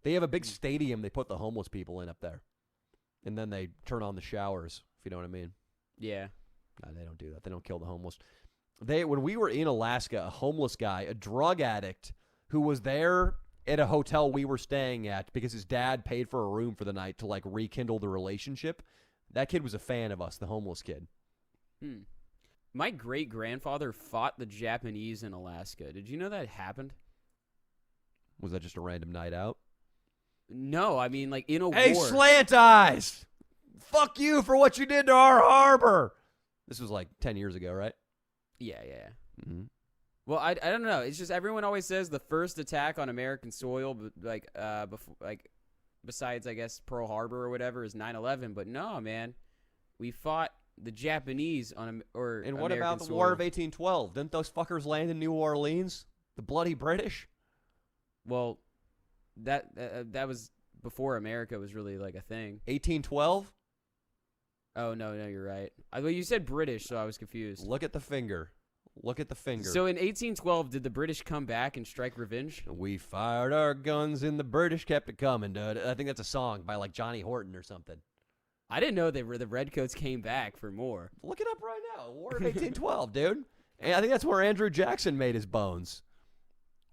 They have a big stadium they put the homeless people in up there. And then they turn on the showers, if you know what I mean. Yeah. No, they don't do that. They don't kill the homeless. When we were in Alaska, a homeless guy, a drug addict, who was there at a hotel we were staying at because his dad paid for a room for the night to like rekindle the relationship. That kid was a fan of us, the homeless kid. My great-grandfather fought the Japanese in Alaska. Did you know that happened? Was that just a random night out? No, I mean like in a war. Hey, Slant Eyes! Fuck you for what you did to our harbor! This was like 10 years ago, right? Yeah. Mm-hmm. Well, I don't know. It's just everyone always says the first attack on American soil, besides I guess Pearl Harbor or whatever, is 9/11. But no, man, we fought the Japanese on And what American about the soil. War of 1812? Didn't those fuckers land in New Orleans? The bloody British? Well, that was before America was really like a thing. 1812? Oh no, you're right. Well, you said British, so I was confused. Look at the finger. Look at the finger. So in 1812, did the British come back and strike revenge? We fired our guns and the British kept it coming, dude. I think that's a song by like Johnny Horton or something. I didn't know the Redcoats came back for more. Look it up right now. War of 1812, dude. And I think that's where Andrew Jackson made his bones.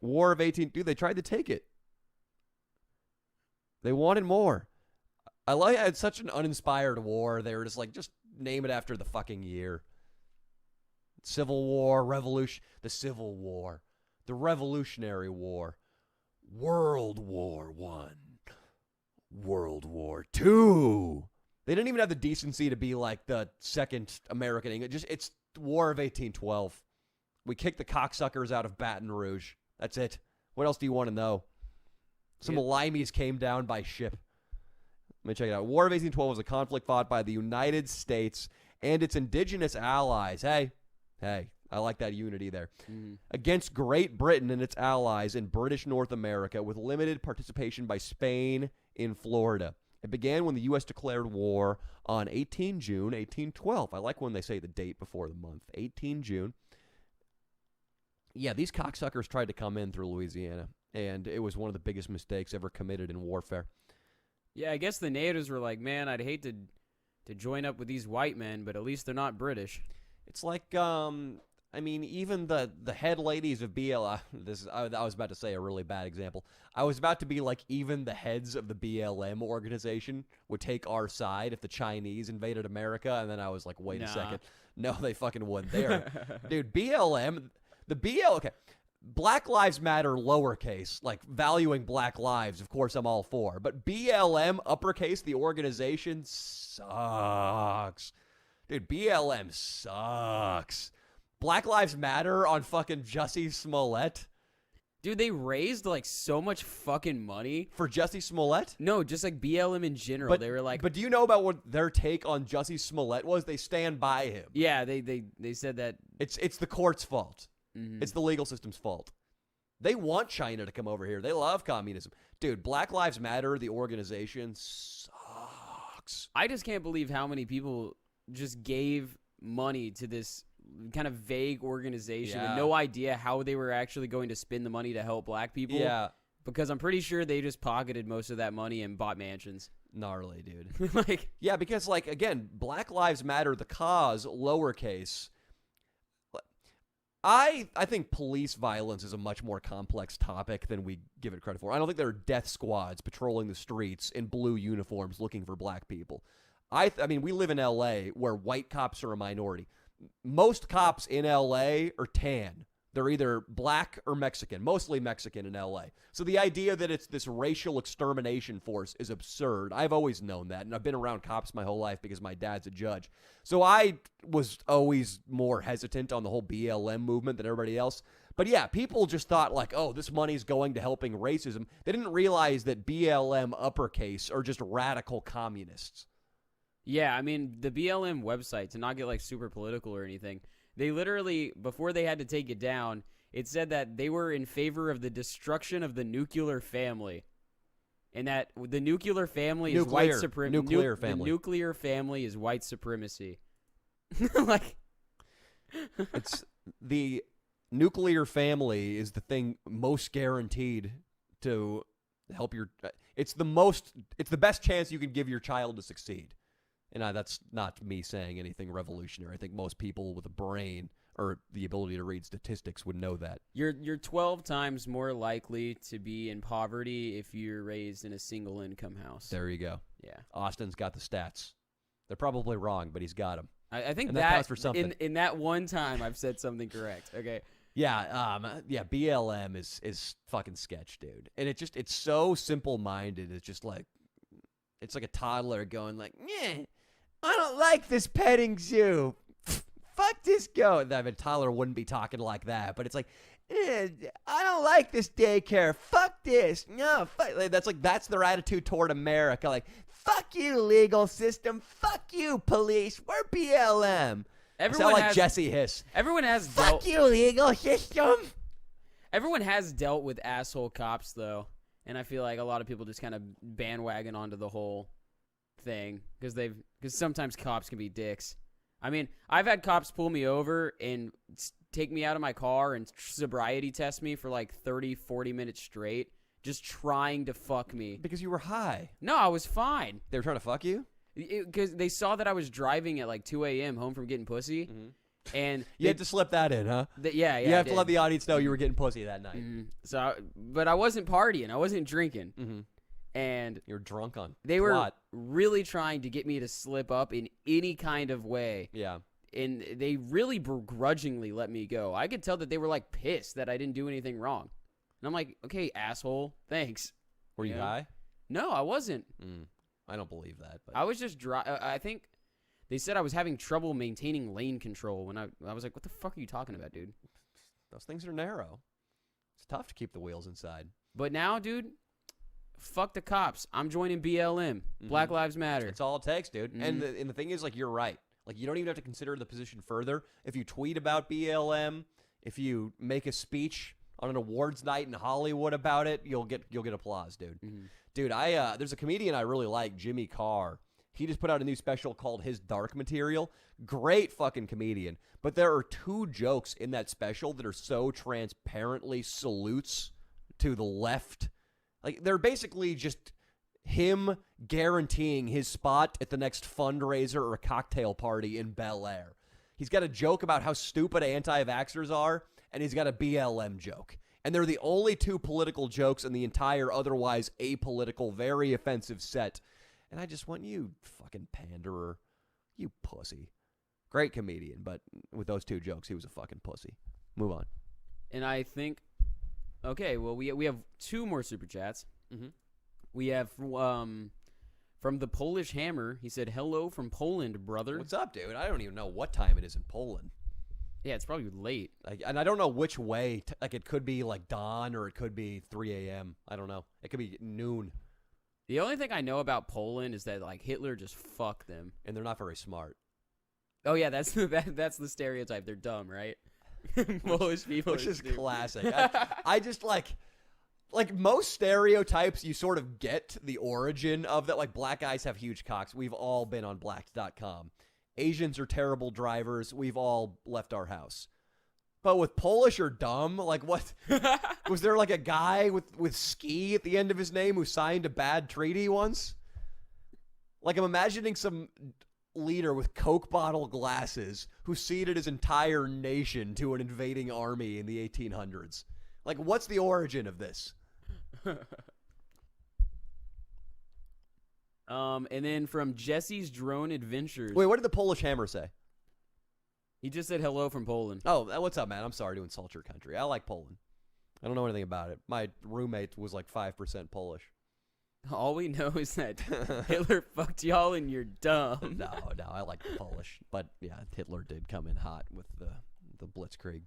War of 18... Dude, they tried to take it. They wanted more. I like it's such an uninspired war. They were just like, just name it after the fucking year. Civil War, Revolution, the Civil War, the Revolutionary War, World War I, World War II. They didn't even have the decency to be like the second American English. It's War of 1812. We kicked the cocksuckers out of Baton Rouge. That's it. What else do you want to know? Some limeys came down by ship. Let me check it out. War of 1812 was a conflict fought by the United States and its indigenous allies. Hey, I like that unity there. Against Great Britain and its allies in British North America with limited participation by Spain in Florida. It began when the U.S. declared war on 18 June 1812. I like when they say the date before the month. 18 June. Yeah, these cocksuckers tried to come in through Louisiana, and it was one of the biggest mistakes ever committed in warfare. Yeah, I guess the natives were like, man, I'd hate to join up with these white men, but at least they're not British. It's like, I mean, even the head ladies of BLM, I was about to say a really bad example. I was about to be like, even the heads of the BLM organization would take our side if the Chinese invaded America, and then I was like, wait a second. No, they fucking wouldn't. Dude, BLM, okay. Black Lives Matter lowercase, like valuing black lives, of course I'm all for. But BLM uppercase, the organization, sucks. Dude, BLM sucks. Black Lives Matter on fucking Jussie Smollett. Dude, they raised like so much fucking money. For Jussie Smollett? No, just like BLM in general. They were like... But do you know about what their take on Jussie Smollett was? They stand by him. Yeah, they said that... It's the court's fault. It's the legal system's fault. They want China to come over here. They love communism. Dude, Black Lives Matter, the organization, sucks. I just can't believe how many people just gave money to this kind of vague organization with no idea how they were actually going to spend the money to help black people. Yeah. Because I'm pretty sure they just pocketed most of that money and bought mansions. Gnarly, dude. Yeah, because, like, again, Black Lives Matter, the cause, lowercase. I think police violence is a much more complex topic than we give it credit for. I don't think there are death squads patrolling the streets in blue uniforms looking for black people. I mean, we live in L.A. where white cops are a minority. Most cops in L.A. are tan. They're either black or Mexican, mostly Mexican in L.A. So the idea that it's this racial extermination force is absurd. I've always known that, and I've been around cops my whole life because my dad's a judge. So I was always more hesitant on the whole BLM movement than everybody else. But yeah, people just thought like, oh, this money's going to helping racism. They didn't realize that BLM uppercase are just radical communists. Yeah, I mean, the BLM website, to not get like super political or anything, they literally, before they had to take it down, it said that they were in favor of the destruction of the nuclear family. And that the nuclear family is white supremacy. Nuclear family. The nuclear family is white supremacy. Like, it's the nuclear family is the thing most guaranteed to help your. It's the best chance you can give your child to succeed. And that's not me saying anything revolutionary. I think most people with a brain or the ability to read statistics would know that. You're 12 times more likely to be in poverty if you're raised in a single income house. There you go. Yeah. Austin's got the stats. They're probably wrong, but he's got them. I think and that counts for something. In that one time I've said something correct. Okay. Yeah, BLM is fucking sketch, dude. And it's so simple-minded. It's just like it's like a toddler going like, "Yeah, I don't like this petting zoo. Fuck this goat." I mean, Tyler wouldn't be talking like that, but it's like, I don't like this daycare. Fuck this. No, fuck. That's their attitude toward America. Like, fuck you, legal system. Fuck you, police. We're BLM. Everyone like Jesse Hiss. Everyone has fuck you, legal system. Everyone has dealt with asshole cops though, and I feel like a lot of people just kind of bandwagon onto the whole thing because sometimes cops can be dicks. I mean, I've had cops pull me over and take me out of my car and sobriety test me for like 30, 40 minutes straight, just trying to fuck me. Because you were high. No, I was fine. They were trying to fuck you? Because they saw that I was driving at like 2 a.m. home from getting pussy. Mm-hmm. And you had to slip that in, huh? Yeah. You have to let the audience know you were getting pussy that night. Mm-hmm. But I wasn't partying. I wasn't drinking. Mm-hmm. And you're drunk on they were really trying to get me to slip up in any kind of way. Yeah. And they really begrudgingly let me go. I could tell that they were like pissed that I didn't do anything wrong. And I'm like, okay, asshole, thanks. Were you high? No, I wasn't. I don't believe that. But I was just I think they said I was having trouble maintaining lane control when I was like, what the fuck are you talking about, dude? those things are narrow. It's tough to keep the wheels inside. But now, dude, fuck the cops. I'm joining BLM. Black Lives Matter. That's all it takes, dude. And the thing is, like, you're right. Like, you don't even have to consider the position further. If you tweet about BLM, if you make a speech on an awards night in Hollywood about it, you'll get applause, dude. Dude, there's a comedian I really like, Jimmy Carr. He just put out a new special called His Dark Material. Great fucking comedian. But there are 2 jokes in that special that are so transparently salutes to the left. Like, they're basically just him guaranteeing his spot at the next fundraiser or a cocktail party in Bel Air. He's got a joke about how stupid anti-vaxxers are, and he's got a BLM joke. And they're the only 2 political jokes in the entire otherwise apolitical, very offensive set. And I just went, you fucking panderer. You pussy. Great comedian, but with those 2 jokes, he was a fucking pussy. Move on. And I think, okay, well, we have 2 more super chats. We have from the Polish Hammer. He said, hello from Poland, brother. What's up, dude? I don't even know what time it is in Poland. Yeah, it's probably late. And I don't know which way. Like, it could be like dawn or it could be 3 a.m. I don't know. It could be noon. The only thing I know about Poland is that, like, Hitler just fucked them. And they're not very smart. Oh, yeah, that's the stereotype. They're dumb, right? Polish people. Which is classic. I just, like most stereotypes, you sort of get the origin of that. Like, black guys have huge cocks. We've all been on blacked.com. Asians are terrible drivers. We've all left our house. But with Polish or dumb, like, what? Was there like a guy with ski at the end of his name who signed a bad treaty once? Like, I'm imagining some leader with Coke bottle glasses who ceded his entire nation to an invading army in the 1800s. Like, what's the origin of this? And then from Jesse's Drone Adventures. Wait, what did the Polish Hammer say? He just said hello from Poland. Oh, what's up, man? I'm sorry to insult your country. I like Poland. I don't know anything about it. My roommate was like 5% Polish. All we know is that Hitler fucked y'all and you're dumb. No, I like the Polish. But yeah, Hitler did come in hot with the Blitzkrieg.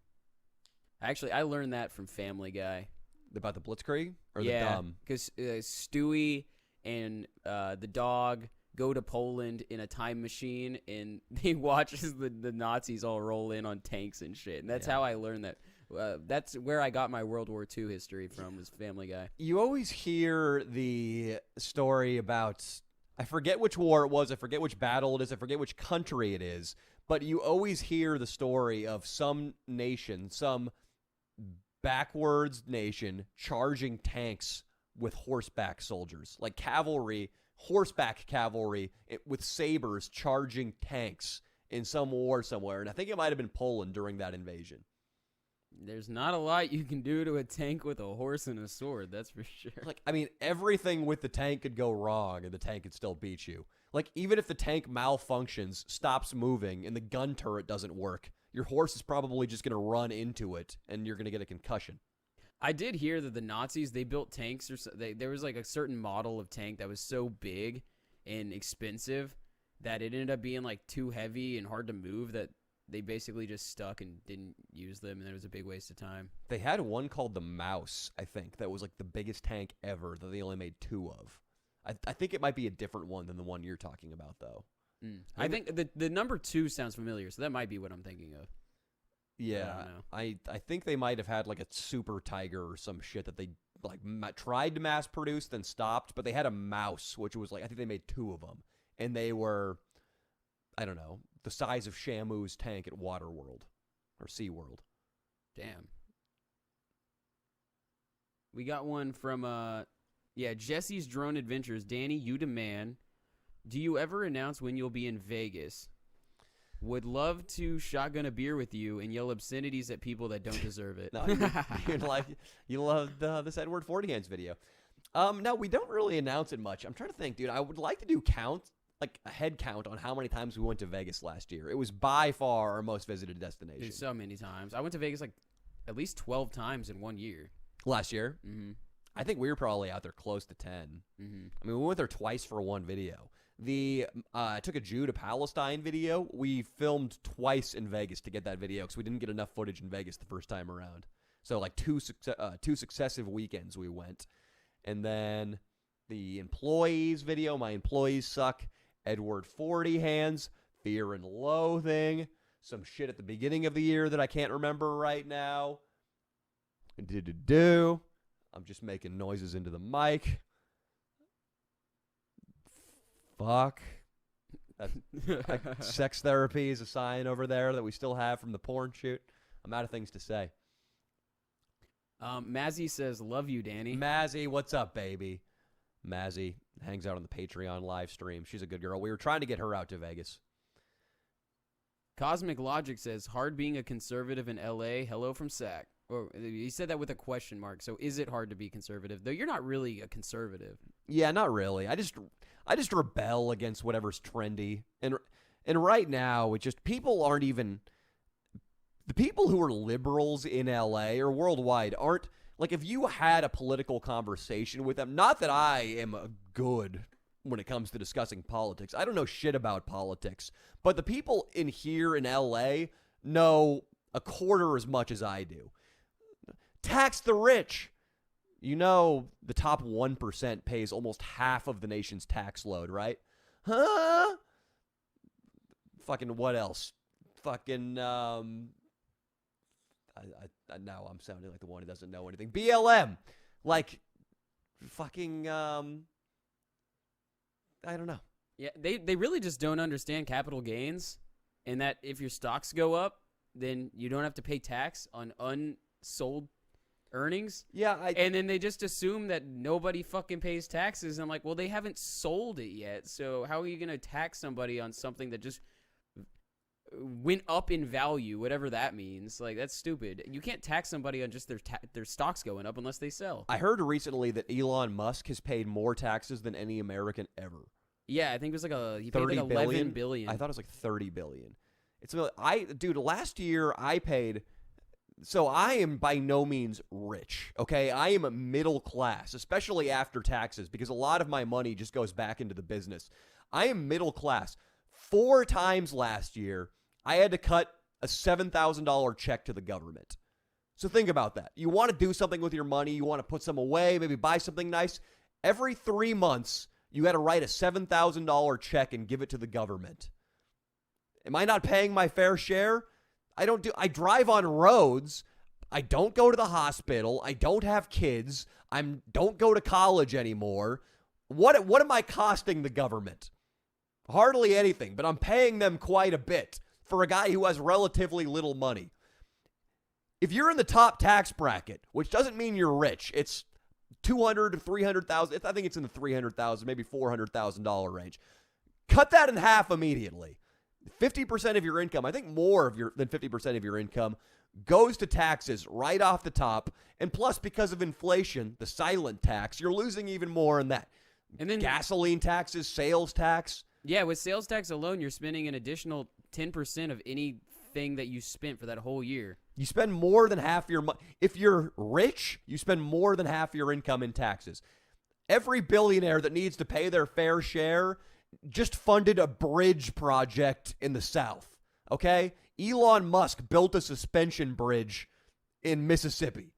Actually, I learned that from Family Guy. About the Blitzkrieg? Or the dumb? Because Stewie and the dog go to Poland in a time machine, and they watch as the Nazis all roll in on tanks and shit. And that's how I learned that. That's where I got my World War II history from, was Family Guy. You always hear the story about, I forget which war it was, I forget which battle it is, I forget which country it is, but you always hear the story of some nation, some backwards nation, charging tanks with horseback soldiers, like cavalry, horseback cavalry with sabers charging tanks in some war somewhere. And I think it might have been Poland during that invasion. There's not a lot you can do to a tank with a horse and a sword, that's for sure. Like, I mean, everything with the tank could go wrong and the tank could still beat you. Like, even if the tank malfunctions, stops moving, and the gun turret doesn't work, your horse is probably just going to run into it, and you're going to get a concussion. I did hear that the Nazis, they built tanks, there was like a certain model of tank that was so big and expensive that it ended up being like too heavy and hard to move that they basically just stuck and didn't use them, and it was a big waste of time. They had one called the Mouse, I think, that was like the biggest tank ever that they only made 2 of. I think it might be a different one than the one you're talking about, though. I think the number 2 sounds familiar, so that might be what I'm thinking of. Yeah, I think they might have had like a Super Tiger or some shit that they like tried to mass produce, then stopped. But they had a Mouse, which was like, I think they made 2 of them, and they were, I don't know, the size of Shamu's tank at Waterworld or SeaWorld. Damn. We got one from Jesse's Drone Adventures. Danny, you demand. Do you ever announce when you'll be in Vegas? Would love to shotgun a beer with you and yell obscenities at people that don't deserve it. No, you love this Edward Fortyhands video. No, we don't really announce it much. I'm trying to think, dude. I would like to do like a head count on how many times we went to Vegas last year. It was by far our most visited destination. So many times. I went to Vegas like at least 12 times in 1 year. Last year? Mm-hmm. I think we were probably out there close to 10. Mm-hmm. I mean, we went there twice for one video. I took a Jew to Palestine video. We filmed twice in Vegas to get that video because we didn't get enough footage in Vegas the first time around. So like two successive weekends we went. And then the employees video, my employees suck. Edward 40 hands, Fear and Loathing, some shit at the beginning of the year that I can't remember right now. I'm just making noises into the mic. Fuck. Sex therapy is a sign over there that we still have from the porn shoot. I'm out of things to say. Mazzy says, love you, Danny. Mazzy, what's up, baby? Mazzy hangs out on the Patreon live stream. She's a good girl. We were trying to get her out to Vegas. Cosmic Logic says, hard being a conservative in L.A. Hello from Sac. Or he said that with a question mark. So is it hard to be conservative? Though you're not really a conservative. Yeah, not really. I just rebel against whatever's trendy. And right now, it just people aren't even the people who are liberals in LA or worldwide aren't like if you had a political conversation with them, not that I am good when it comes to discussing politics. I don't know shit about politics, but the people in here in LA know a quarter as much as I do. Tax the rich. You know the top 1% pays almost half of the nation's tax load, right? Huh? Fucking what else? Fucking, now I'm sounding like the one who doesn't know anything. BLM. Like, fucking, I don't know. Yeah, they really just don't understand capital gains and that if your stocks go up, then you don't have to pay tax on unsold earnings. Yeah, and then they just assume that nobody fucking pays taxes. I'm like, well, they haven't sold it yet, so how are you going to tax somebody on something that just went up in value, whatever that means? Like, that's stupid. You can't tax somebody on just their stocks going up unless they sell. I heard recently that Elon Musk has paid more taxes than any American ever. Yeah, I think it was he paid like 11 billion. I thought it was like 30 billion. Dude, last year I paid. So I am by no means rich, okay? I am a middle class, especially after taxes, because a lot of my money just goes back into the business. I am middle class. 4 times last year, I had to cut a $7,000 check to the government. So think about that. You want to do something with your money. You want to put some away, maybe buy something nice. Every 3 months, you got to write a $7,000 check and give it to the government. Am I not paying my fair share? I drive on roads. I don't go to the hospital. I don't have kids. Don't go to college anymore. What am I costing the government? Hardly anything, but I'm paying them quite a bit for a guy who has relatively little money. If you're in the top tax bracket, which doesn't mean you're rich, it's $200,000 to $300,000. I think it's in the $300,000, maybe $400,000 range. Cut that in half immediately. 50% of your income, I think more than 50% of your income, goes to taxes right off the top. And plus, because of inflation, the silent tax, you're losing even more in that. And then gasoline taxes, sales tax. Yeah, with sales tax alone, you're spending an additional 10% of anything that you spent for that whole year. You spend more than half your money. If you're rich, you spend more than half your income in taxes. Every billionaire that needs to pay their fair share just funded a bridge project in the South, okay? Elon Musk built a suspension bridge in Mississippi.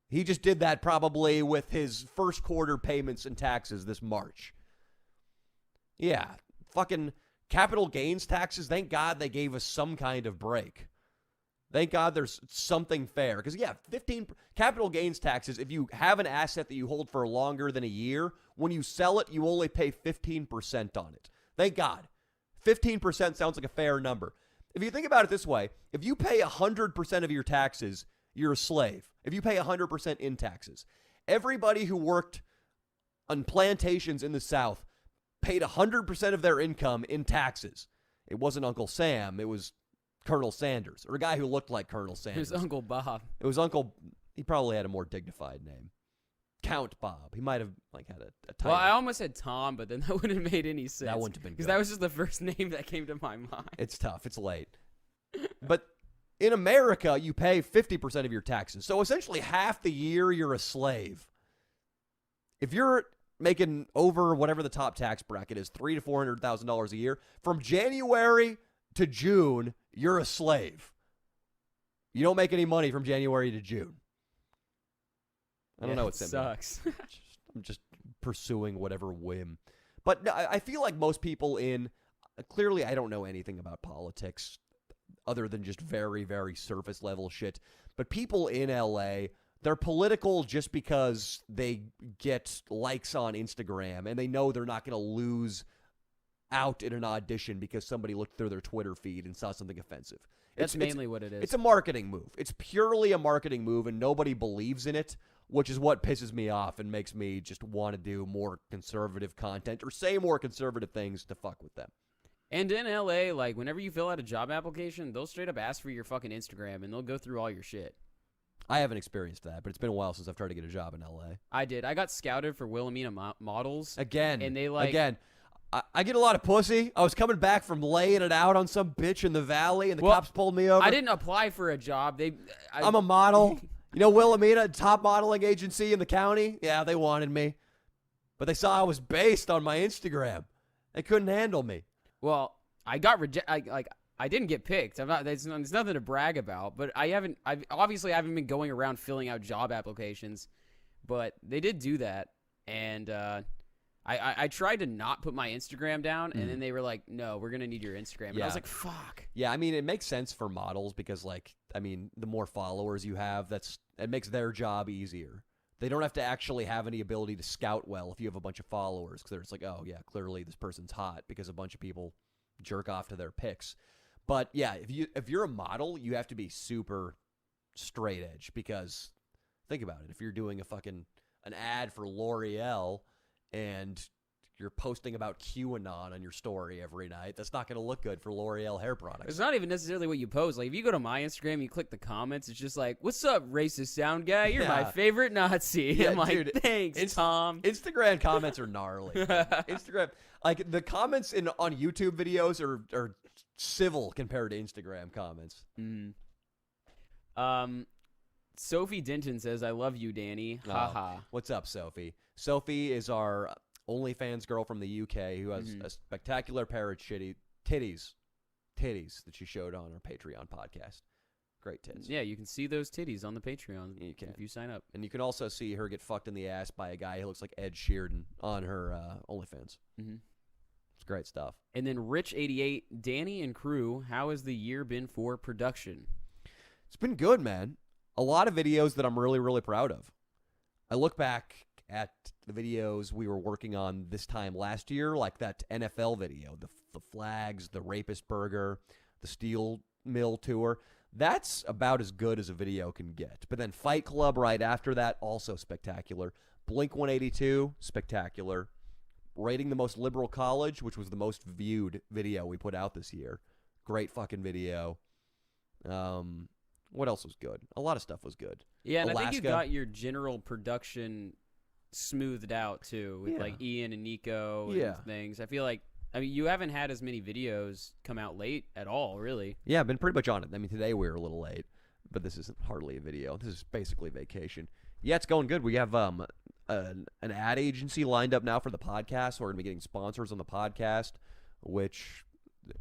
He just did that probably with his first quarter payments and taxes this March. Yeah, fucking capital gains taxes, thank God they gave us some kind of break. Thank God there's something fair. Because, yeah, 15 capital gains taxes, if you have an asset that you hold for longer than a year, when you sell it, you only pay 15% on it. Thank God. 15% sounds like a fair number. If you think about it this way, if you pay 100% of your taxes, you're a slave. If you pay 100% in taxes, everybody who worked on plantations in the South paid 100% of their income in taxes. It wasn't Uncle Sam. It was Colonel Sanders, or a guy who looked like Colonel Sanders. It was Uncle Bob. It was Uncle. He probably had a more dignified name. Count Bob. He might have had a title. Well, I almost said Tom, but then that wouldn't have made any sense. That wouldn't have been good. Because that was just the first name that came to my mind. It's tough. It's late. But In America, you pay 50% of your taxes. So essentially half the year you're a slave. If you're making over whatever the top tax bracket is, $300,000 to $400,000 a year, from January to June, you're a slave. You don't make any money from January to June. I don't know what's in there. Sucks. I'm just pursuing whatever whim. But no, I feel like most people clearly I don't know anything about politics other than just very, very surface level shit. But people in LA, they're political just because they get likes on Instagram and they know they're not going to lose out in an audition because somebody looked through their Twitter feed and saw something offensive. That's mainly what it is. It's a marketing move. It's purely a marketing move, and nobody believes in it, which is what pisses me off and makes me just want to do more conservative content or say more conservative things to fuck with them. And in LA, like, whenever you fill out a job application, they'll straight up ask for your fucking Instagram, and they'll go through all your shit. I haven't experienced that, but it's been a while since I've tried to get a job in LA. I did. I got scouted for Wilhelmina Models. Again. And they, like... Again. I get a lot of pussy. I was coming back from laying it out on some bitch in the valley, and the cops pulled me over. I didn't apply for a job. I'm a model. You know Wilhelmina, top modeling agency in the county? Yeah, they wanted me. But they saw I was based on my Instagram. They couldn't handle me. Well, I got rejected. I didn't get picked. There's nothing to brag about. But I haven't been going around filling out job applications. But they did do that, and I tried to not put my Instagram down, and then they were like, "No, we're gonna need your Instagram." And I was like, "Fuck." Yeah, I mean, it makes sense for models because, like, I mean, the more followers you have, it makes their job easier. They don't have to actually have any ability to scout well if you have a bunch of followers, because it's like, oh yeah, clearly this person's hot because a bunch of people jerk off to their pics. But yeah, if you're a model, you have to be super straight edge, because think about it. If you're doing an ad for L'Oreal and you're posting about QAnon on your story every night, that's not going to look good for L'Oreal hair products. It's not even necessarily what you post. Like, if you go to my Instagram, you click the comments, it's just like, "What's up, racist sound guy? You're my favorite Nazi." Yeah, I'm like, dude, "Thanks, Tom." Instagram comments are gnarly. Instagram, like, the comments on YouTube videos are civil compared to Instagram comments. Sophie Denton says, "I love you, Danny." Haha. What's up, Sophie? Sophie is our OnlyFans girl from the UK who has a spectacular pair of titties that she showed on our Patreon podcast. Great tits. Yeah, you can see those titties on the Patreon if you sign up. And you can also see her get fucked in the ass by a guy who looks like Ed Sheeran on her OnlyFans. It's great stuff. And then Rich88, Danny and crew, how has the year been for production? It's been good, man. A lot of videos that I'm really, really proud of. I look back at the videos we were working on this time last year, like that NFL video, the flags, the rapist burger, the steel mill tour. That's about as good as a video can get. But then Fight Club right after that, also spectacular. Blink 182, spectacular. Rating the most liberal college, which was the most viewed video we put out this year. Great fucking video. What else was good? A lot of stuff was good. Yeah, and Alaska. I think you got your general production smoothed out, too, with like Ian and Nico and things. I feel like, you haven't had as many videos come out late at all, really. Yeah, I've been pretty much on it. I mean, today we were a little late, but this isn't hardly a video. This is basically vacation. Yeah, it's going good. We have an ad agency lined up now for the podcast. We're going to be getting sponsors on the podcast, which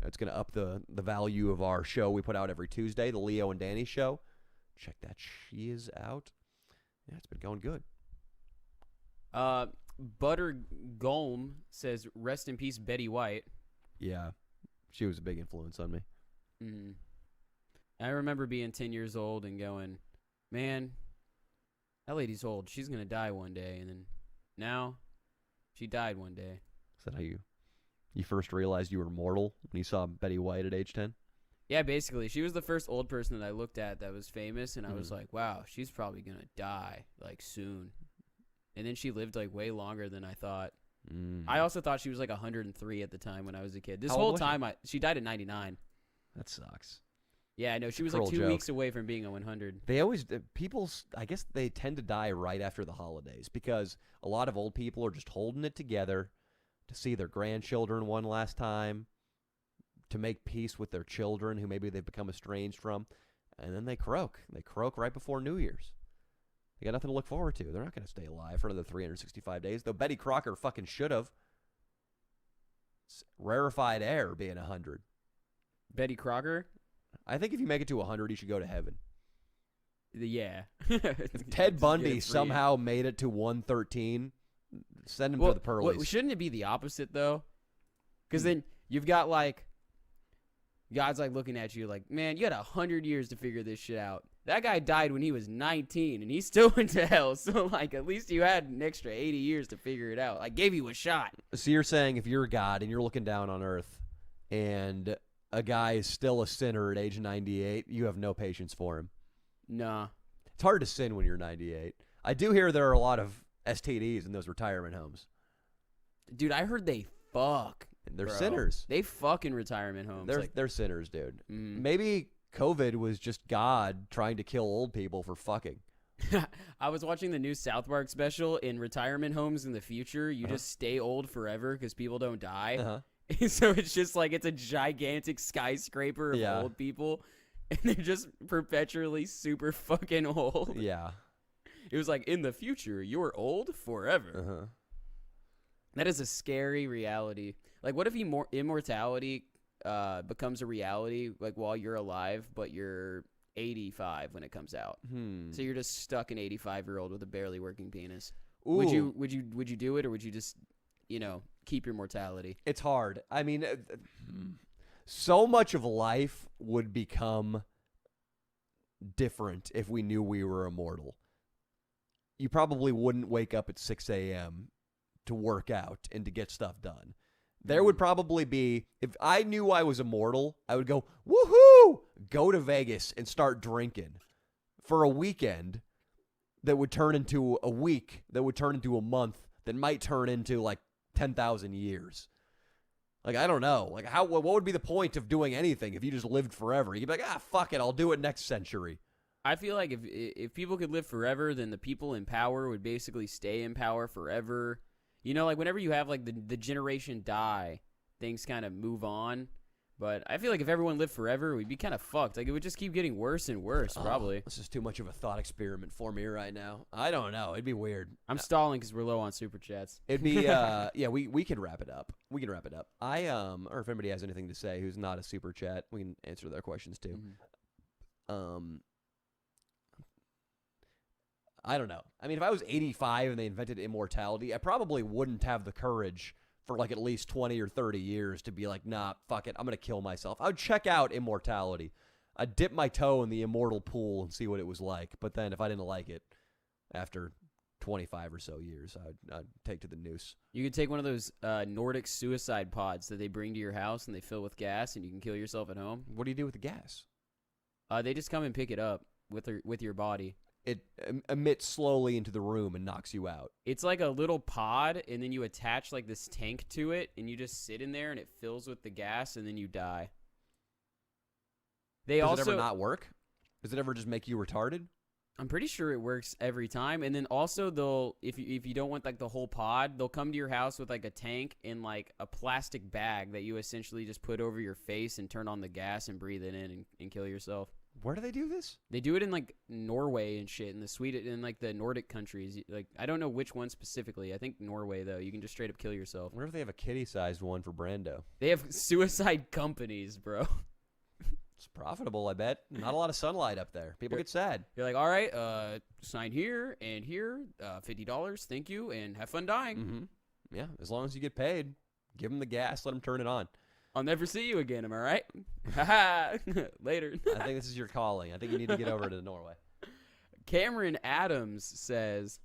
it's going to up the value of our show we put out every Tuesday, the Leo and Danny show. Check that shiz out. Yeah, it's been going good. Butter Golm says, "Rest in peace, Betty White." Yeah, she was a big influence on me. I remember being 10 years old and going, "Man, that lady's old. She's going to die one day." And then now she died one day. Is that how you first realized you were mortal when you saw Betty White at age 10? Yeah, basically. She was the first old person that I looked at that was famous, and I was like, wow, she's probably going to die, like, soon. And then she lived, like, way longer than I thought. I also thought she was, like, 103 at the time when I was a kid. This whole time, she died at 99. That sucks. Yeah, I know. She was, like, 2 weeks away from being a 100. They always, I guess they tend to die right after the holidays because a lot of old people are just holding it together to see their grandchildren one last time, to make peace with their children who maybe they've become estranged from. and then they croak. They croak right before New Year's. They got nothing to look forward to. They're not going to stay alive for another 365 days. Though Betty Crocker fucking should have. It's rarefied air being 100. Betty Crocker? I think if you make it to 100, you should go to heaven. Yeah. If Ted Bundy somehow made it to 113, send him to the pearlies. Shouldn't it be the opposite, though? Because then you've got, like, God's, like, looking at you like, man, you had 100 years to figure this shit out. That guy died when he was 19, and he still went to hell. So, like, at least you had an extra 80 years to figure it out. I gave you a shot. So you're saying if you're God and you're looking down on earth and a guy is still a sinner at age 98, you have no patience for him? Nah. It's hard to sin when you're 98. I do hear there are a lot of STDs in those retirement homes. Dude, I heard they fuck. And they're bro. sinners. They fuck in retirement homes. They're sinners, dude. Mm. Maybe COVID was just God trying to kill old people for fucking. I was watching the new South Park special. In retirement homes in the future, you just stay old forever because people don't die. So it's just like it's a gigantic skyscraper of old people. And they're just perpetually super fucking old. Yeah. It was like, in the future, you're old forever. That is a scary reality. Like, what if immortality becomes a reality, like, while you're alive, but you're 85 when it comes out? So you're just stuck an 85-year-old with a barely working penis. Ooh. Would you do it, or would you just, keep your mortality? It's hard. I mean, so much of life would become different if we knew we were immortal. You probably wouldn't wake up at 6 a.m. to work out and to get stuff done. There would probably be, if I knew I was immortal, I would go, woohoo, go to Vegas and start drinking for a weekend that would turn into a week, that would turn into a month, that might turn into like 10,000 years. Like, I don't know. Like, what would be the point of doing anything if you just lived forever? You'd be like, fuck it, I'll do it next century. I feel like if people could live forever, then the people in power would basically stay in power forever. Like, whenever you have, like, the generation die, things kind of move on. But I feel like if everyone lived forever, we'd be kind of fucked. Like, it would just keep getting worse and worse, probably. This is too much of a thought experiment for me right now. I don't know. It'd be weird. I'm stalling because we're low on Super Chats. It'd be, yeah, we can wrap it up. We can wrap it up. Or if anybody has anything to say who's not a Super Chat, we can answer their questions, too. I don't know. I mean, if I was 85 and they invented immortality, I probably wouldn't have the courage for like at least 20 or 30 years to be like, nah, fuck it, I'm going to kill myself. I would check out immortality. I'd dip my toe in the immortal pool and see what it was like. But then if I didn't like it after 25 or so years, I'd take to the noose. You could take one of those Nordic suicide pods that they bring to your house and they fill with gas and you can kill yourself at home. What do you do with the gas? They just come and pick it up with your body. It emits slowly into the room and knocks you out. It's like a little pod, and then you attach like this tank to it, and you just sit in there, and it fills with the gas, and then you die. Does it ever not work? Does it ever just make you retarded? I'm pretty sure it works every time. And then also if you don't want like the whole pod, they'll come to your house with like a tank and like a plastic bag that you essentially just put over your face and turn on the gas and breathe it in and kill yourself. Where do they do this? They do it in like Norway and shit, in like the Nordic countries. Like, I don't know which one specifically. I think Norway though. You can just straight up kill yourself. I wonder if they have a kitty-sized one for Brando. They have suicide companies, bro. It's profitable, I bet. Not a lot of sunlight up there. People get sad. You're like, all right, sign here and here, $50, thank you, and have fun dying. Mm-hmm. Yeah, as long as you get paid, give them the gas, let them turn it on. I'll never see you again, am I right? Ha Later. I think this is your calling. I think you need to get over to Norway. Cameron Adams says,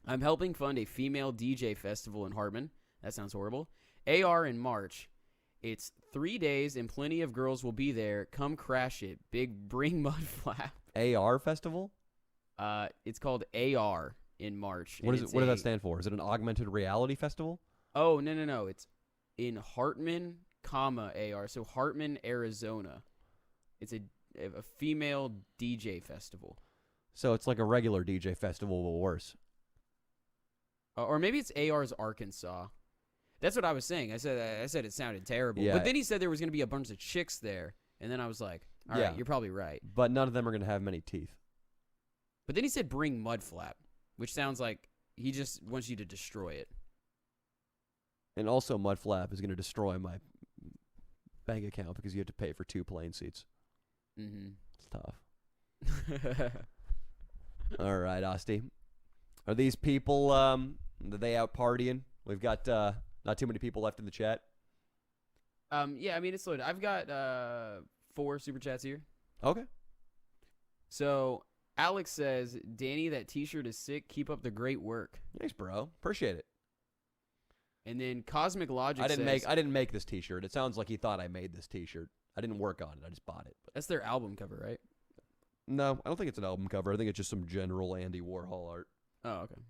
I'm helping fund a female DJ festival in Hartman. That sounds horrible. AR in March. It's 3 days and plenty of girls will be there. Come crash it. Big bring mud flap. AR festival? It's called AR in March. What is it? What does that stand for? Is it an augmented reality festival? Oh, no. It's in Hartman, AR. So Hartman, Arizona. It's a female DJ festival. So it's like a regular DJ festival, but worse. Or maybe it's AR's Arkansas. That's what I was saying. I said it sounded terrible. Yeah. But then he said there was going to be a bunch of chicks there. And then I was like, All right, you're probably right. But none of them are going to have many teeth. But then he said bring Mudflap, which sounds like he just wants you to destroy it. And also, Mudflap is going to destroy my bank account because you have to pay for 2 plane seats. Mm-hmm. It's tough. All right, Asti. Are these people, are they out partying? We've got not too many people left in the chat. Yeah, I mean, it's loaded. I've got 4 super chats here. Okay. So, Alex says, Danny, that t-shirt is sick. Keep up the great work. Thanks, bro. Appreciate it. And then Cosmic Logic I didn't says... make this t-shirt. It sounds like he thought I made this t-shirt. I didn't work on it. I just bought it. But. That's their album cover, right? No, I don't think it's an album cover. I think it's just some general Andy Warhol art. Oh, okay.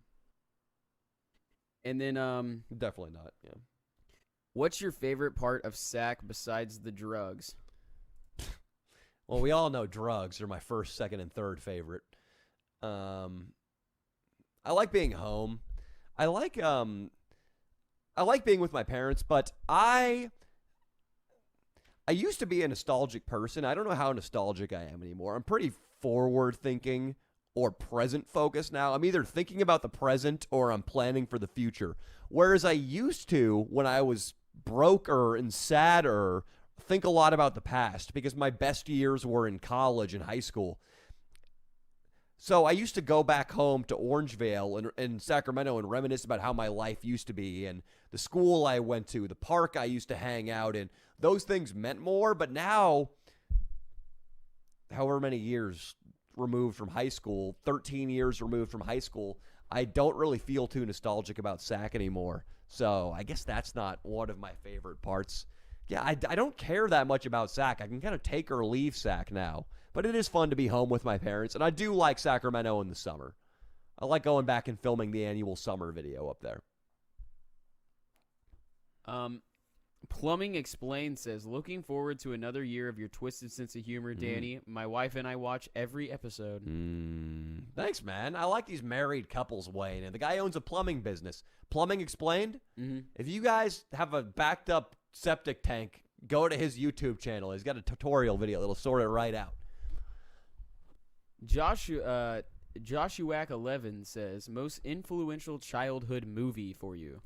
And then, Definitely not, yeah. What's your favorite part of SAC besides the drugs? Well, we all know drugs are my first, second, and third favorite. I like being home. I like being with my parents, but I used to be a nostalgic person. I don't know how nostalgic I am anymore. I'm pretty forward-thinking or present-focused now. I'm either thinking about the present or I'm planning for the future. Whereas I used to, when I was broker and sadder, think a lot about the past because my best years were in college and high school. So I used to go back home to Orangevale and Sacramento and reminisce about how my life used to be and the school I went to, the park I used to hang out in. Those things meant more, but now, however many years removed from high school, 13 years removed from high school, I don't really feel too nostalgic about SAC anymore. So I guess that's not one of my favorite parts. Yeah, I don't care that much about SAC. I can kind of take or leave SAC now. But it is fun to be home with my parents, and I do like Sacramento in the summer. I like going back and filming the annual summer video up there. Plumbing Explained says, looking forward to another year of your twisted sense of humor, Danny. My wife and I watch every episode. Thanks, man. I like these married couples weighing in. The guy owns a plumbing business. Plumbing Explained? Mm-hmm. If you guys have a backed up septic tank, go to his YouTube channel. He's got a tutorial video that'll sort it right out. Joshuak11 says, most influential childhood movie for you?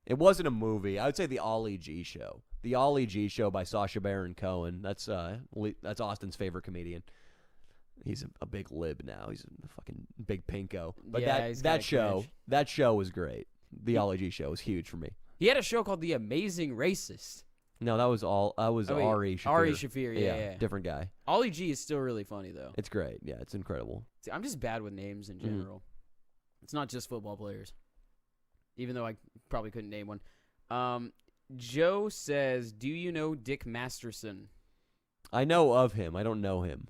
It wasn't a movie. I would say the Ollie G Show. The Ollie G Show by Sacha Baron Cohen. That's Austin's favorite comedian. He's a big lib now. He's a fucking big pinko. But yeah, that show was great. The Ollie G Show was huge for me. He had a show called The Amazing Racist. No, that was Ari Shafir. Ari Shafir, yeah. Different guy. Ollie G is still really funny, though. It's great. Yeah, it's incredible. See, I'm just bad with names in general. It's not just football players. Even though I probably couldn't name one. Joe says, do you know Dick Masterson? I know of him. I don't know him.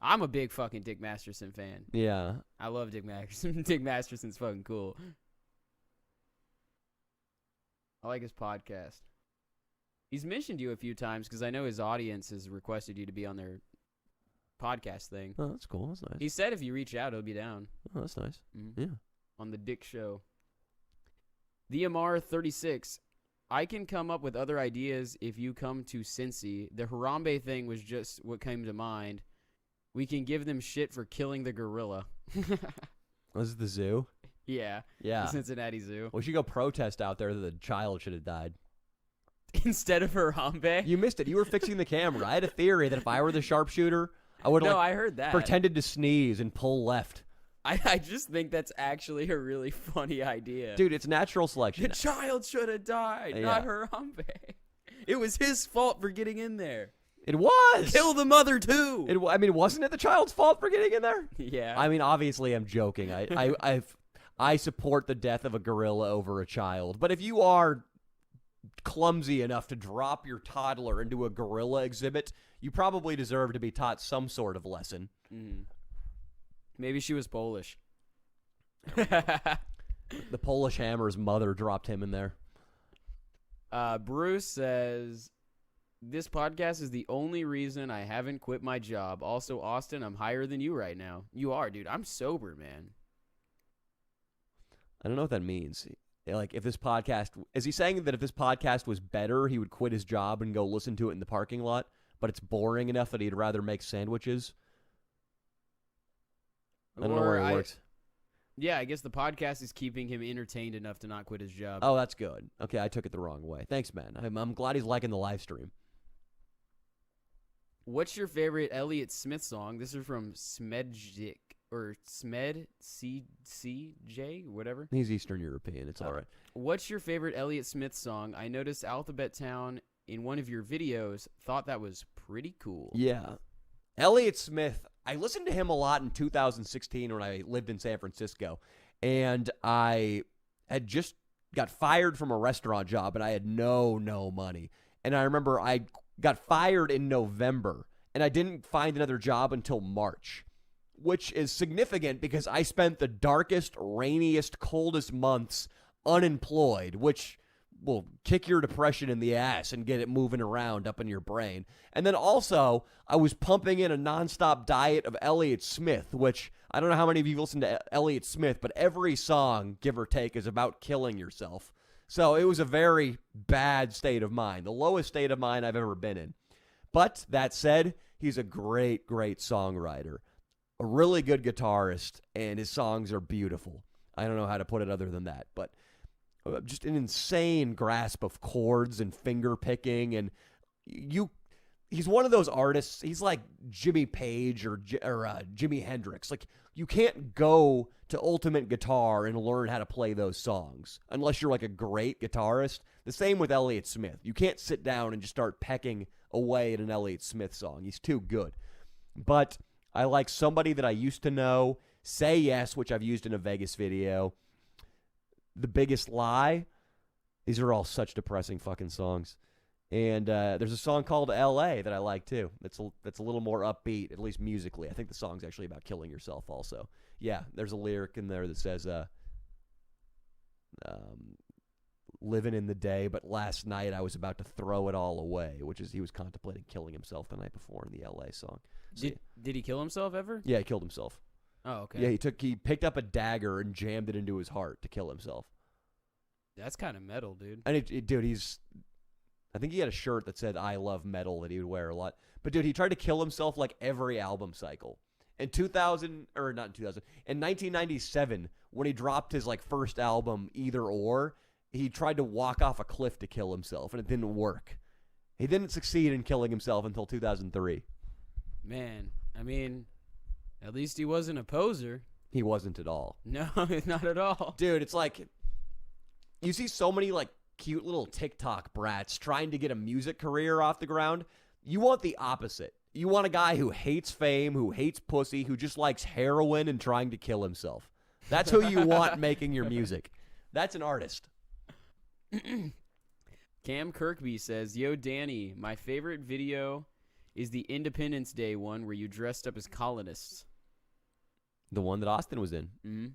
I'm a big fucking Dick Masterson fan. Yeah. I love Dick Masterson. Dick Masterson's fucking cool. I like his podcast. He's mentioned you a few times because I know his audience has requested you to be on their podcast thing. Oh, that's cool. That's nice. He said if you reach out, he'll be down. Oh, that's nice. Mm-hmm. Yeah. On the Dick Show. The Amar36. I can come up with other ideas if you come to Cincy. The Harambe thing was just what came to mind. We can give them shit for killing the gorilla. Was it the zoo? Yeah. Yeah. The Cincinnati Zoo. We should go protest out there that the child should have died. Instead of Harambe? You missed it. You were fixing the camera. I had a theory that if I were the sharpshooter, I would have I heard that. pretended to sneeze and pull left. I just think that's actually a really funny idea. Dude, it's natural selection. The child should have died, not Harambe. It was his fault for getting in there. It was. Kill the mother, too. Wasn't it the child's fault for getting in there? Yeah. I mean, obviously, I'm joking. I support the death of a gorilla over a child. But if you are clumsy enough to drop your toddler into a gorilla exhibit, you probably deserve to be taught some sort of lesson. Mm-hmm. Maybe she was Polish. The Polish Hammer's mother dropped him in there. Bruce says, this podcast is the only reason I haven't quit my job. Also, Austin, I'm higher than you right now. You are, dude. I'm sober, man. I don't know what that means. Like, if this podcast, is he saying that if this podcast was better, he would quit his job and go listen to it in the parking lot, but it's boring enough that he'd rather make sandwiches? I don't know where it works. Yeah, I guess the podcast is keeping him entertained enough to not quit his job. Oh, that's good. Okay, I took it the wrong way. Thanks, man. I'm glad he's liking the live stream. What's your favorite Elliott Smith song? This is from Smedjik or Smed CJ, whatever. He's Eastern European. It's all right. What's your favorite Elliott Smith song? I noticed Alphabet Town in one of your videos. Thought that was pretty cool. Yeah. Elliott Smith, I listened to him a lot in 2016 when I lived in San Francisco, and I had just got fired from a restaurant job, and I had no money. And I remember I got fired in November, and I didn't find another job until March, which is significant because I spent the darkest, rainiest, coldest months unemployed, which will kick your depression in the ass and get it moving around up in your brain. And then also, I was pumping in a nonstop diet of Elliott Smith, which I don't know how many of you listen to Elliott Smith, but every song, give or take, is about killing yourself. So it was a very bad state of mind, the lowest state of mind I've ever been in. But that said, he's a great songwriter, a really good guitarist, and his songs are beautiful. I don't know how to put it other than that, but just an insane grasp of chords and finger picking, and he's one of those artists. He's like Jimmy Page or Jimi Hendrix. Like, you can't go to Ultimate Guitar and learn how to play those songs unless you're like a great guitarist. The same with Elliott Smith. You can't sit down and just start pecking away at an Elliott Smith song. He's too good. But I like Somebody That I Used to Know, Say Yes, which I've used in a Vegas video, The Biggest Lie. These are all such depressing fucking songs. And there's a song called L.A. that I like, too. That's a little more upbeat, at least musically. I think the song's actually about killing yourself also. Yeah, there's a lyric in there that says, living in the day, but last night I was about to throw it all away, which is he was contemplating killing himself the night before in the L.A. song. So, Did he kill himself ever? yeah, he killed himself. Oh, okay. Yeah, he picked up a dagger and jammed it into his heart to kill himself. That's kind of metal, dude. And I think he had a shirt that said "I love metal" that he would wear a lot. But dude, he tried to kill himself like every album cycle. In 1997, when he dropped his like first album, Either Or, he tried to walk off a cliff to kill himself, and it didn't work. He didn't succeed in killing himself until 2003. Man, I mean, at least he wasn't a poser. He wasn't at all. No, not at all. Dude, it's like you see so many like cute little TikTok brats trying to get a music career off the ground. You want the opposite. You want a guy who hates fame, who hates pussy, who just likes heroin and trying to kill himself. That's who you want making your music. That's an artist. Cam Kirkby says, "Yo, Danny, my favorite video is the Independence Day one where you dressed up as colonists." The one that Austin was in. Mm-hmm.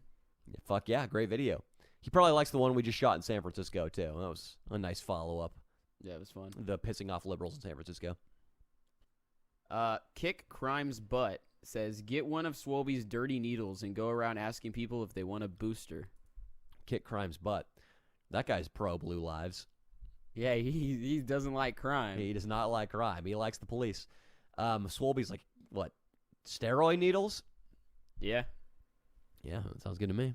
Yeah, fuck yeah, great video. He probably likes the one we just shot in San Francisco, too. That was a nice follow-up. Yeah, it was fun. The pissing off liberals in San Francisco. Kick Crimes Butt says, "Get one of Swolby's dirty needles and go around asking people if they want a booster." Kick Crimes Butt. That guy's pro Blue Lives. Yeah, he doesn't like crime. He does not like crime. He likes the police. Swolby's like, what, steroid needles? Yeah. Yeah, that sounds good to me.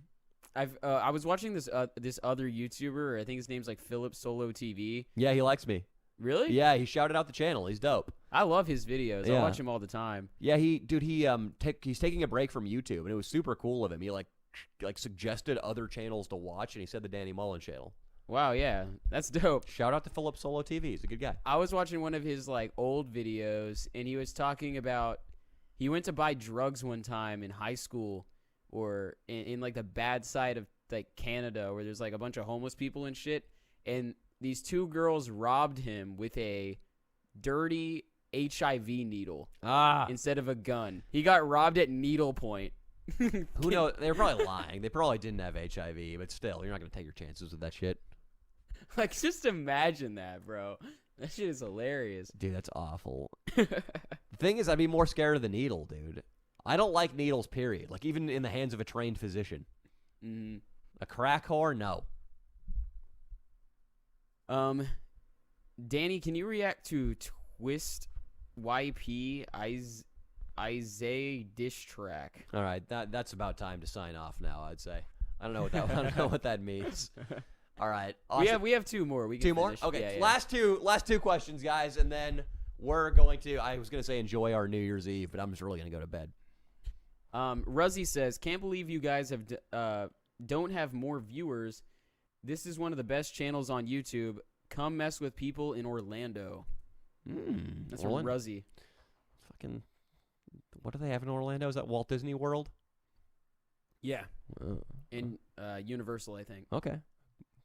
I was watching this other YouTuber. I think his name's like Philip Solo TV. Yeah, he likes me. Really? Yeah, he shouted out the channel. He's dope. I love his videos. Yeah. I watch him all the time. Yeah, he's taking a break from YouTube, and it was super cool of him. He like suggested other channels to watch, and he said the Danny Mullen channel. Wow, yeah, that's dope. Shout out to Philip Solo TV. He's a good guy. I was watching one of his like old videos, and he was talking about he went to buy drugs one time in high school, or in like the bad side of like Canada, where there's like a bunch of homeless people and shit, and these two girls robbed him with a dirty HIV needle instead of a gun. He got robbed at needle point. Who knows? They were probably lying. They probably didn't have HIV, but still, you're not going to take your chances with that shit. Like, just imagine that, bro. That shit is hilarious. Dude, that's awful. The thing is, I'd be more scared of the needle, dude. I don't like needles, period. Like, even in the hands of a trained physician. Mm-hmm. A crack whore? No. Danny, can you react to Twist YP Isaiah dish track? All right, that's about time to sign off now. I'd say. I don't know what that. I don't know what that means. All right, awesome. We have two more. We can two more. finish. Okay, Yeah. last two questions, guys, and then we're going to. I was going to say enjoy our New Year's Eve, but I'm just really going to go to bed. Ruzzy says, "Can't believe you guys have don't have more viewers. This is one of the best channels on YouTube. Come mess with people in Orlando." That's from Ruzzy. Fucking, what do they have in Orlando? Is that Walt Disney World? Yeah. In Universal, I think. Okay.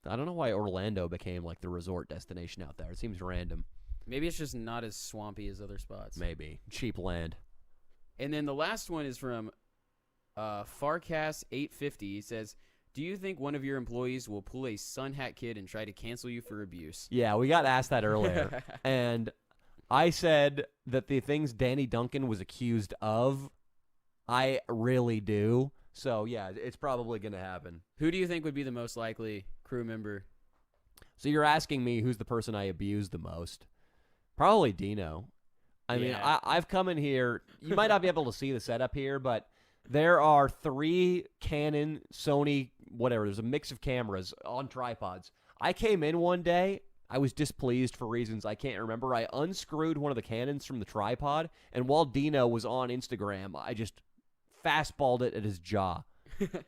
I don't know why Orlando became like the resort destination out there. It seems random. Maybe it's just not as swampy as other spots. Maybe. Cheap land. And then the last one is from Farcast850. He says, "Do you think one of your employees will pull a Sun Hat Kid and try to cancel you for abuse?" Yeah, we got asked that earlier. And I said that the things Danny Duncan was accused of, I really do. So, yeah, it's probably going to happen. Who do you think would be the most likely crew member? So you're asking me who's the person I abused the most? Probably Dino. I mean, I've come in here. You might not be able to see the setup here, but there are 3 Canon, Sony, whatever. There's a mix of cameras on tripods. I came in one day. I was displeased for reasons I can't remember. I unscrewed one of the Canons from the tripod, and while Dino was on Instagram, I just fastballed it at his jaw.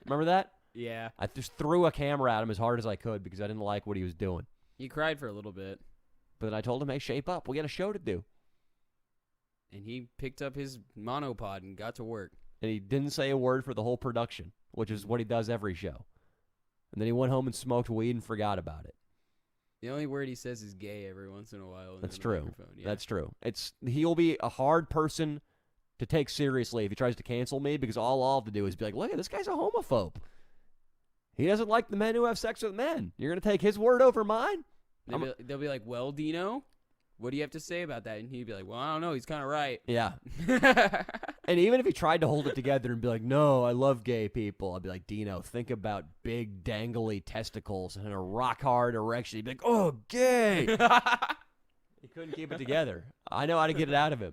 Remember that? Yeah. I just threw a camera at him as hard as I could because I didn't like what he was doing. He cried for a little bit. But then I told him, hey, shape up. We got a show to do. And he picked up his monopod and got to work. And he didn't say a word for the whole production, which is what he does every show. And then he went home and smoked weed and forgot about it. The only word he says is gay every once in a while. That's true. Yeah. That's true. He'll be a hard person to take seriously if he tries to cancel me because all I'll have to do is be like, look, this guy's a homophobe. He doesn't like the men who have sex with men. You're going to take his word over mine? They'll be like, well, Dino, what do you have to say about that? And he'd be like, well, I don't know. He's kind of right. Yeah. And even if he tried to hold it together and be like, no, I love gay people, I'd be like, Dino, think about big dangly testicles and a rock hard erection. He'd be like, oh, gay. He couldn't keep it together. I know how to get it out of him.